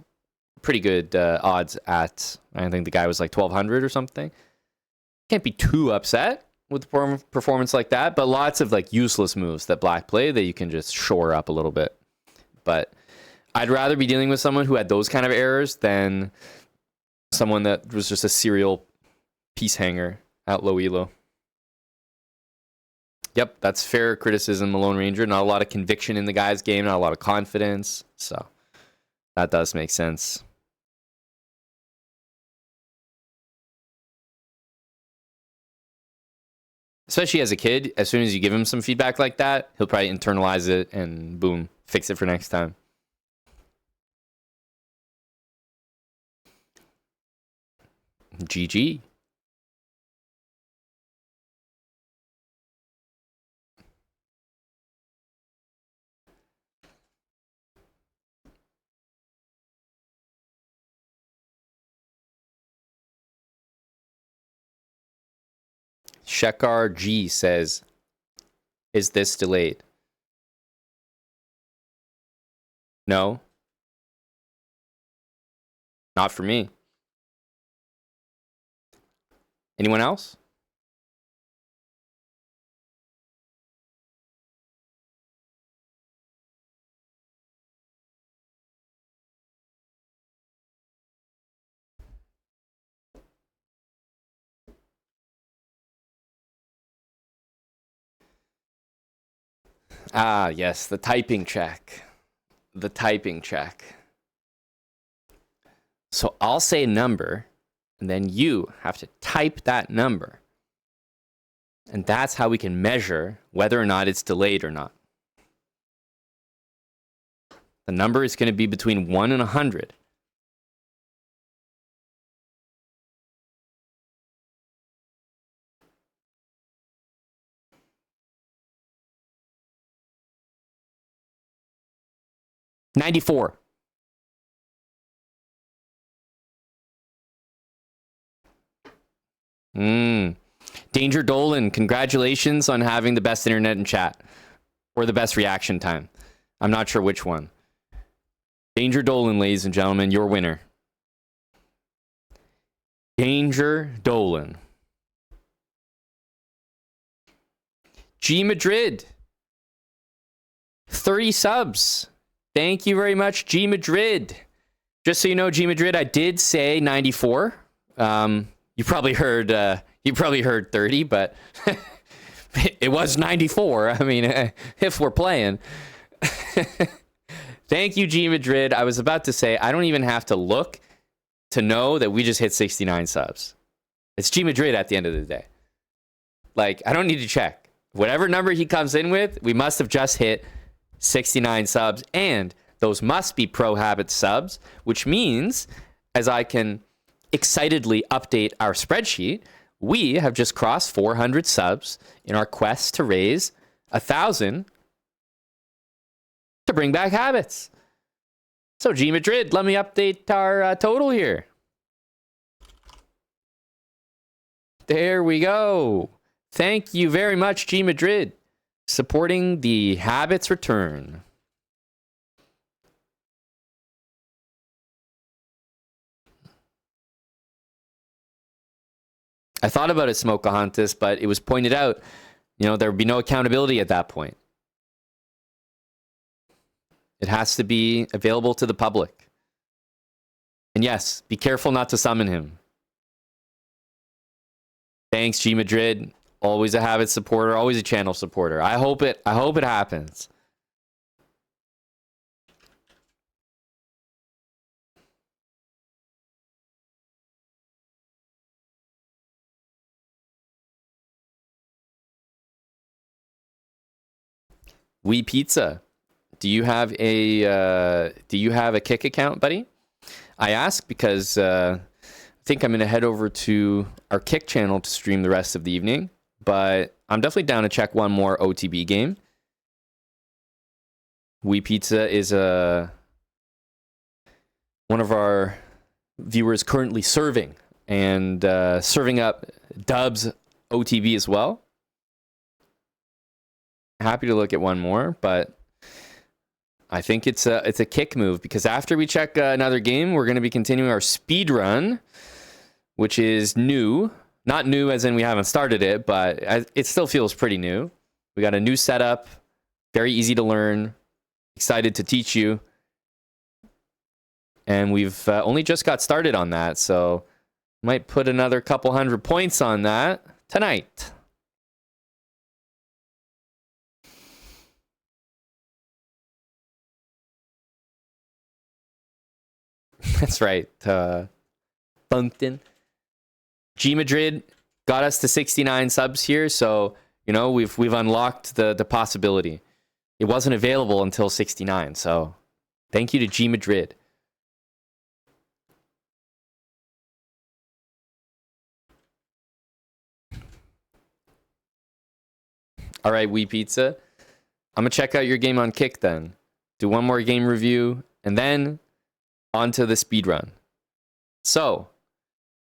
[SPEAKER 3] pretty good odds at. I think the guy was like 1,200 or something. Can't be too upset with a performance like that, but lots of like useless moves that Black play that you can just shore up a little bit. But I'd rather be dealing with someone who had those kind of errors than someone that was just a serial piece hanger at low elo. Yep, that's fair criticism, Malone Ranger. Not a lot of conviction in the guy's game, not a lot of confidence. So that does make sense. Especially as a kid, as soon as you give him some feedback like that, he'll probably internalize it and boom, fix it for next time. GG. Shekar G says, is this delayed? No. Not for me. Anyone else? Ah, yes, the typing check. The typing check. So I'll say a number, and then you have to type that number. And that's how we can measure whether or not it's delayed or not. The number is going to be between 1 and 100. $94. Danger Dolan, congratulations on having the best internet and chat. Or the best reaction time. I'm not sure which one. Danger Dolan, ladies and gentlemen, your winner. Danger Dolan. G Madrid. 30 subs. Thank you very much, G Madrid. Just so you know, G Madrid, I did say 94. You probably heard 30, but it was 94. I mean, if we're playing. Thank you, G Madrid. I was about to say, I don't even have to look to know that we just hit 69 subs. It's G Madrid at the end of the day. Like, I don't need to check. Whatever number he comes in with, we must have just hit 69 subs, and those must be Pro Habit subs, which means, as I can excitedly update our spreadsheet, we have just crossed 400 subs in our quest to raise 1,000 to bring back habits. So G Madrid, let me update our total here. There we go. Thank you very much, G Madrid, supporting the habits return. I thought about it, Smokahontas, but it was pointed out, there would be no accountability at that point. It has to be available to the public. And yes, be careful not to summon him. Thanks, G Madrid. Always a habit supporter, always a channel supporter. I hope it happens. We Pizza, do you have a Kick account, buddy? I ask because I think I'm gonna head over to our Kick channel to stream the rest of the evening, but I'm definitely down to check one more OTB game. We Pizza is one of our viewers currently serving up dubs OTB as well. Happy to look at one more, but I think it's a kick move, because after we check another game, we're going to be continuing our speed run, which is new. Not new as in we haven't started it, but it still feels pretty new. We got a new setup, very easy to learn, excited to teach you. And we've only just got started on that, so might put another couple 100 points on that tonight. That's right. Bumpton. G Madrid got us to 69 subs here, so you know we've unlocked the possibility. It wasn't available until 69, so thank you to G Madrid. All right, Wee Pizza. I'm gonna check out your game on Kick then. Do one more game review and then onto the speed run. So,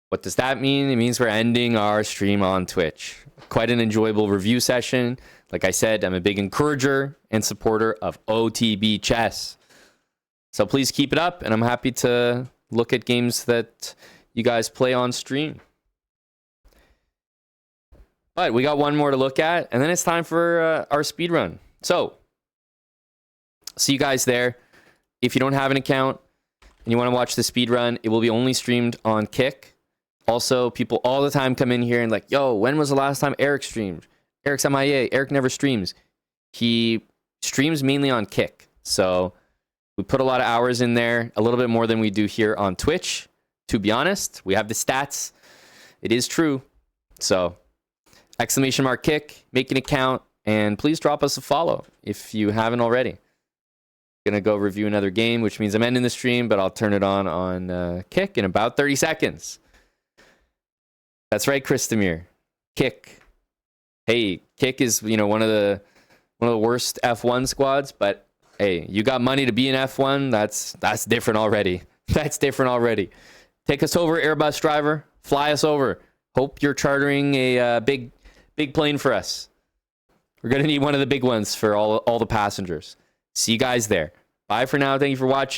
[SPEAKER 3] what does that mean? It means we're ending our stream on Twitch. Quite an enjoyable review session. Like I said, I'm a big encourager and supporter of OTB chess. So please keep it up, and I'm happy to look at games that you guys play on stream. But we got one more to look at, and then it's time for our speed run. So, see you guys there. If you don't have an account and you want to watch the speed run, it will be only streamed on Kick. Also, people all the time come in here and like, yo, when was the last time Eric streamed? Eric's MIA. Eric never streams. He streams mainly on Kick. So we put a lot of hours in there, a little bit more than we do here on Twitch. To be honest, we have the stats. It is true. So !Kick, make an account, and please drop us a follow if you haven't already. Gonna go review another game, which means I'm ending the stream, but I'll turn it on Kick in about 30 seconds. That's right, Christomir. Kick. Hey, Kick is one of the worst F1 squads, but hey, you got money to be in F1. That's different already. That's different already. Take us over, Airbus driver. Fly us over. Hope you're chartering a big plane for us. We're gonna need one of the big ones for all the passengers. See you guys there. Bye for now. Thank you for watching.